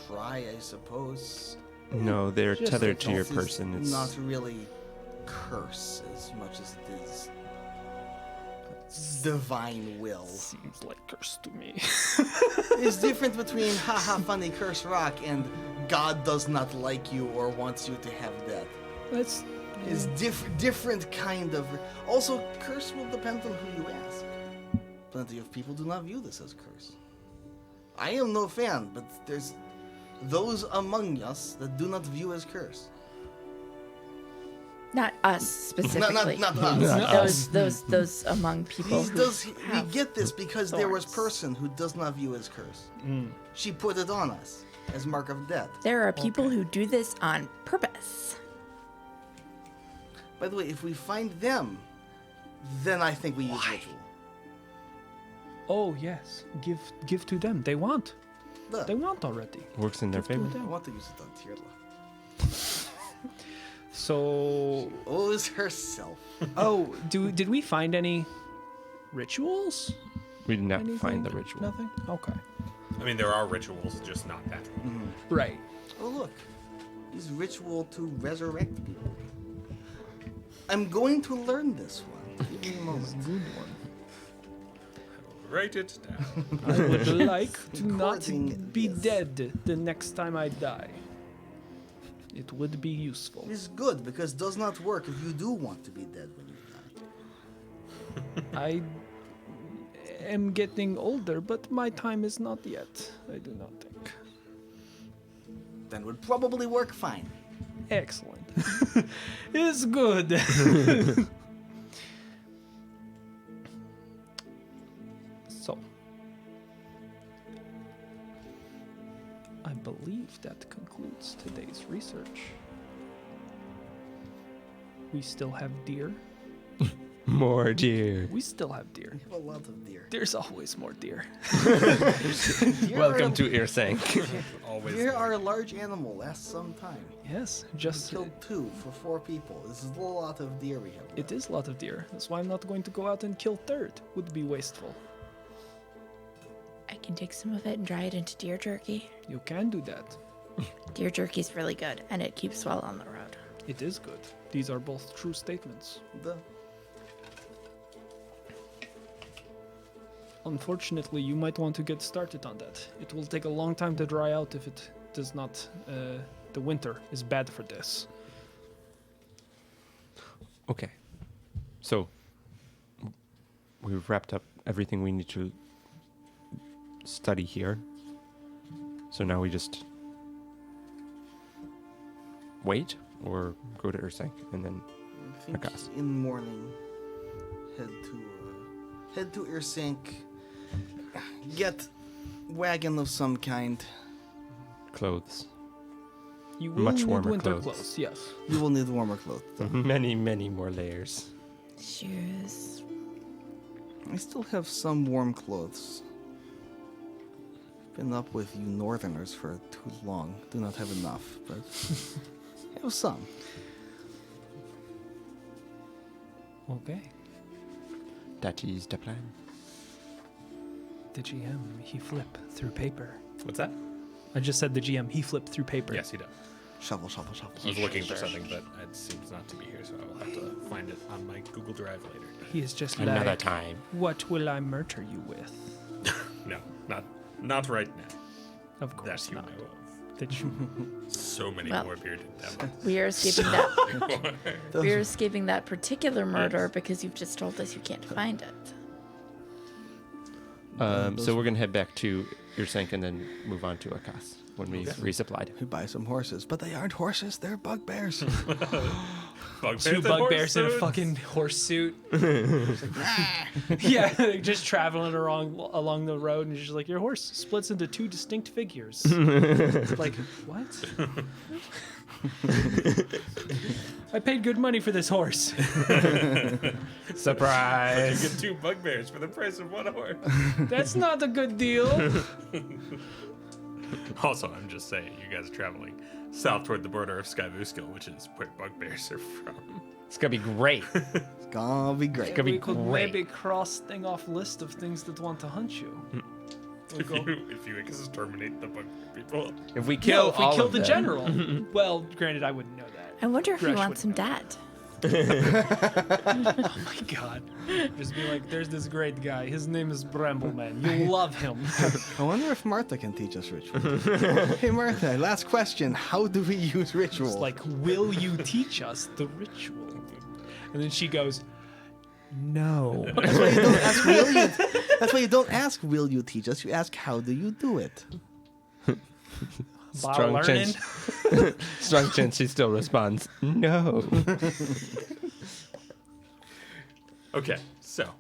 try, I suppose. No, they're Just tethered a to your This is person. It's not really curse as much as it is divine will. Seems like curse to me. It's different between haha funny curse rock and God does not like you or wants you to have death. That's It's different kind of. Also, curse will depend on who you ask. Plenty of people do not view this as curse. I am no fan, but there's those among us that do not view as curse. Not us specifically. Not us. Those among people He who does. We have get this because there was thorns. person who does not view as curse. She put it on us as mark of death. There are people who do this on purpose. By the way, if we find them, then I think we use ritual. oh yes. Give to them. They want. Look, They want already. works in their Give to favor. I them. want to use it on Tirla. So Owes herself. did we find any rituals? We did not Anything? find the ritual. Nothing. Okay. I mean, there are rituals, just not that one. Right. Oh look, use ritual to resurrect people. I'm going to learn this one. Give me a moment. Good one. Write it down. I would like to not Recording be this. dead the next time I die. It would be useful. It is good because it does not work if you do want to be dead when you die. I am getting older, but my time is not yet. I do not think. Then would probably work fine. Excellent. It's good. So, I believe that concludes today's research. We still have deer. More deer. We still have deer. We have a lot of deer. There's always more deer. Deer Welcome are, to Earsank. Always. Deer are a large animal. Last some time. Yes, We just killed 2 for 4 people. This is a lot of deer we have. it is a lot of deer. That's why I'm not going to go out and kill third. Would be wasteful. I can take some of it and dry it into deer jerky. You can do that. Deer jerky's really good, and it keeps well on the road. It is good. These are both true statements. Unfortunately, you might want to get started on that. It will take a long time to dry out if it does not. The winter is bad for this. Okay. So we've wrapped up everything we need to study here. So now we just wait or go to Ursank and then I think Akas. in morning, head to Earsink, get wagon of some kind. clothes. You will Much need warmer winter clothes. clothes. Yes. You will need warmer clothes. Many, many more layers. Shoes. I still have some warm clothes. Been up with you northerners for too long. Do not have enough, but I have some. Okay. That is the plan. The GM, he flip through paper. What's that? I just said the GM, he flipped through paper. Yes, he does. Shovel, shovel, shovel. I was looking for something, but it seems not to be here, so I will have to find it on my Google Drive later. He is just Another like, time. what will I murder you with? No, not right now. Of That course you not. know of. That you So many Well. more bearded devils. We are escaping that. We are escaping that particular murder because you've just told us you can't find it. So we're gonna head back to Irsank and then move on to Akas when we resupplied. We buy some horses, but they aren't horses, they're bugbears. two bugbears in a fucking horse suit. Yeah, just traveling along the road, and just like your horse splits into two distinct figures. Like what? I paid good money for this horse. Surprise! You get 2 bugbears for the price of 1 horse. That's not a good deal. Also, I'm just saying, you guys are traveling south toward the border of Skyvuskil, which is where bugbears are from. It's gonna be great. It's gonna be great. gonna be We could great. maybe cross thing off list of things that want to hunt you. If you exterminate the bugbear people. If we kill If we all kill of the them- general. Well, granted, I wouldn't know that. I wonder if he Gresh wants some would know. debt. Oh my god. Just be like, there's this great guy. His name is Brambleman. You'll love him. I wonder if Martha can teach us ritual. Hey Martha, last question. How do we use ritual? It's like, will you teach us the ritual? And then she goes, no. That's why you don't ask, will you? That's why you don't ask, will you teach us? You ask, how do you do it? By Strong learning. chance. Strong chance she still responds, no. Okay, so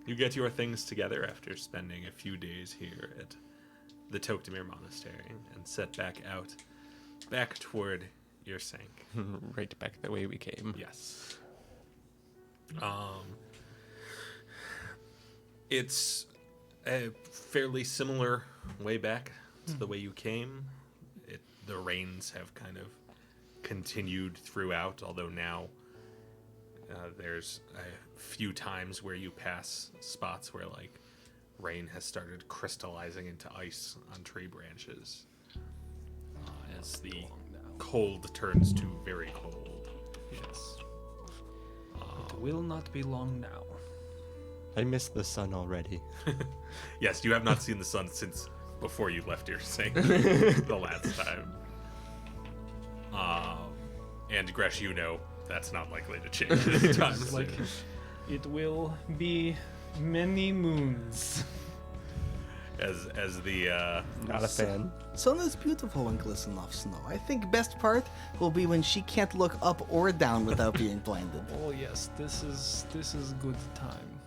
you get your things together after spending a few days here at the Toktamir Monastery and set back toward Irsank. Right back the way we came. Yes. It's a fairly similar way back to the way you came. The rains have kind of continued throughout, although now there's a few times where you pass spots where like rain has started crystallizing into ice on tree branches as the cold turns to very cold. Yes. It will not be long now. I miss the sun already. Yes, you have not seen the sun since before you left your sink the last time. And Gresh, you know that's not likely to change this time soon. Like, it will be many moons. As the Not a fan. Sun is beautiful when glistening off snow. I think best part will be when she can't look up or down without being blinded. Oh yes, this is good time.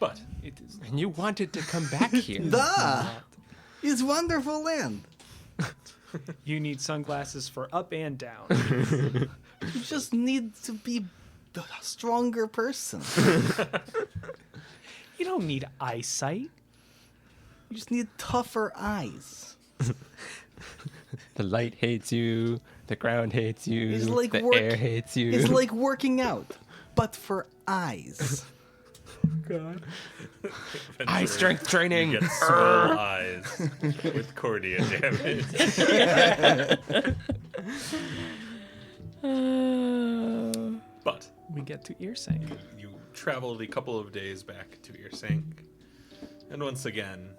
but It is. And you wanted to come back here. Duh! It's wonderful land. You need sunglasses for up and down. You just need to be a stronger person. You don't need eyesight. You just need tougher eyes. The light hates you. The ground hates you. It's like the work- air hates you. It's like working out, but for eyes. God. eye strength training. you get swole eyes with cornea damage. But We get to Earsank. you traveled a couple of days back to Irsank, and once again,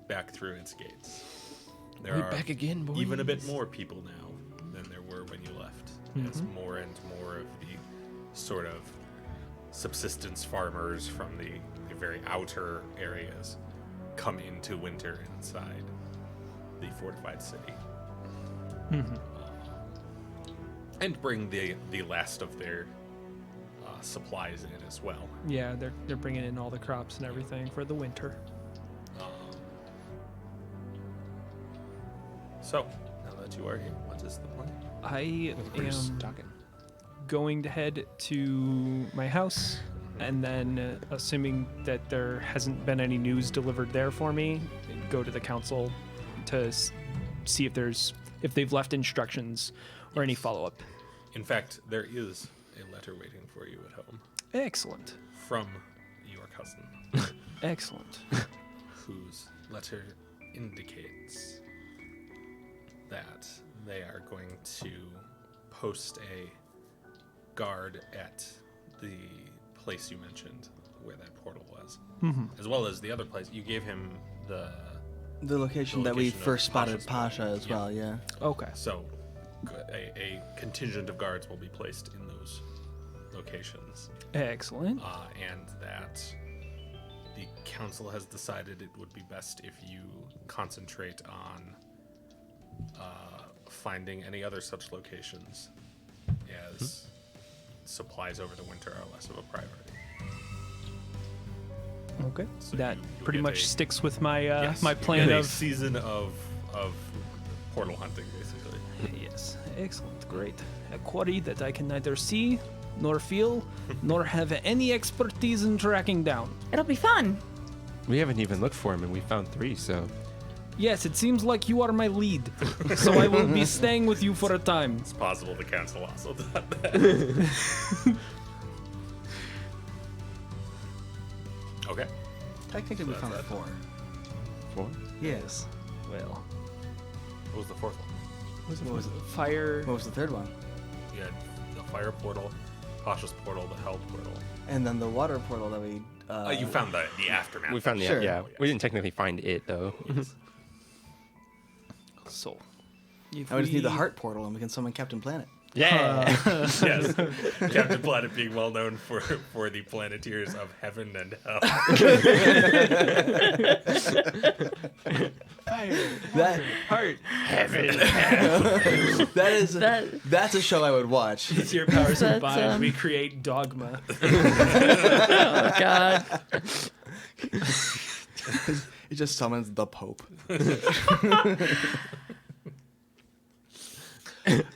back through its gates. There We're are back again, boys. even a bit more people now than there were when you left, as more and more of the sort of subsistence farmers from the very outer areas come into winter inside the fortified city. And bring the last of their supplies in as well. Yeah, they're bringing in all the crops and everything for the winter. So, now that you are here, what is the plan? I Bruce am talking. going to head to my house, and then, assuming that there hasn't been any news delivered there for me, go to the council to see if they've left instructions or any follow-up. In fact, there is a letter waiting for you at home Excellent. from your cousin, Excellent. whose letter indicates that they are going to post a guard at the place you mentioned where that portal was, as well as the other place. You gave him the location that we location of first spotted Pasha's Pasha portal. as well, yeah. Okay. So a contingent of guards will be placed in those locations, Excellent. and that the council has decided it would be best if you concentrate on finding any other such locations, as supplies over the winter are less of a priority. Okay. So That you pretty get much a- sticks with my Yes, my you plan get a of season of portal hunting, basically. Yes. Excellent. Great. A quarry that I can neither see nor feel nor have any expertise in tracking down. It'll be fun. We haven't even looked for him, and we found 3. So Yes, it seems like you are my lead, so I will be staying with you for a time. It's possible the council also thought that. Okay. Technically, we That's found it. 4. 4. Yes. Well, What was the fourth one? What was it? fire. What was the third one? You had the fire portal, Pasha's portal, the hell portal. And then the water portal that we. You found the aftermath. We found the Sure. yeah. We didn't technically find it though. So, if I just need the we- heart portal, and we can summon Captain Planet. Yeah. Yes, Captain Planet being well known for the planeteers of heaven and hell. That Heart. that is That- that's a show I would watch. It's your powers That's, combined. We create dogma. Oh God. It just summons the Pope.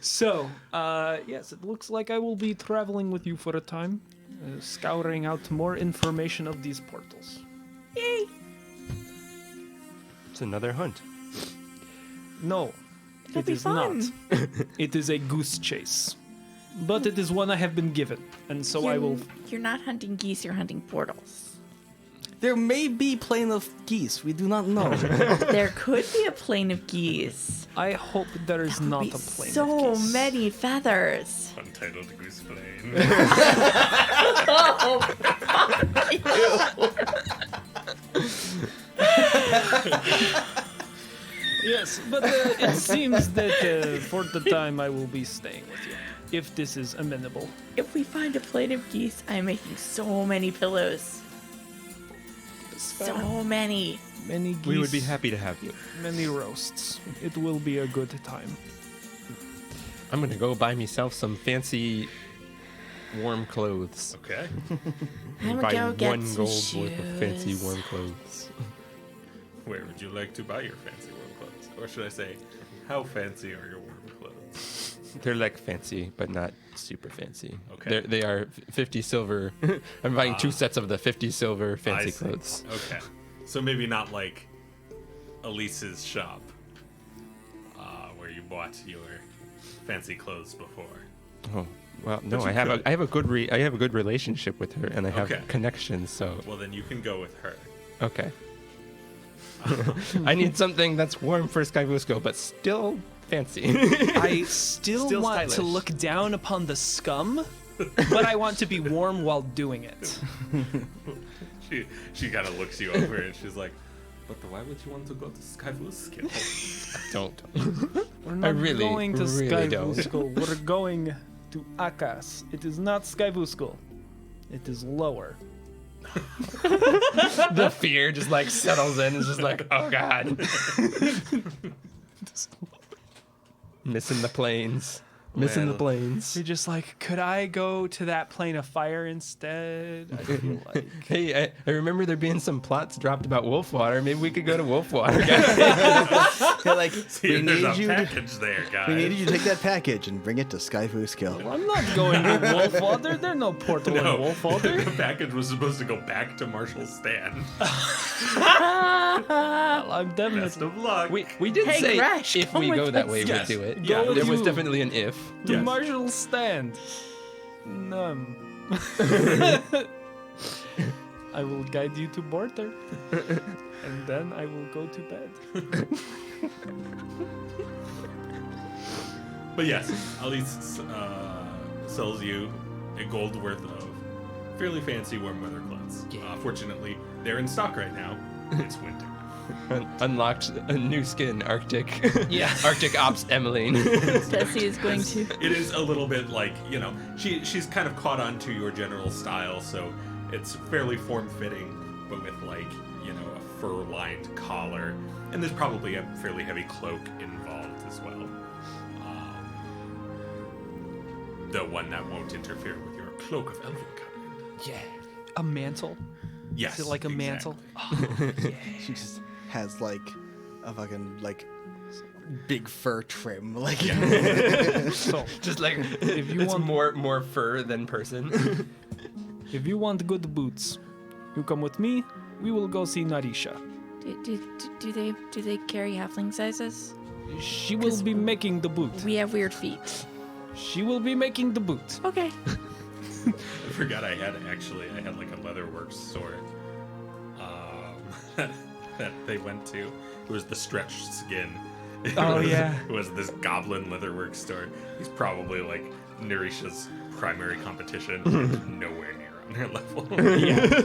So, yes, it looks like I will be traveling with you for a time, scouring out more information of these portals. Yay. It's another hunt. No, It'll it be is fun. not. It is a goose chase. But it is one I have been given, and so I will. You're not hunting geese. You're hunting portals. There may be plane of geese. We do not know. There could be a plane of geese. I hope there is That would not be a plane. so of geese. many feathers. Untitled Goose Plane. Yes, but it seems that for the time I will be staying with you, if this is amenable. If we find a plane of geese, I'm making so many pillows. So many. Many geese. We would be happy to have you. Many roasts. It will be a good time. I'm gonna go buy myself some fancy warm clothes. Okay. I'm buy gonna go get 1 some gold worth of fancy shoes. warm clothes. Where would you like to buy your fancy warm clothes? Or should I say, how fancy are your warm clothes? They're like fancy, but not super fancy. Okay. They are 50 silver. I'm buying 2 sets of the 50 silver fancy I see. clothes. Okay. So maybe not like Elise's shop, where you bought your fancy clothes before. Oh, well, no, you I have could. I have a good relationship with her, and I have Okay. connections. So Well, then you can go with her. okay. I need something that's warm for Skyvusco, but still fancy. I still, Still want to stylish. look down upon the scum, but I want to be warm while doing it. She kind of looks you over and she's like, but why would you want to go to Skyvusco? Don't. We're not really, going to really don't. Skyvusco. We're going to Akas. It is not Skyvusco. It is lower. The fear just like settles in. It's just like, oh god. Missing the planes. Missing the Man. planes. You're just like, could I go to that plane of fire instead? I feel like. Hey, I remember there being some plots dropped about Wolfwater. Maybe we could go to Wolfwater, guys. They're like, See, we there's need a you. package there, guys. We need you to take that package and bring it to Skyfooskill. I'm not going to Wolfwater. There's no portal No, in Wolfwater. the package was supposed to go back to Marshall's stand. I'm Best definitely of luck. We did Hey, say Gresh, if come we with go that us. way, Yes. we'd do it. Yeah, Go there was you. definitely an if. to Yes. Marshall's stand. I will guide you to border, and then I will go to bed. But yes, Elise sells you a gold worth of fairly fancy warm weather clothes. Fortunately, they're in stock right now. It's winter. Unlocked a new skin, Arctic. Yeah. Arctic Ops Emmeline. Tessie is going to. It is a little bit like, you know, she's kind of caught on to your general style, so it's fairly form-fitting, but with, like, you know, a fur-lined collar. And there's probably a fairly heavy cloak involved as well. The one that won't interfere with your cloak of elven kind. Yeah. A mantle? Yes. Is it like a exactly. mantle? Oh, yeah. She just has like a fucking like big fur trim. Like So, Just like if you it's want more fur than person. if you want good boots, you come with me. We will go see Narisha. Do they carry halfling sizes? She will be making the boot. We have weird feet. She will be making the boot. Okay. I forgot I had like a leatherworks store that they went to. It was the stretched skin. Oh, yeah. It was this goblin leatherworks store. He's probably like Narisha's primary competition. Nowhere near on her level. Yeah.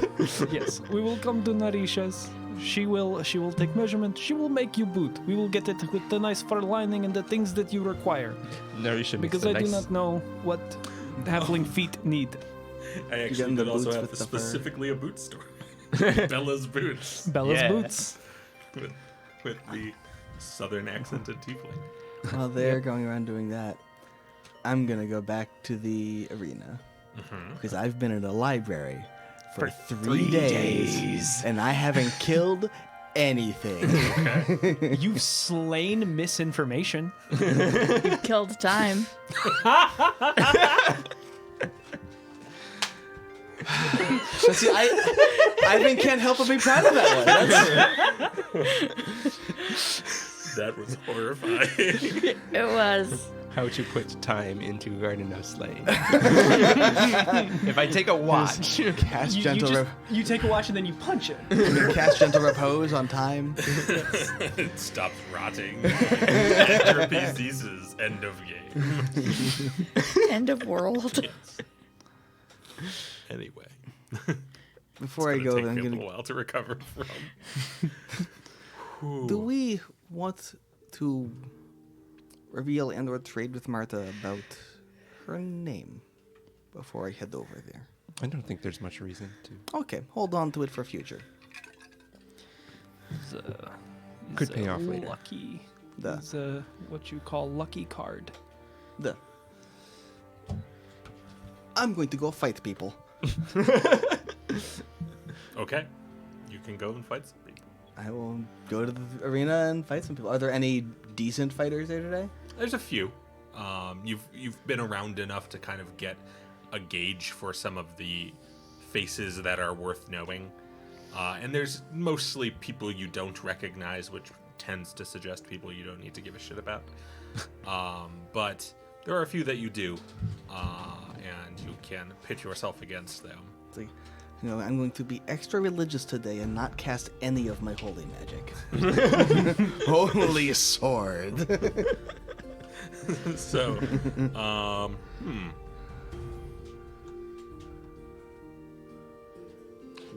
Yes, we will come to Narisha's. She will take measurement. She will make you boot. We will get it with the nice fur lining and the things that you require. Narisha makes Because a I do nice- not know what halfling feet need. I actually getting the did also boots have with the fur. specifically a boot store. Bella's Boots. Bella's Yeah. boots. With the southern accented tiefling. while they're going around doing that, I'm gonna go back to the arena because I've been in a library for 3 days and I haven't killed anything. You've slain misinformation. You've killed time. See, I can't help but be proud of that one. That was horrifying. It was. How to put time into Garden of Slain. If I take a watch. Cast gentle, You take a watch and then you punch it. cast gentle repose on time. It stops rotting. Entropy ceases. End of game. End of world. Anyway. Before I It's go, gonna I'm take me a gonna. little while to recover from. Do we want to reveal and/or trade with Martha about her name before I head over there? I don't think there's much reason to. Okay, hold on to it for future. Could pay off later. Lucky. The- It's what you call lucky card. I'm going to go fight people. Okay. You can go and fight some people. I will go to the arena and fight some people. Are there any decent fighters there today? There's a few. You've been around enough to kind of get a gauge for some of the faces that are worth knowing. And there's mostly people you don't recognize, which tends to suggest people you don't need to give a shit about. But there are a few that you do, and you can pit yourself against them. It's like, I'm going to be extra religious today and not cast any of my holy magic. Holy sword. So,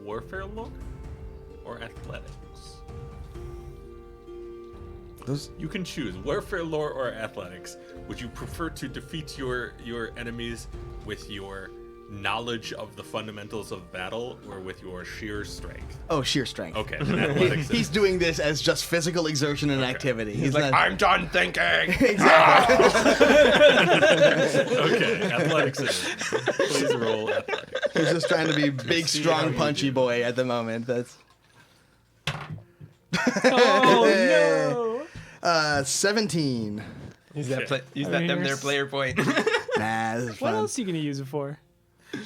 warfare lore or athletics? Those You can choose warfare lore or athletics. Would you prefer to defeat your enemies with your knowledge of the fundamentals of battle or with your sheer strength? sheer strength. Okay, then athletics. He's doing this as just physical exertion and activity. He's Like, not- I'm done thinking. Okay, athletics it is. Please roll athletics. He's just trying to be big, See strong, how you punchy do. boy at the moment. That's Oh no! 17. Use that, Okay. use that them their Here's- player point. Nah, this is What fun. else are you gonna use it for?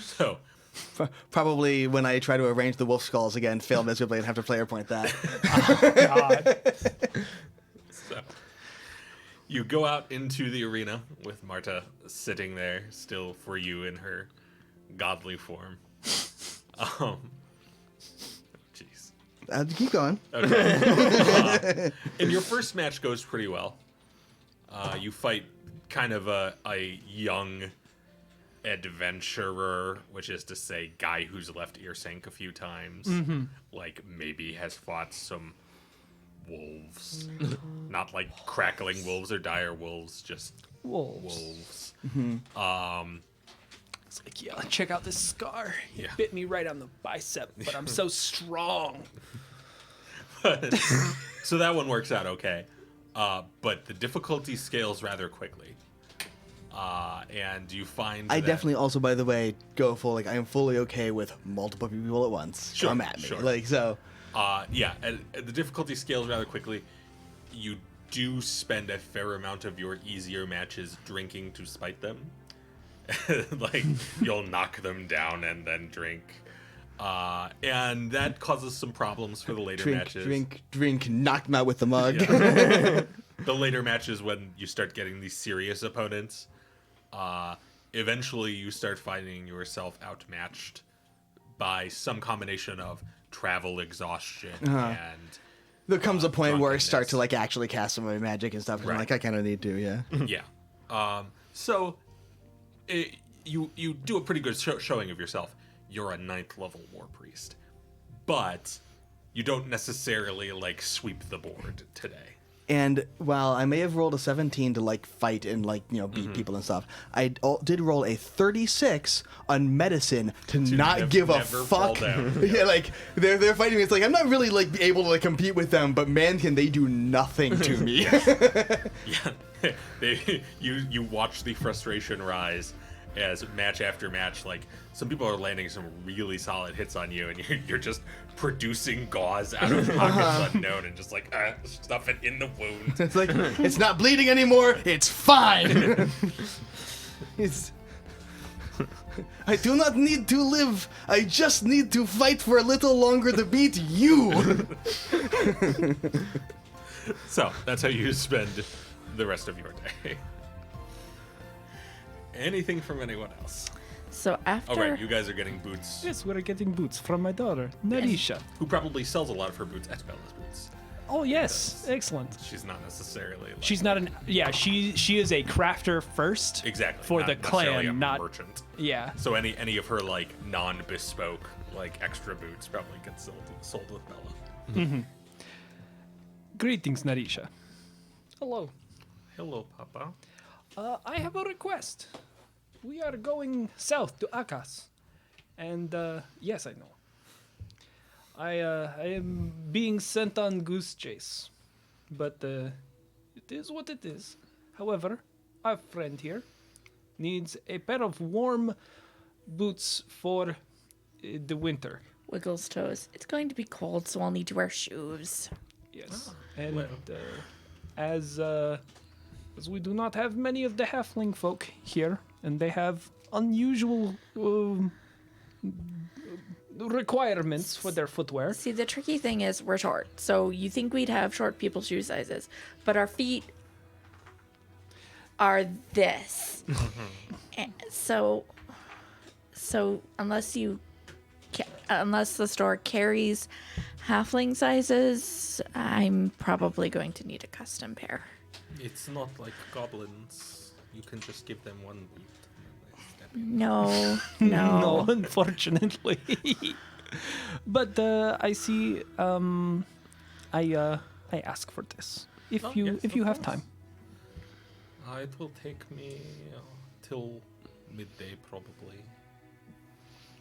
So, Probably when I try to arrange the wolf skulls again, fail miserably and have to player point that. God. So, you go out into the arena with Marta sitting there, still for you in her godly form. Keep going. Okay. And your first match goes pretty well. You fight kind of a young adventurer, which is to say, guy who's left Earsank a few times. Like maybe has fought some wolves, not like crackling wolves or dire wolves, just wolves. It's like, yeah, check out this scar. It Yeah. bit me right on the bicep, but I'm so strong. So that one works out okay. But the difficulty scales rather quickly. And you find I that- definitely also, by the way, go full, like, I am fully okay with multiple people at once. Sure, Come at me. sure. Like, so. Yeah, and the difficulty scales rather quickly. You do spend a fair amount of your easier matches drinking to spite them. Like, you'll knock them down and then drink. And that causes some problems for the later matches. Drink, knock them out with the mug. Yeah. The later matches when you start getting these serious opponents, eventually you start finding yourself outmatched by some combination of travel exhaustion and There comes a point where I start drunkenness. to, like, actually cast some of my magic and stuff. And I'm Right. like, I kind of need to, yeah. yeah. So you do a pretty good showing of yourself. You're a 9th level war priest, but you don't necessarily like sweep the board today. And while I may have rolled a 17 to, like, fight and, like, you know, beat people and stuff, I did roll a 36 on medicine to not give a never fall fuck. down. Yeah, like, they're fighting me. It's like, I'm not really, like, able to, like, compete with them, but man, can they do nothing to me. Yeah, you watch the frustration rise as match after match. Like some people are landing some really solid hits on you, and you're just producing gauze out of pockets unknown, and just like stuff it in the wound. It's like, it's not bleeding anymore. It's fine. I do not need to live. I just need to fight for a little longer to beat you. So that's how you spend the rest of your day. Anything from anyone else? So after Oh, right, you guys are getting boots. Yes, we're getting boots from my daughter, Narisha. Who probably sells a lot of her boots at Bella's Boots. Oh, yes. Excellent. She's not necessarily. Like, She's not an... Yeah, she is a crafter first. exactly For not the necessarily clan, a not... merchant. Yeah. So any of her like non-bespoke like extra boots probably get sold with Bella. Greetings, Narisha. Hello. Hello, Papa. I have a request. We are going south to Akas. And, yes, I know. I am being sent on goose chase. But, it is what it is. However, our friend here needs a pair of warm boots for the winter. Wiggles toes. It's going to be cold, so I'll need to wear shoes. Yes. And, well. as we do not have many of the halfling folk here, and they have unusual requirements for their footwear. See, the tricky thing is we're short, so you think we'd have short people shoe sizes, but our feet are this. And so unless the store carries halfling sizes, I'm probably going to need a custom pair. It's not like goblins. You can just give them one boot. And then they step in. No. No, unfortunately. But I see. I ask for this if Oh, you yes, if you of have course. time. It will take me till midday probably.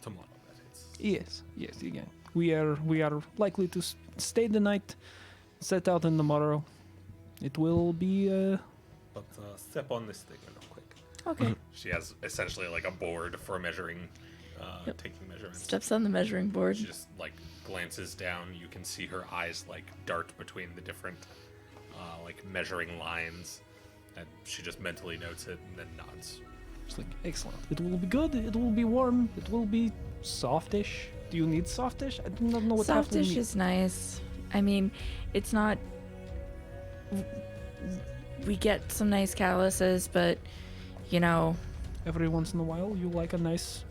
Tomorrow, that is. Yes. Again, we are likely to stay the night, set out in the morrow. It will be. But step on this thing real quick. Okay. She has essentially like a board for measuring, Yep. taking measurements. Steps on the measuring board. She just like glances down. You can see her eyes like dart between the different like measuring lines, and she just mentally notes it and then nods. It's like excellent. It will be good. It will be warm. It will be softish. Do you need softish? I do not know what halfling Softish means. is nice. I mean, it's not. We get some nice calluses, but you know, Every once in a while, you like a nice.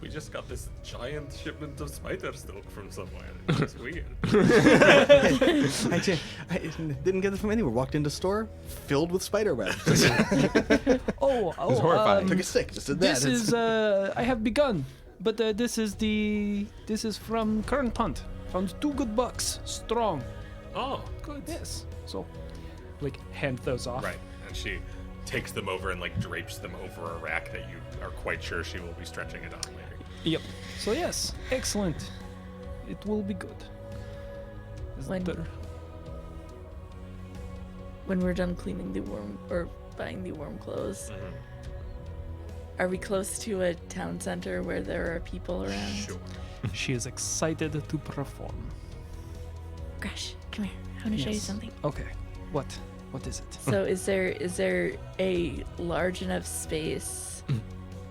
we just got this giant shipment of spider silk from somewhere. It's weird. I didn't get it from anywhere. Walked into store filled with spider webs. Oh, horrifying. Took a stick, just did that. this is I have begun, but this is from current punt. Found 2 good bucks, strong. Oh, good. Yes. So, like, hand those off. Right, and she takes them over and like drapes them over a rack that you are quite sure she will be stretching it on later. Yep. So yes, excellent. It will be good. Is When- there- When we're done cleaning the worm or buying the worm clothes, are we close to a town center where there are people around? Sure. She is excited to perform. Gresh, come here. I want to show you Yes. something. Okay. What? What is it? So is there a large enough space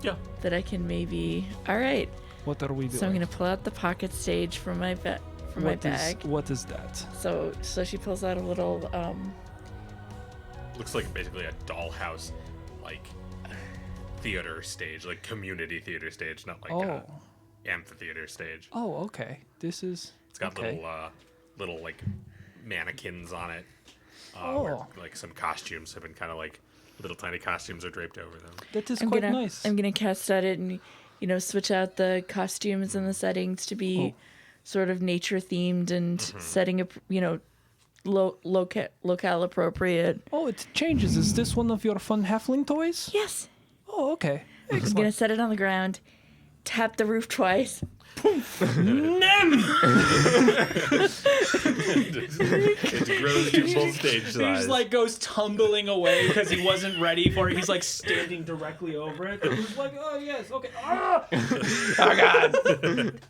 Yeah. that I can maybe? All right. What are we doing? So I'm gonna pull out the pocket stage from my What is- bag. what is that? So she pulls out a little Looks like basically a dollhouse, like theater stage, like community theater stage, not like a amphitheater stage. Oh, okay. This is. It's got okay. little like mannequins on it. Oh. Where, like some costumes have been kind of like little tiny costumes are draped over them. That is I'm quite gonna nice. I'm gonna cast at it and switch out the costumes and the settings to be sort of nature themed and setting up locale appropriate. Oh, it changes. Is this one of your fun halfling toys? Yes. Oh, okay. I'm gonna Excellent. set it on the ground, tap the roof twice. It grows to full stage He size. just like goes tumbling away because he wasn't ready for it. He's like standing directly over it. He's like, oh yes, okay. Ah!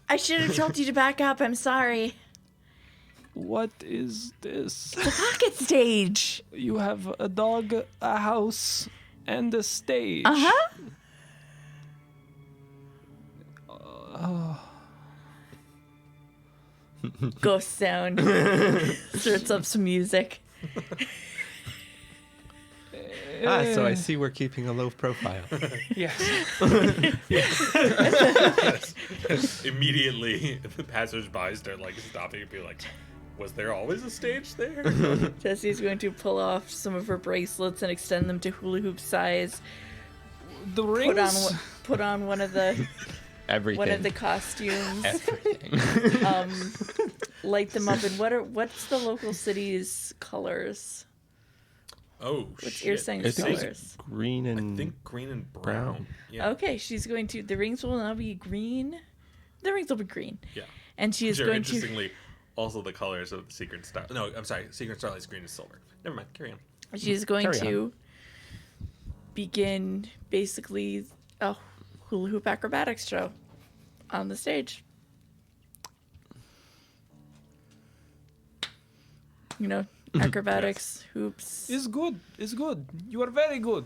I should have told you to back up. I'm sorry. What is this? The pocket stage. You have a dog, a house, and a stage. Uh-huh. Ghost sound. Starts up some music. So I see we're keeping a low profile. Yes. Immediately, the passers-by start like stopping and be like, "Was there always a stage there?" Jessie's going to pull off some of her bracelets and extend them to hula hoop size. The rings. Put on one of the Everything. one of the costumes. Everything. Light them up. And what's the local city's colors? Oh What's shit! your saying I think it's colors? green and I think green and brown. brown. Yeah. Okay, she's going to. The rings will now be green. The rings will be green. Yeah. And she is Sure, going to. interestingly, also the colors of the Secret Star. No, I'm sorry. Secret Starlight's green and silver. Never mind. Carry on. She's going Carry to begin basically a hula hoop acrobatics show on the stage. Acrobatics, hoops. Is good. Is good. You are very good.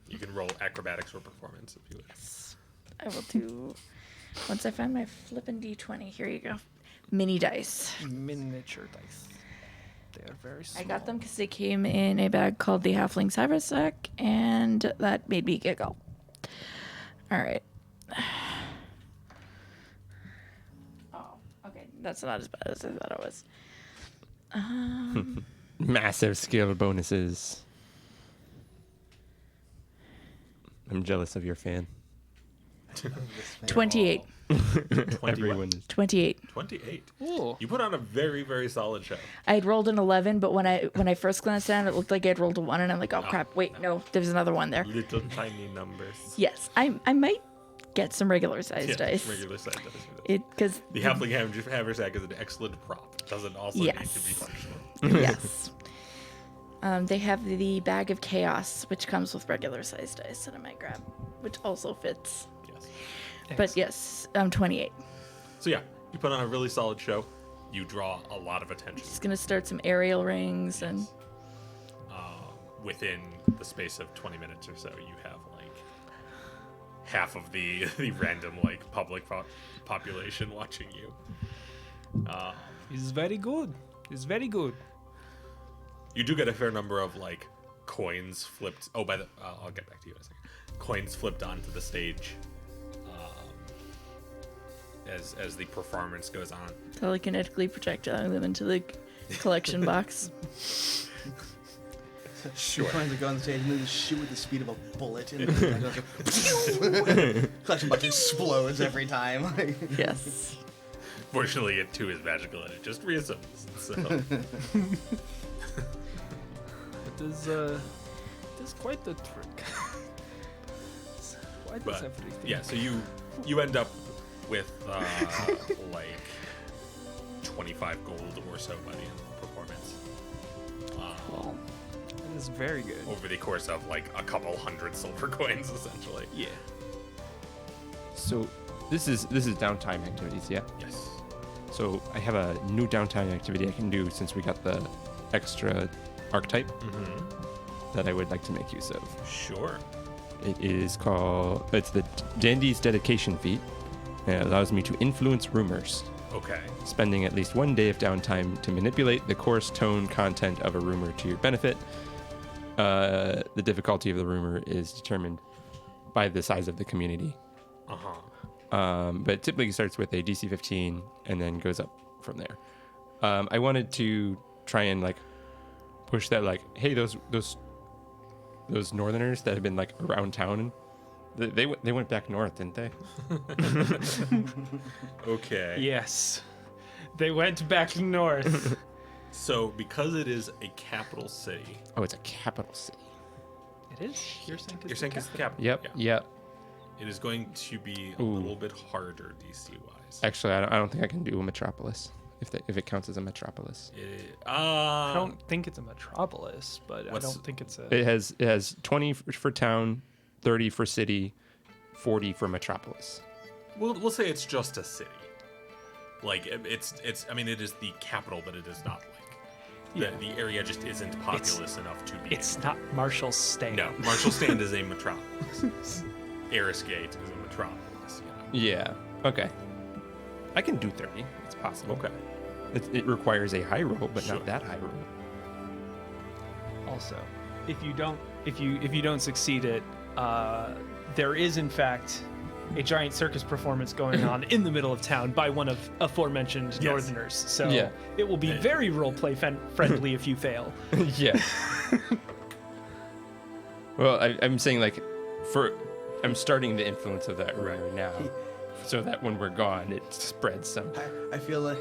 You can roll acrobatics for performance if you wish. I will do. Once I find my flippin' D20, here you go. Mini dice. Miniature dice. They are very small. I got them because they came in a bag called the Halfling Cybersack, and that made me giggle. All right. Oh, okay. That's not as bad as I thought it was. Massive skill bonuses. I'm jealous of your fan. 28. 20 Everyone is. 28. 28. Oh. You put on a very, very solid show. I had rolled an 11, but when I first glanced down, it looked like I had rolled a 1, and I'm like, oh crap, wait, no, there's another one there. Little tiny numbers. Yes, I might get some regular sized dice. Regular size dice. Because The Halfling Haversack is an excellent prop. It doesn't also need to be Yes. functional. yes. They have the bag of chaos, which comes with regular sized dice that I might grab, which also fits. Yes. But yes, I'm 28. So yeah, you put on a really solid show. You draw a lot of attention. Just gonna start some aerial rings and Within the space of 20 minutes or so, you have like half of the random like public population watching you. It's very good. It's very good. You do get a fair number of like coins flipped. Oh, I'll get back to you in a second. Coins flipped onto the stage, as the performance goes on. Telekinetically projectile them into the collection box. Sure. Trying to go on stage and then just shoot with the speed of a bullet. And the collection box explodes every time. Yes. Fortunately, it too is magical and it just reassembles. So It is quite the trick. Why does but everything? yeah, so you end up with like 25 gold or so by the end of the performance. Well, it is very good. Over the course of like a couple hundred silver coins, essentially. Yeah. So this is downtime activities, yeah. Yes. So I have a new downtime activity I can do since we got the extra archetype that I would like to make use of. Sure. It's the Dandy's Dedication feat. And it allows me to influence rumors, Okay. spending at least 1 day of downtime to manipulate the course, tone, content of a rumor to your benefit. The difficulty of the rumor is determined by the size of the community. But it typically starts with a DC 15 and then goes up from there. I wanted to try and like push that, like, hey, those northerners that have been like around town, they went back north, didn't they? Okay. Yes. They went back north. So because it is a capital city, Oh, it's a capital city. It is? You're saying you're saying it's the capital. Yep. Yeah. Yep. It is going to be a Ooh. little bit harder DC wise. Actually, I don't think I can do a metropolis if it counts as a metropolis. I don't think it's a metropolis, but I What's- don't think it's a. It has 20 for town, 30 for city, 40 for metropolis. We'll say it's just a city. Like it's I mean it is the capital, but it is not like the area just isn't populous enough to be. It's not Marshall's Stand. No, Marshall Stand is a metropolis. Erisgate is a metropolis. Yeah. Okay. I can do 30. It's possible. Okay. It requires a high roll, but Sure. not that high roll. Also, if you don't succeed it, there is in fact a giant circus performance going on in the middle of town by one of aforementioned Yes. Northerners. So Yeah. it will be very roleplay friendly if you fail. Yeah. Well, I'm saying like I'm starting the influence of that rumor now, so that when we're gone, it spreads some. I feel like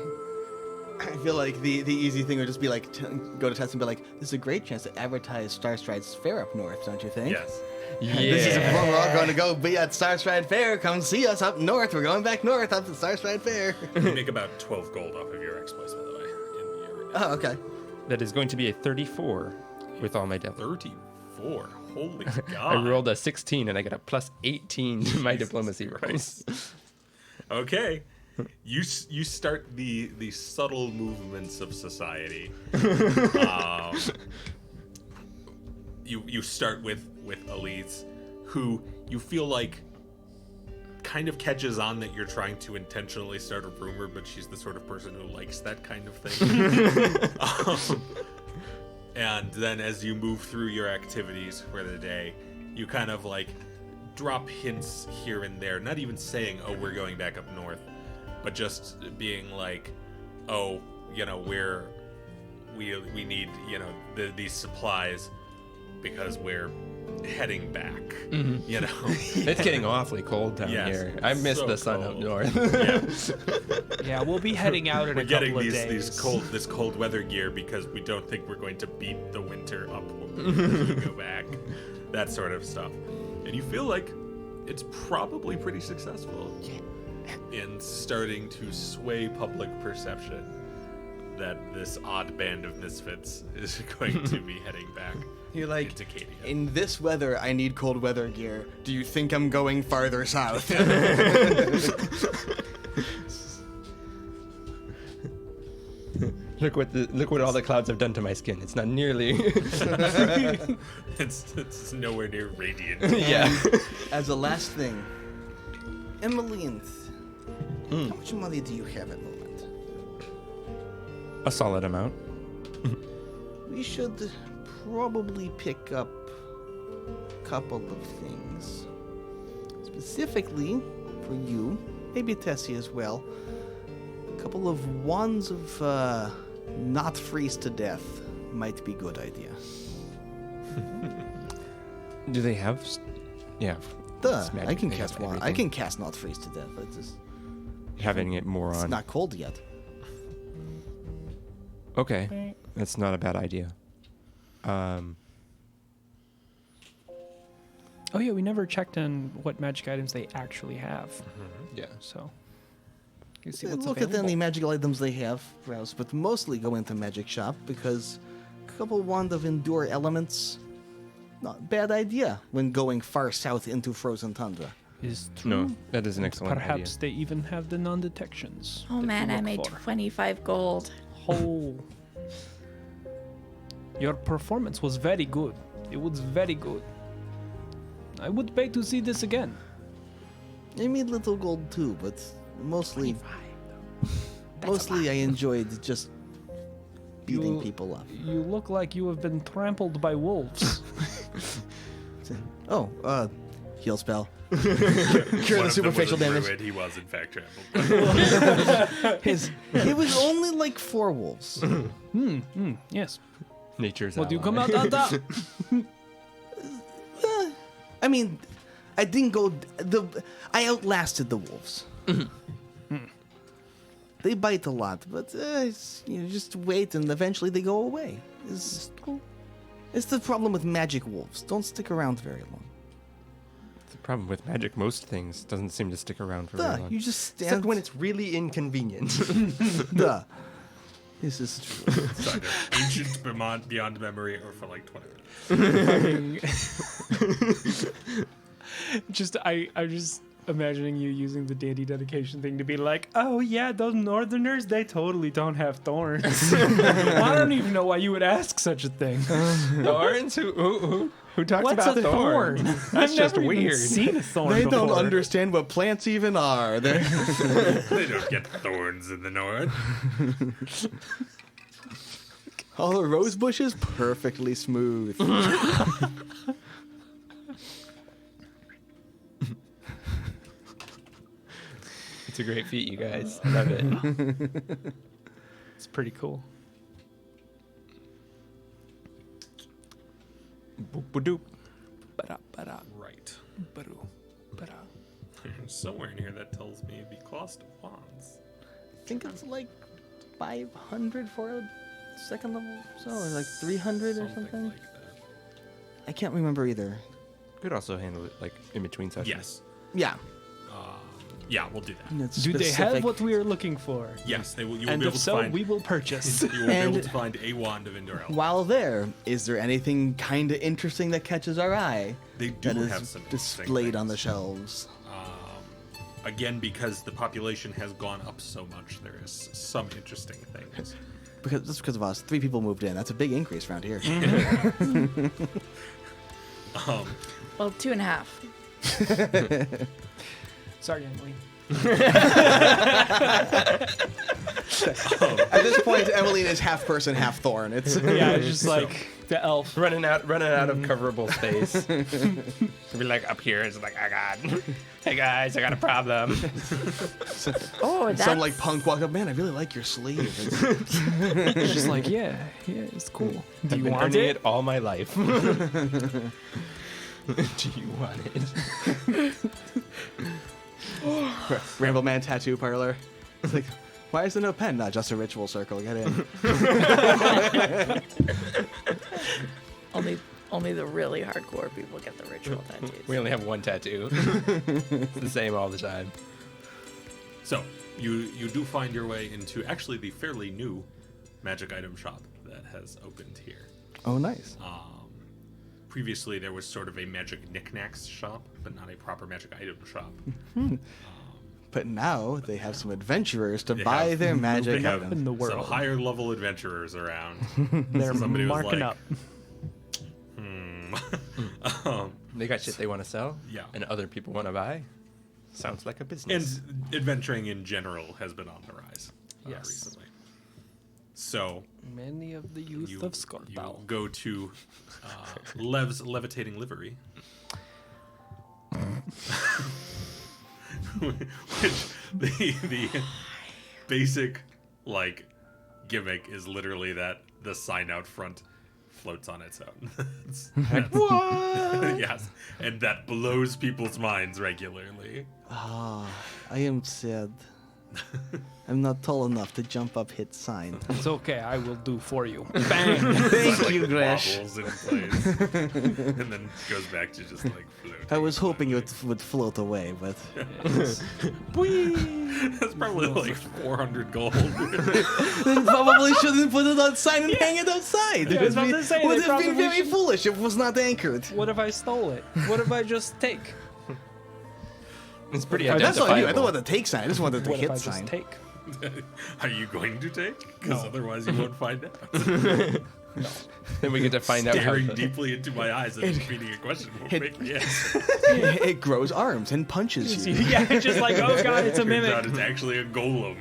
the easy thing would just be like go to test and be like, this is a great chance to advertise Starstride's fair up north, don't you think? Yes. This is before we're all going to go be at Starstride Fair. Come see us up north. We're going back north up to Starstride Fair. You make about 12 gold off of your exploits, by the way. In your Oh, okay. That is going to be a 34 with all my devil. 34. Holy I God. rolled a 16 and I got a plus 18 to my diplomacy rolls. Okay. You start the subtle movements of society. You start with Elise, who you feel like kind of catches on that you're trying to intentionally start a rumor, but she's the sort of person who likes that kind of thing. And then as you move through your activities for the day, you kind of like drop hints here and there, not even saying, oh, we're going back up north, but just being like, oh, you know, we need, you know, these supplies because we're heading back, you know. It's getting awfully cold down Yes, here. I miss so the sun up cold. north. Yeah. Yeah, we'll be heading out in We're a couple getting of this days. this cold weather gear because we don't think we're going to beat the winter up when we go back. That sort of stuff. And you feel like it's probably pretty successful in starting to sway public perception that this odd band of misfits is going to be heading back You're like, into Cadia. in this weather, I need cold weather gear. Do you think I'm going farther south? Look what all the clouds have done to my skin. It's not nearly. It's nowhere near radiant. Yeah. As a last thing, Emmeline, how much money do you have at the moment? A solid amount. We should probably pick up a couple of things. Specifically for you, maybe Tessie as well. A couple of wands of not freeze to death might be good idea. Do they have? Yeah. Duh, it's magic, I can they have cast wand. I everything. can cast not freeze to death. But just, Having it more it's on. not cold yet. Okay, that's not a bad idea. Oh yeah, we never checked on what magic items they actually have. Yeah. So you see what's Look available. at any magical items they have, browse, but mostly go into Magic Shop because a couple wand of endure elements, not a bad idea when going far south into frozen tundra. Is true. No, that is an excellent Perhaps they even have the non-detections. Oh that man, you I look made for. 25 gold. Oh. Your performance was very good. It was very good. I would pay to see this again. I made little gold too, but mostly I enjoyed just beating people up. You look like you have been trampled by wolves. Oh, heal spell. One Cure the of them was superficial a damage. druid, he was in fact trampled. It was only like 4 wolves. Yes. Nature's Well, do you ally. come out on top? I mean, I didn't go. I outlasted the wolves. They bite a lot, but just wait and eventually they go away. It's the problem with magic wolves. Don't stick around very long. The problem with magic, most things doesn't seem to stick around for very Duh, long. you just stand. Except when it's really inconvenient. Duh. This is true. It's either ancient beyond memory or for like 20 minutes. I'm just imagining you using the deity dedication thing to be like, oh yeah, those northerners, they totally don't have thorns. I don't even know why you would ask such a thing. Thorns? Who talks What's about a thorn? thorns? I've just never even weird. seen a thorn They don't before. understand what plants even are. They don't get thorns in the north. All the rose bushes perfectly smooth. It's a great feat, you guys. I love it. It's pretty cool. Boop-a-doop. Ba-da, Right. ba-doo, ba-da. There's somewhere in here that tells me the cost of wands. I think it's like 500 for a second level, so or like 300 or something. like that. I can't remember either. Could also handle it like in between sessions. Yes. Yeah. Yeah, we'll do that. And it's Do they have specific. what we are looking for? Yes, they will. You will And be if able to so, find. we will purchase. You will be able And- to find a wand of endure element. While there, is there anything kind of interesting that catches our eye They do that have is some interesting displayed on the things. shelves? Again, because the population has gone up so much, there is some interesting things. Because just because of us, 3 people moved in. That's a big increase around here. Well, 2.5. Sorry, Emily. At this point, Emmeline is half person, half thorn. It's Yeah, it's just like the elf. Running out of coverable space. Be like up here, it's like, oh god. Hey guys, I got a problem. Oh, that's some like punk walk up. Man, I really like your sleeve. It's- It's just like, yeah, it's cool. Do I've you been want earning it? it all my life. Do you want it? Ramble Man Tattoo Parlor. It's like, why is there no pen? Not just a ritual circle. Get in. only the really hardcore people get the ritual tattoos. We only have one tattoo. It's the same all the time. So you do find your way into actually the fairly new magic item shop that has opened here. Oh, nice. Previously, there was sort of a magic knickknacks shop, but not a proper magic item shop. But now they have some adventurers to They buy have- their magic They have items. in the some world. higher level adventurers around. They're somebody was marking like- up. They got shit they want to sell. Yeah. And other people want to buy. Sounds like a business. And adventuring in general has been on the rise Yes. recently. So Many of the youth you, of you Skorpal. go to Lev's Levitating Livery. Which the basic like gimmick is literally that the sign out front floats on its own. What? Yes, and that blows people's minds regularly. Ah, I am sad. I'm not tall enough to jump up hit sign. It's okay. I will do for you. Bang. Thank you, Gresh. Wobbles in place, and then goes back to just like floating. I was hoping it would float away, but That's probably like 400 gold. then probably shouldn't put it on sign and hang it outside. Yeah, I was about to say, would they have been probably very should- foolish if it was not anchored. What if I stole it? What if I just take? It's pretty That's all you. I don't identifiable. want to take sign. I just wanted to What if I hit just sign. take? Are you going to take? Because No. otherwise you won't find out. Then we get to find out how Staring the- deeply into my eyes and repeating a question won't make me answer. It grows arms and punches you. Yeah, it's just like, oh god, it's a Turns out mimic. it's actually a golem.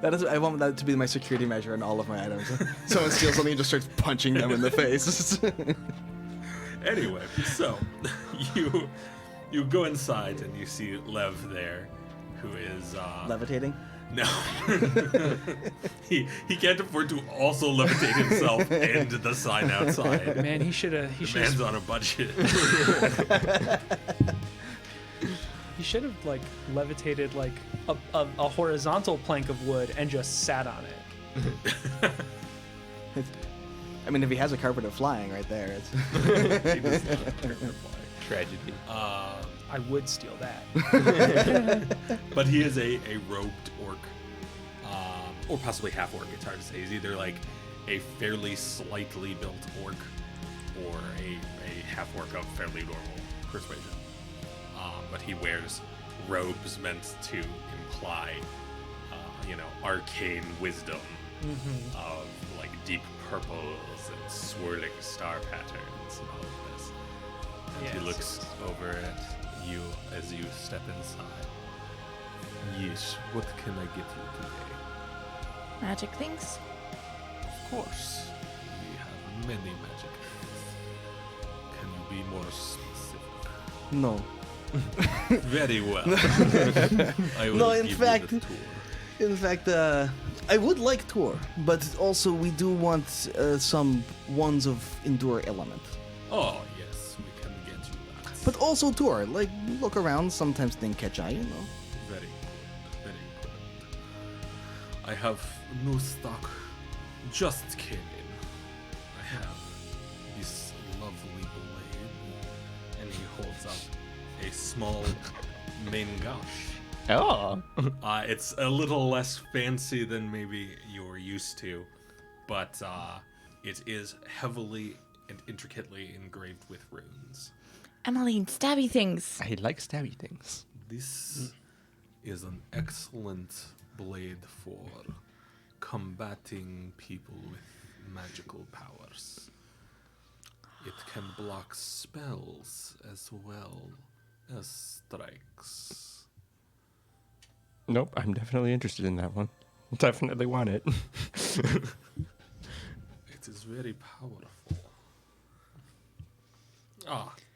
That is, I want that to be my security measure on all of my items. Someone steals something and just starts punching them in the face. Anyway, so you go inside and you see Lev there, who is Levitating. no, he can't afford to also levitate himself and the sign outside. Man, he should have. He The should. man's on a budget. He should have like levitated like a horizontal plank of wood and just sat on it. I mean, if he has a carpet of flying right there, it's He does not appear to fly. Tragedy. I would steal that. But he is a robed orc, or possibly half orc. It's hard to say. He's either like a fairly slightly built orc, or a half orc of fairly normal persuasion. But he wears robes meant to imply, arcane wisdom of like deep purples and swirling star patterns and all of this. And he Yes. looks over at you as you step inside. Yes, what can I get you today? Magic things? Of course, we have many magic things. Can you be more specific? no. Very well. I will No, in give fact- you the tour. In fact, I would like tour, but also we do want some ones of endure element. Oh yes, we can get you that. But also tour, like look around. Sometimes things catch eye, you know. Very good, very good. I have new stock just came in. I have this lovely blade, and he holds up a small mangash. Oh. It's a little less fancy than maybe you're used to, but it is heavily and intricately engraved with runes. Emmeline, stabby things. I like stabby things. This is an excellent blade for combating people with magical powers. It can block spells as well as strikes. Nope, I'm definitely interested in that one. Definitely want it. It is very powerful.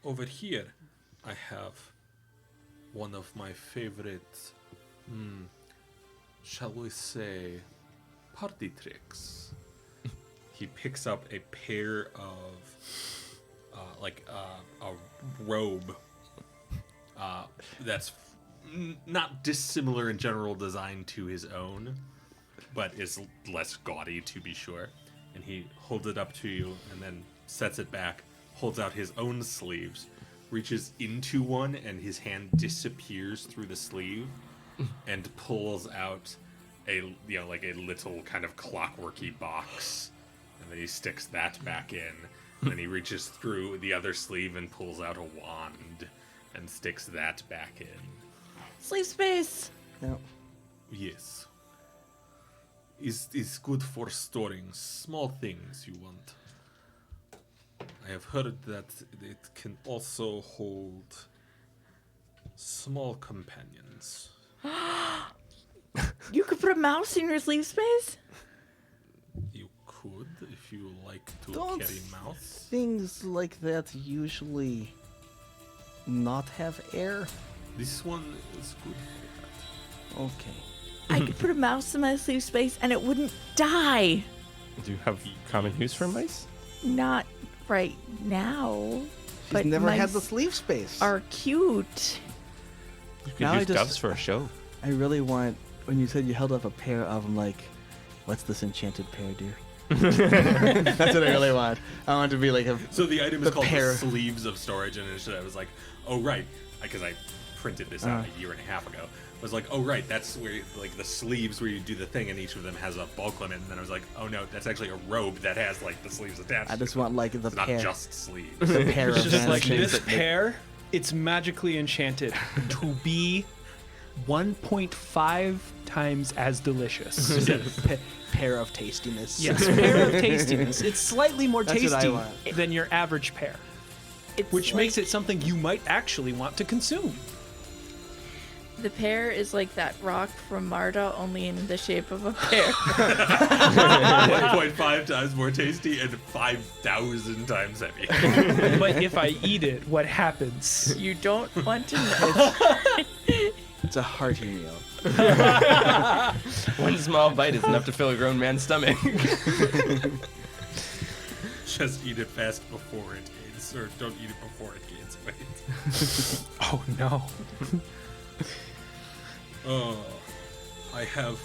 Over here, I have one of my favorite, shall we say, party tricks. He picks up a pair of, a robe that's not dissimilar in general design to his own, but is less gaudy to be sure. And he holds it up to you and then sets it back, holds out his own sleeves, reaches into one, and his hand disappears through the sleeve and pulls out a little kind of clockworky box. And then he sticks that back in. And then he reaches through the other sleeve and pulls out a wand and sticks that back in. Sleep space. Yeah. Yes. Is good for storing small things you want. I have heard that it can also hold small companions. You could put a mouse in your sleep space? You could, if you like to Don't carry mouse. Things like that usually not have air? This one is good for Okay. I could put a mouse in my sleeve space and it wouldn't die. Do you have common use for mice? Not right now. She's but never had mice the sleeve space. Are cute. You could Now I use just- doves for a show. I really want, when you said you held up a pair of them, like, what's this enchanted pair, dear? That's what I really want. I want it to be like a. that. So the item is The called pair. the sleeves of storage, and initially I was like, oh right, because I printed this out a year and a half ago. I was like, oh right, that's where like the sleeves where you do the thing, and each of them has a bulk limit. And then I was like, oh no, that's actually a robe that has like the sleeves attached. I to just it. want like the It's not pair. just sleeves. The pair It's of just like vanishing. this pair, it's magically enchanted to be 1.5 times as delicious. Pair of tastiness. Yes, pair of tastiness. It's slightly more That's what I tasty want. than your average pear, It's which like, makes it something you might actually want to consume. the pear is like that rock from Marta, only in the shape of a pear. 1.5 times more tasty and 5,000 times heavy. But if I eat it, what happens? You don't want to know. It's a hearty meal. One small bite is enough to fill a grown man's stomach. Just eat it fast before it gains, or don't eat it before it gains weight. Oh no. I have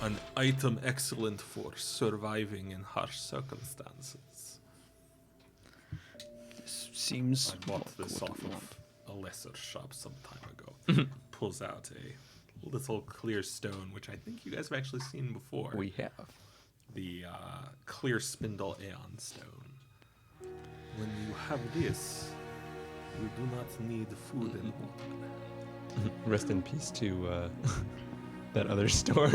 an item excellent for surviving in harsh circumstances. Seems I bought this off of a lesser shop some time ago. Pulls out a little clear stone, which I think you guys have actually seen before. We have. The clear spindle aeon stone. When you have this, you do not need food and water. Rest in peace to that other store.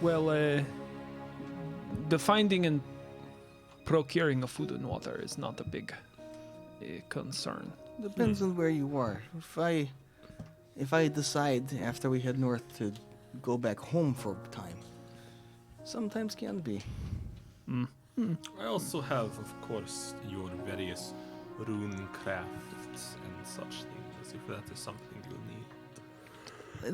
Well, the finding and procuring of food and water is not a big concern. Depends on where you are. If I decide after we head north to go back home for a time, sometimes can be. I also have, of course, your various rune crafts and such things, if that is something you need.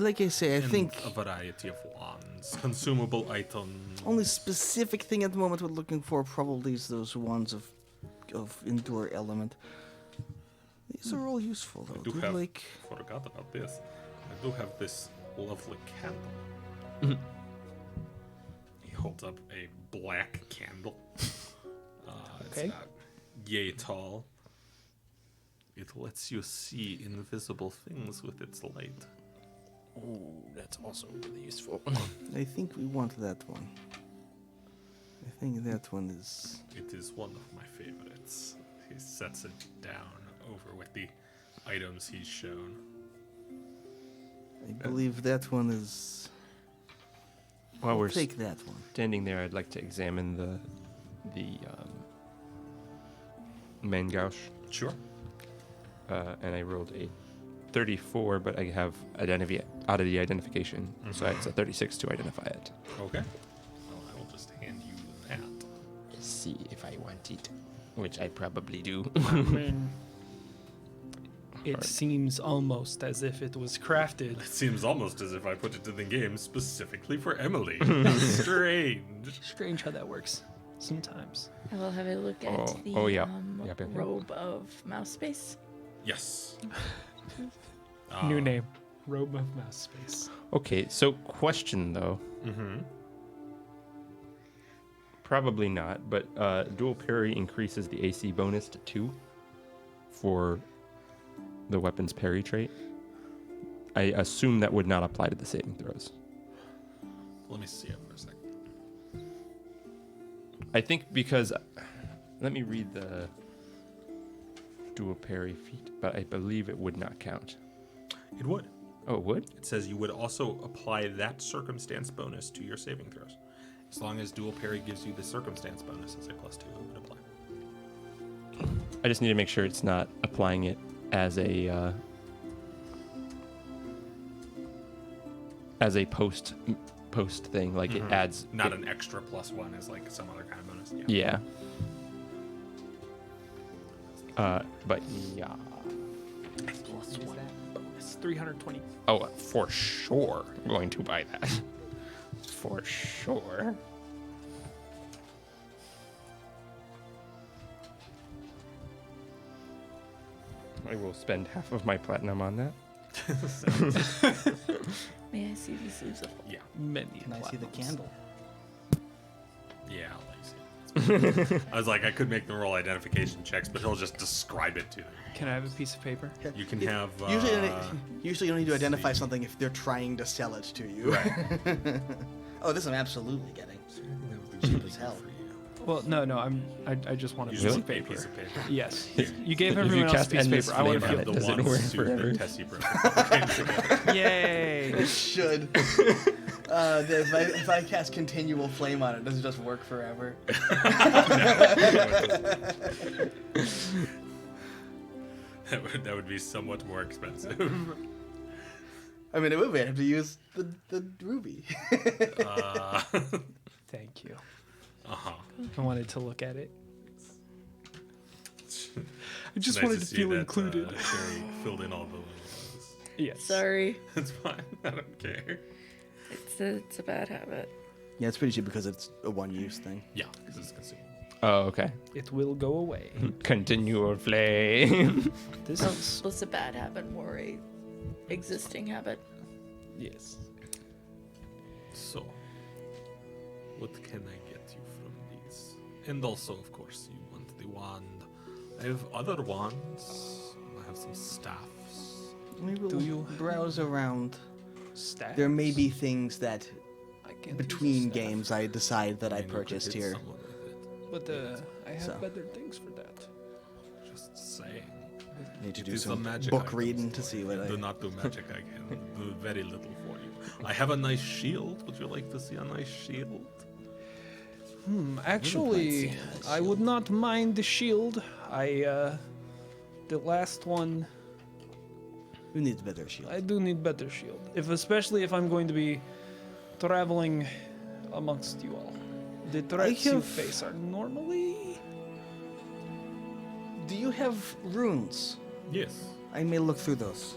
Like I say, I And think a variety of wands, consumable items. only specific thing at the moment we're looking for probably is those wands of endure element. These are all useful though. do They're have- like Forgot about this. I do have this lovely candle. He holds up a black candle. Okay. It's not yay tall. It lets you see invisible things with its light. Ooh, that's also really useful. I think we want that one. I think that one is It is one of my favorites. He sets it down over with the items he's shown. I believe that one is While we're take that one. standing there, I'd like to examine the Mangaush, Sure. and I rolled a 34, but I have out of the identification, so it's a 36 to identify it. Okay. Well, I will just hand you that. See if I want it, which I probably do. I mean, it seems almost as if it was crafted. It seems almost as if I put it in the game specifically for Emily. Strange. Strange how that works sometimes. I will have a look at Oh, the oh, yeah. Yep. robe of mouse space. Yes. New name. Robe of Mouse Space. Okay, so question though. Mm-hmm. Probably not, but dual parry increases the AC bonus to 2 for the weapon's parry trait. I assume that would not apply to the saving throws. Let me see it for a second. I think because let me read the dual parry feat, but I believe it would not count. It would. Oh, it would? It says you would also apply that circumstance bonus to your saving throws. As long as dual parry gives you the circumstance bonus as a +2, it would apply. I just need to make sure it's not applying it as a post thing, like it adds Not it- an extra +1 as like some other kind of bonus. Yeah. But yeah. Plus one bonus, 320. Oh, for sure. I'm going to buy that. For sure. I will spend half of my platinum on that. May I see these sleeves of Yeah. Many. Can I see the platinums. candle? Yeah, I'll let you see. I was like, I could make them roll identification checks, but he'll just describe it to them. Can I have a piece of paper? You can have. Usually you don't need to identify something if they're trying to sell it to you. Right. Oh, this I'm absolutely getting. That would Cheap as hell. Well, no. I just want a You piece just of want a paper. piece of paper. Yes. You gave If you everyone else a cast piece of endless paper. I want to flame feel. on it, does it work forever? Tessie broke. Yay! It should. If I cast continual flame on it, does it just work forever? That would be somewhat more expensive. I mean, it would be. I'd have to use the ruby. Thank you. Uh-huh. I wanted to look at it. I just Nice wanted to see feel that, included. Sherry filled in all the little Yes. Sorry. It's fine. I don't care. It's a bad habit. Yeah, it's pretty cheap because it's a one-use thing. Yeah, because it's consumable. Oh, okay. It will go away. Continual flame. This is It's a bad habit, more a existing habit. yes. So, what can I get you from these? And also, of course, you want the wand. I have other wands. I have some staffs. We will Do you- browse around? Staff. There may be things that I can't use a between staff. games I decide that I mean, you could purchased hit here. someone with it. But I have So. better things for that. Just saying. Need to It do is a some magic book item, reading to so see what I I. do not do magic. I can do very little for you. I have a nice shield. Would you like to see a nice shield? Actually, I would not mind the shield. The last one, Who needs better shield? I do need better shield. Especially if I'm going to be traveling amongst you all. The threats you have- face are normally. Do you have runes? Yes. I may look through those.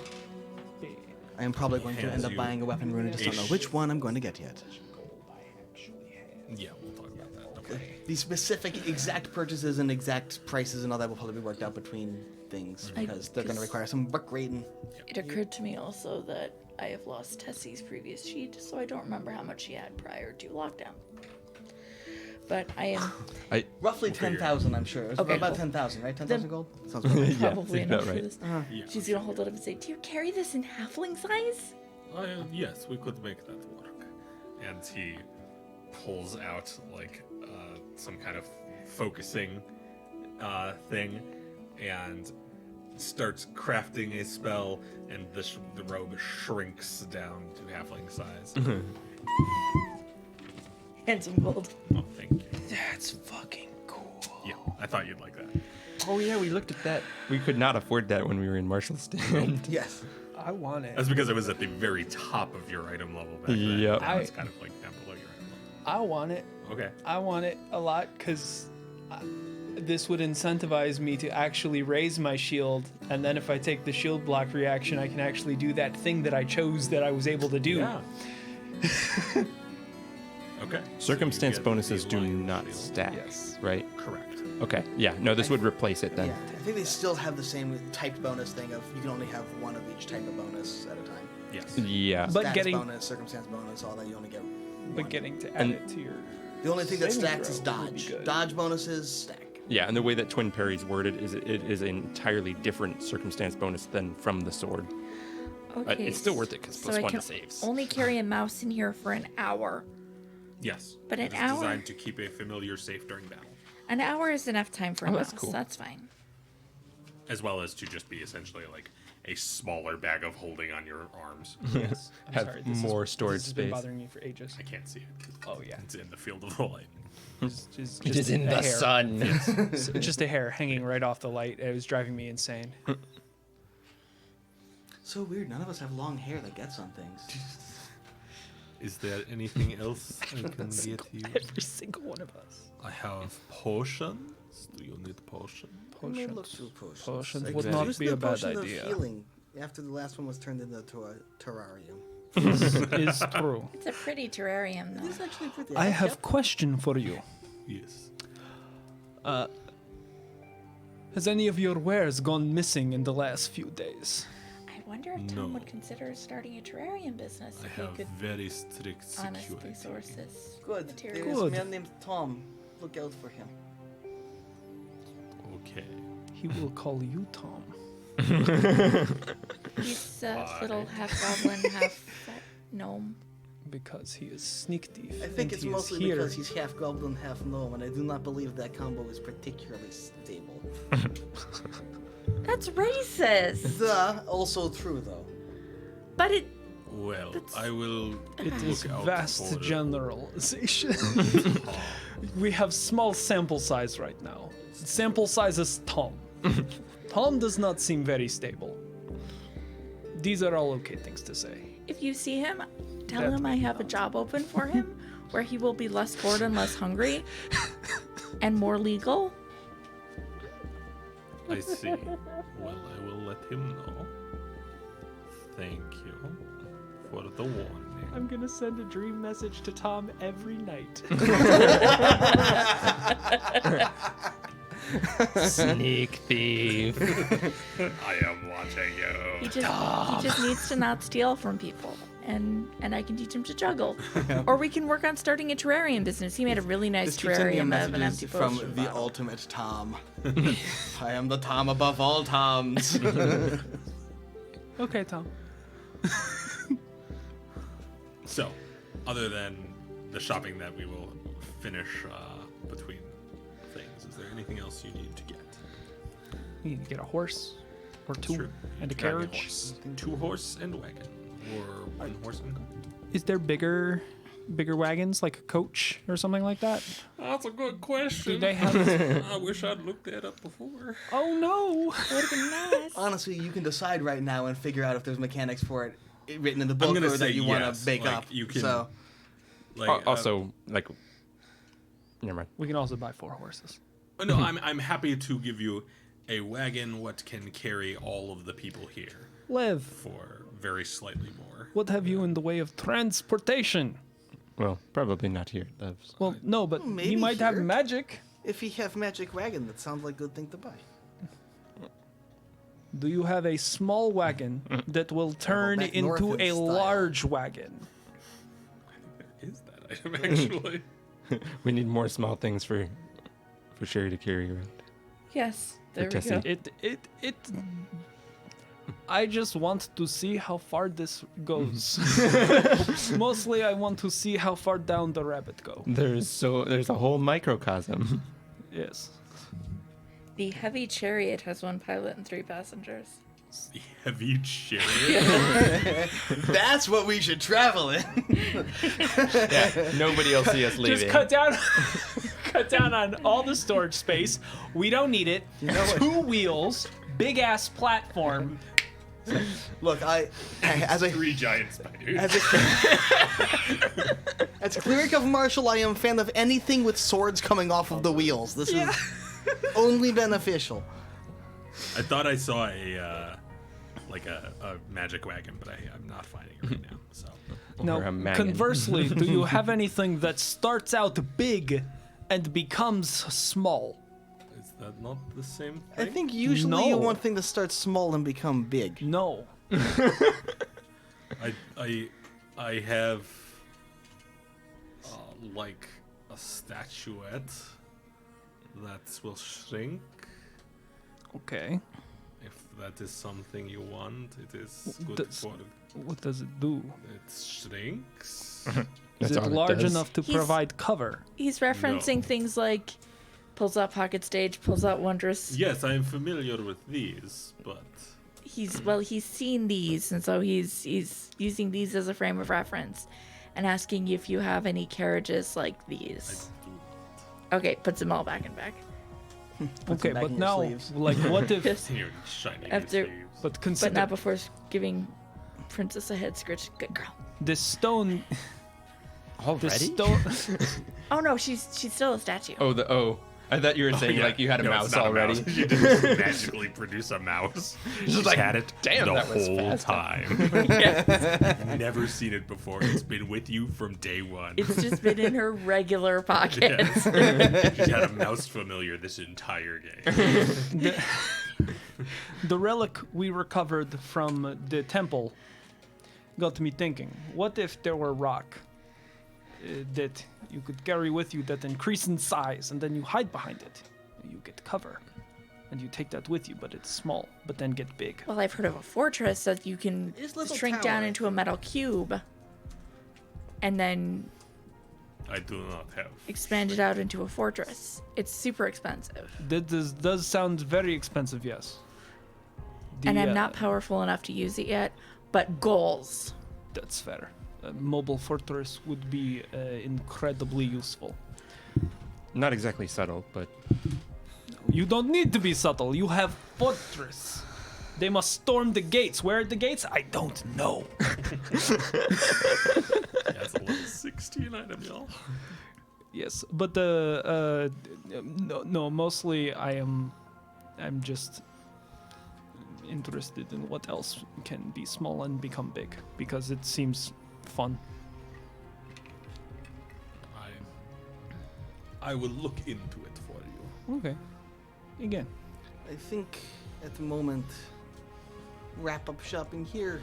I am probably going to Hands end up you buying a weapon rune. I just don't know which one I'm going to get yet. Yeah, we'll talk about that. Okay. The specific exact purchases and exact prices and all that will probably be worked out between things I because they're going to just- require some book reading. It occurred to me also that I have lost Tessie's previous sheet, so I don't remember how much she had prior to lockdown. But I am Roughly figure it 10,000, I'm sure. It's Okay, about cool. 10,000, right? 10,000 Then- gold? Sounds about right. probably seems enough about for right. this. Yeah. She's gonna hold it up and say, "Do you carry this in halfling size?" Yes, we could make that work. And he pulls out like some kind of focusing thing and starts crafting a spell, and the robe shrinks down to halfling size. Handsome gold. Oh, thank you. That's fucking cool. Yeah, I thought you'd like that. Oh yeah, we looked at that. We could not afford that when we were in Marshall's stand. Yes. I want it. That's because it was at the very top of your item level back then. Yep. Now it's kind of like down below your item I want it. level. Okay. I want it a lot because this would incentivize me to actually raise my shield, and then if I take the shield block reaction, I can actually do that thing that I chose that I was able to do. Yeah. Okay. Circumstance So you get bonuses the do lion not shield. stack, Yes. right? Correct. Okay. Yeah. No, this would replace it then. Yeah. I think they still have the same typed bonus thing of you can only have one of each type of bonus at a time. Yes. Yeah. But Status getting- bonus, circumstance bonus, all that, you only get But one. getting to add And- it to your The only thing that saving stacks is throw would be dodge. good. Dodge bonuses stack. Yeah, and the way that Twin Parry's worded is it is an entirely different circumstance bonus than from the sword. Okay. It's still worth it because so plus I one can to saves. only carry a mouse in here for an hour. Yes. But It an is hour- designed to keep a familiar safe during battle, An hour is enough time for a Oh, mouse. that's cool. That's fine. as well as to just be essentially like a smaller bag of holding on your arms. yes. I'm Have sorry, more storage this has been space. bothering me for ages. I can't see it. Oh yeah, It's in the field of the light. just It is in a the hair. sun. Just a hair hanging right off the light. It was driving me insane. So weird. None of us have long hair that gets on things. Is there anything else I can get you? Every single one of us. I have potions. Do you need potion? I may look Potions. through potions. Potions I would could not use be the a bad potion of idea. healing after the last one was turned into a terrarium. This is true. It's a pretty terrarium, It though. is actually pretty. I have question for you. Yes. Has any of your wares gone missing in the last few days? I wonder if Tom No. would consider starting a terrarium business I if he have could very strict honestly security. source his Good. materials. There is a Good. man named Tom. Look out for him. Okay. He will call you Tom. He's a little half goblin, half gnome. Because he is sneak thief. I think and it's he is mostly here. because he's half goblin, half gnome, and I do not believe that combo is particularly stable. That's racist. Also true though. But it. Well, That's- I will It is look out vast for generalization. Tom. We have small sample size right now. Sample size is Tom. Tom does not seem very stable. These are all okay things to say. If you see him, tell That him I have a job open for him where he will be less bored and less hungry and more legal. I see. Well, I will let him know. Thank you for the warning. I'm gonna send a dream message to Tom every night. Sneak thief. I am watching He you. just needs to not steal from people. And I can teach him to juggle. Or we can work on starting a terrarium business. He made a really nice Just keep sending him terrarium of an messages empty from potion the bottle. ultimate Tom. I am the Tom above all Toms. Okay, Tom. So, other than the shopping that we will finish between things, is there anything else you need to get? You need to get a horse or two True. and a Grab your carriage. horse. 2 horse and wagon, or 1 horse and cart. Is there bigger wagons like a coach or something like that? That's a good question. Do they have? I wish I'd looked that up before. Oh no! Would have been nice. Honestly, you can decide right now and figure out if there's mechanics for it written in the book gonna or say that you want yes, to bake like, up. you can- So Like, Also, like, never mind. We can also buy 4 horses. no, I'm happy to give you a wagon what can carry all of the people here Lev, for very slightly more. what have you in the way of transportation? Well, probably not here. That's Well, no, but he maybe might have here. magic. if you have magic wagon, that sounds like a good thing to buy. Do you have a small wagon that will turn back north into in a style. large wagon? There is that item actually. we need more small things for Sherry to carry around. Yes, there we Tessie. go. It. I just want to see how far this goes. Mostly, I want to see how far down the rabbit go. There's a whole microcosm. Yes. The heavy chariot has 1 pilot and 3 passengers. The heavy chariot. That's what we should travel in. Nobody will see us leaving. Just cut down on all the storage space. We don't need it. 2 wheels, big ass platform. Look, as a 3 giant spiders. as a cleric of martial, I am a fan of anything with swords coming off of the wheels. This is only beneficial. I thought I saw a magic wagon, but I'm not finding it right now. So Or a Now, maggin. conversely, do you have anything that starts out big and becomes small? is that not the same I thing? think usually you No. want things to start small and become big. No. I have like a statuette that will shrink. Okay. If that is something you want, it is good Does- for What does it do? it shrinks. Is That's it all it large does. to He's- provide cover? He's referencing No. things like pulls out pocket stage, pulls out wondrous. Yes, I am familiar with these, but He's seen these, and so he's using these as a frame of reference, and asking you if you have any carriages like I these. do not. Okay, puts them all back in back. Okay, back but in your now, sleeves. like, what if? Just- Here, shiny After- sleeves. But but consider not before giving Princess a head scratch. Good girl. this stone. The Already? Oh no, she's still a statue. I thought you were saying Yeah. like you had a No, it's mouse not already. mouse. You didn't magically produce a mouse. She's like, had it damn, the that was whole fast. time. Never seen it before. It's been with you from day one. It's just been in her regular pocket. Yeah. She's had a mouse familiar this entire game. The relic we recovered from the temple got me thinking. What if there were rock that you could carry with you that increase in size, and then you hide behind it? You get cover, and you take that with you, but it's small, but then get big. Well, I've heard of a fortress that you can It's little shrink down tower. into a metal cube and then I do not have. expand it out into a fortress. It's super expensive. That does sound very expensive, yes. And The, I'm not powerful enough to use it yet, but goals. That's fair. A mobile fortress would be incredibly useful. Not exactly subtle, but You don't need to be subtle. You have fortress. They must storm the gates. Where are the gates? I don't know. That's a level 16 item, y'all. Yes, but no, mostly I'm just interested in what else can be small and become big because it seems fun. I will look into it for you. Okay. Again, I think at the moment, wrap up shopping here.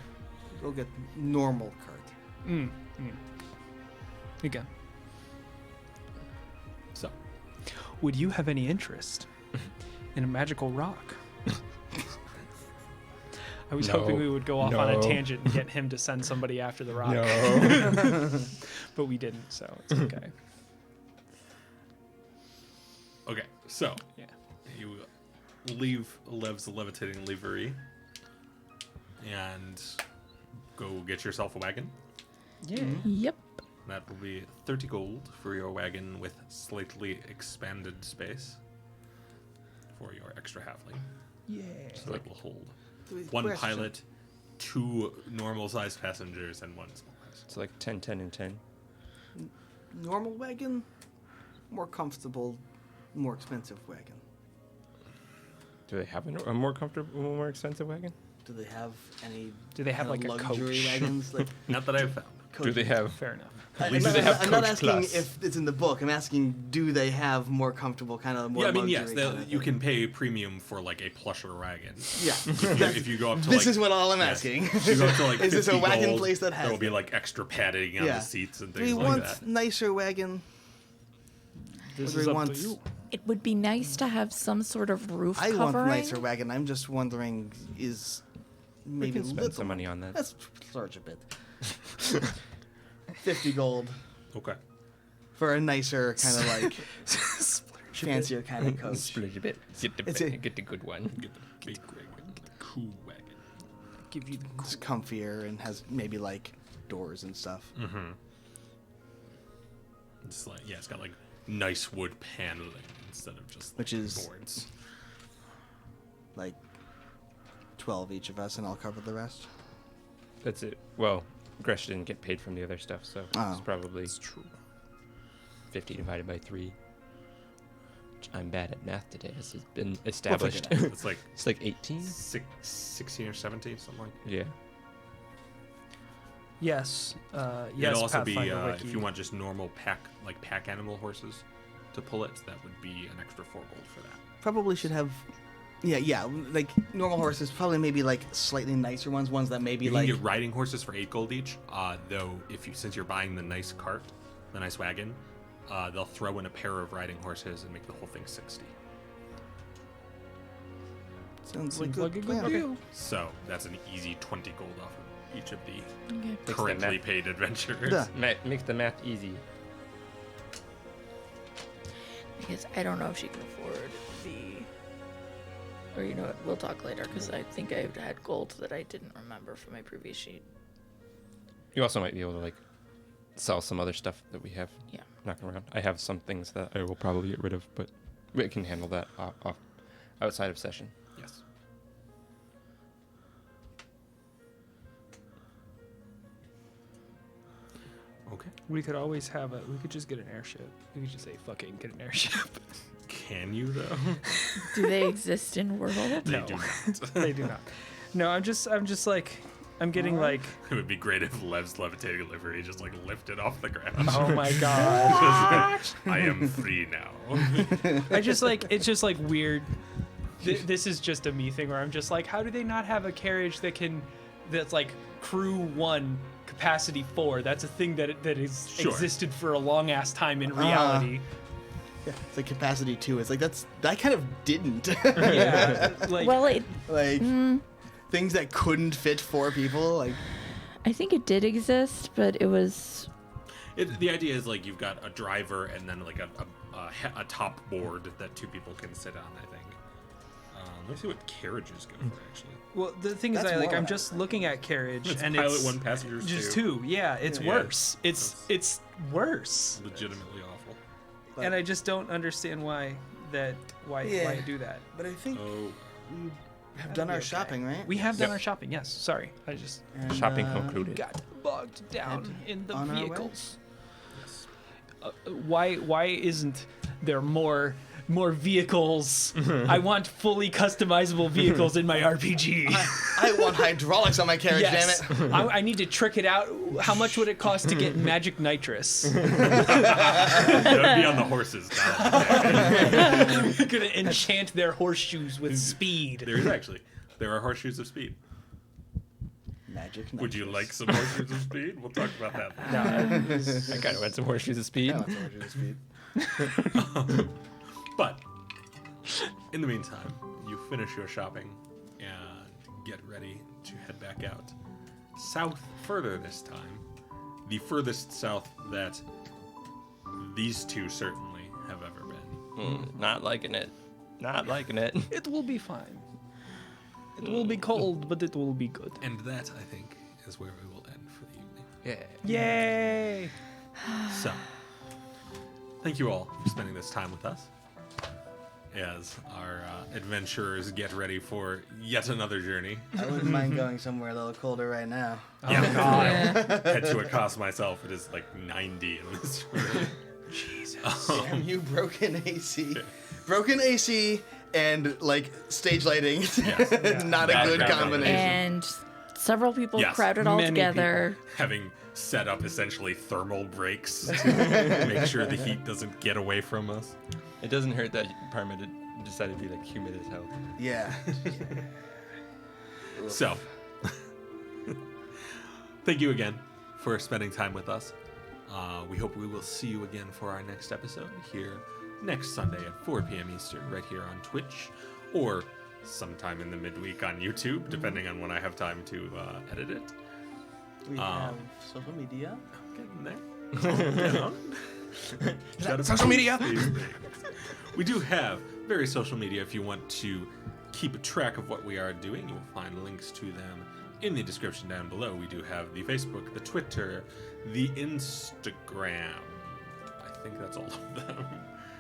Go get normal cart. again. So, Would you have any interest in a magical rock? I was No. hoping we would go off on a No. tangent and get him to send somebody after the rock. no. But we didn't, so it's okay. okay, so Yeah. you leave Lev's levitating livery and go get yourself a wagon. Yeah. Yep. That will be 30 gold for your wagon with slightly expanded space for your extra halfling. Yeah. So that will hold Wait, one question. pilot, 2 normal-sized passengers, and 1 small passenger. It's like 10, 10, and 10. Normal wagon, more comfortable, more expensive wagon. Do they have a more comfortable, more expensive wagon? Do they have any? Do they have, kinda like, a luxury coach? wagons? Like Not that I've found. Do they have? Fair enough. I'm least not, they have I'm not coach asking class. if it's in the book. I'm asking, do they have more comfortable kind of more? Yeah, I mean, yes, luxury kinda you thing? can pay premium for like a plusher wagon. Yeah. If you go up to This like, is what all I'm yes. asking. If you go up to like Is this a 50 wagon gold, place that has there will be that? like extra padding on Yeah. the seats and Do things we like want that. nicer wagon? This Or is do we up want? to you. It would be nice to have some sort of roof I want covering. nicer wagon. I'm just wondering, is We maybe can a spend little some money on that. Let's splurge a bit. 50 gold Okay. for a nicer kind of like fancier kind of coach. Split a bit. It's a- Get the good one. Get the big wagon, get the cool wagon. Give you the It's comfier and has maybe like doors and stuff. Mm-hmm. It's like it's got like nice wood paneling instead of just like, Which is- boards. Like 12 each of us, and I'll cover the rest. That's it. Well, Gresh didn't get paid from the other stuff, so Oh. it's probably 50 divided by 3. Which I'm bad at math today, as has been established. it It's like It's like 18? 16 or 17, something like. Yeah. yes. Yes. It'll also be Pathfinder if Wiki. you want just normal pack animal horses to pull it, that would be an extra 4 gold for that. Probably should have. Yeah, like normal horses, probably maybe like slightly nicer ones that maybe You like. can get riding horses for 8 gold each. Though, since you're buying the nice cart, the nice wagon, they'll throw in a pair of riding horses and make the whole thing 60. Sounds Seems like a good plan. deal. So that's an easy 20 gold off of each of the Okay. the currently math. paid adventurers. Duh. Makes the math easy. Because I don't know if she can afford the. Or you know what? We'll talk later because I think I had gold that I didn't remember from my previous sheet. You also might be able to like sell some other stuff that we have Yeah. knocking around. I have some things that I will probably get rid of, but we can handle that off outside of session. Yes. Okay. We could always have a. We could just get an airship. We could just say fucking get an airship. Can you though? Do they exist in world? They No. do not. They do not. No, I'm just like, I'm getting like, It would be great if Lev's levitating livery just like lifted off the ground. oh my god. I am free now. I just like, it's just like weird. This is just a me thing where I'm just like, how do they not have a carriage that's like crew 1, capacity 4? That's a thing that has Sure. existed for a long ass time in reality. Yeah, it's like capacity 2. It's like that kind of didn't. Yeah, like, Well, like things that couldn't fit 4 people. Like I think it did exist, but it was. The idea is like you've got a driver and then like a top board that 2 people can sit on. I think. Let me see what carriages go for actually. well, the thing is, That's more I'm like- just looking at carriage It's and pilot it's 1, passengers just 2. 2. Yeah, it's Yeah. worse. It's worse, Legitimately awful. and I just don't understand why Yeah. do that. but I think Oh, we have done our okay. shopping, right? We have done Yep. our shopping. Yes, sorry, I just And, Shopping concluded. got bogged down in the on our way? vehicles. Why isn't there more vehicles? I want fully customizable vehicles in my RPG. I want hydraulics on my carriage, Yes, damn it. I need to trick it out. How much would it cost to get magic nitrous? that would be on the horses. Not on the deck. Gonna enchant their horseshoes with speed. There are horseshoes of speed. Magic. Would you nitrous. like some horseshoes of speed? We'll talk about that. I kind of want some horseshoes of speed. I want some magic speed. But in the meantime, you finish your shopping and get ready to head back out. South further this time. The furthest south that these 2 certainly have ever been. Not liking it. Not liking it. It will be fine. It will be cold, but it will be good. And that, I think, is where we will end for the evening. Yeah. Yay! So, thank you all for spending this time with us as our adventurers get ready for yet another journey. I wouldn't mind going somewhere a little colder right now. Yeah, Yeah. head to Accost myself. It is like 90 in this room. Damn you, broken AC. Broken AC and like stage lighting. Not a good Background combination. And several people Yes, crowded all many together. Having set up essentially thermal breaks to make sure the heat doesn't get away from us. It doesn't hurt that Parma decided to be like humid as hell. Yeah. So, thank you again for spending time with us. We hope we will see you again for our next episode here next Sunday at 4 p.m. Eastern, right here on Twitch, or sometime in the midweek on YouTube, depending on when I have time to edit it. We have social media. Getting there. Calm down. Social media? These things. We do have various social media. If you want to keep track of what we are doing, you'll find links to them in the description down below. We do have the Facebook, the Twitter, the Instagram. I think that's all of them.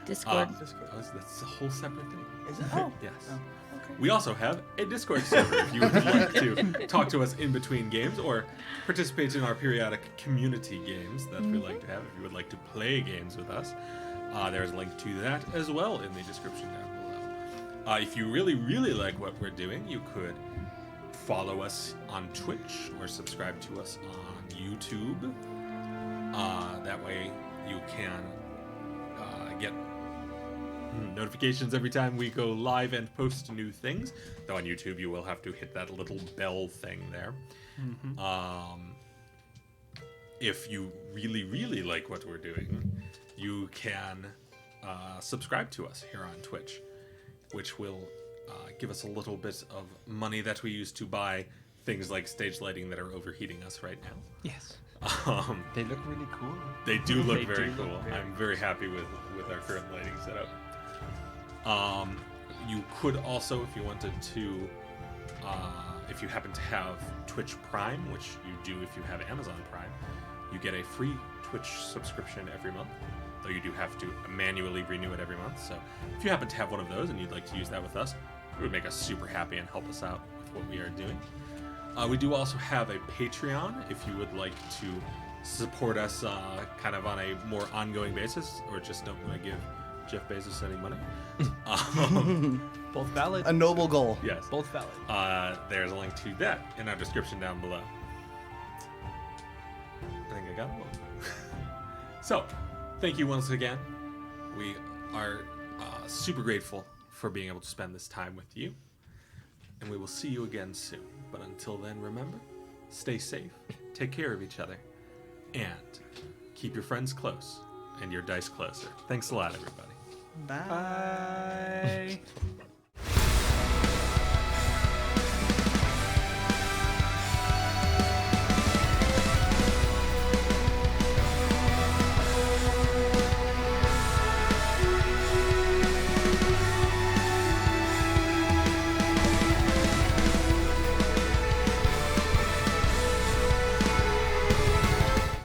Discord. Oh, that's a whole separate thing. Is it? Oh. Yes. okay. We also have a Discord server if you would like to talk to us in between games or participate in our periodic community games that we like to have. If you would like to play games with us, there's a link to that as well in the description down below. If you really, really like what we're doing, you could follow us on Twitch or subscribe to us on YouTube. That way you can get notifications every time we go live and post new things. Though on YouTube you will have to hit that little bell thing there. If you really, really like what we're doing, you can subscribe to us here on Twitch, which will give us a little bit of money that we use to buy things like stage lighting that are overheating us right now. Yes. They look really cool. They do look They very do look cool. very I'm very happy with our current lighting setup. You could also, if you wanted to, if you happen to have Twitch Prime, which you do if you have Amazon Prime, you get a free Twitch subscription every month, though you do have to manually renew it every month. So if you happen to have one of those and you'd like to use that with us, it would make us super happy and help us out with what we are doing. We do also have a Patreon if you would like to support us kind of on a more ongoing basis, or just don't want to give Jeff Bezos any money, Both valid. A noble goal. yes, Both valid. there's a link to that in our description down below. I think I got it all. So, thank you once again. We are super grateful for being able to spend this time with you. And we will see you again soon. But until then, remember, stay safe, take care of each other, and keep your friends close and your dice closer. Thanks a lot, everybody. Bye. Bye.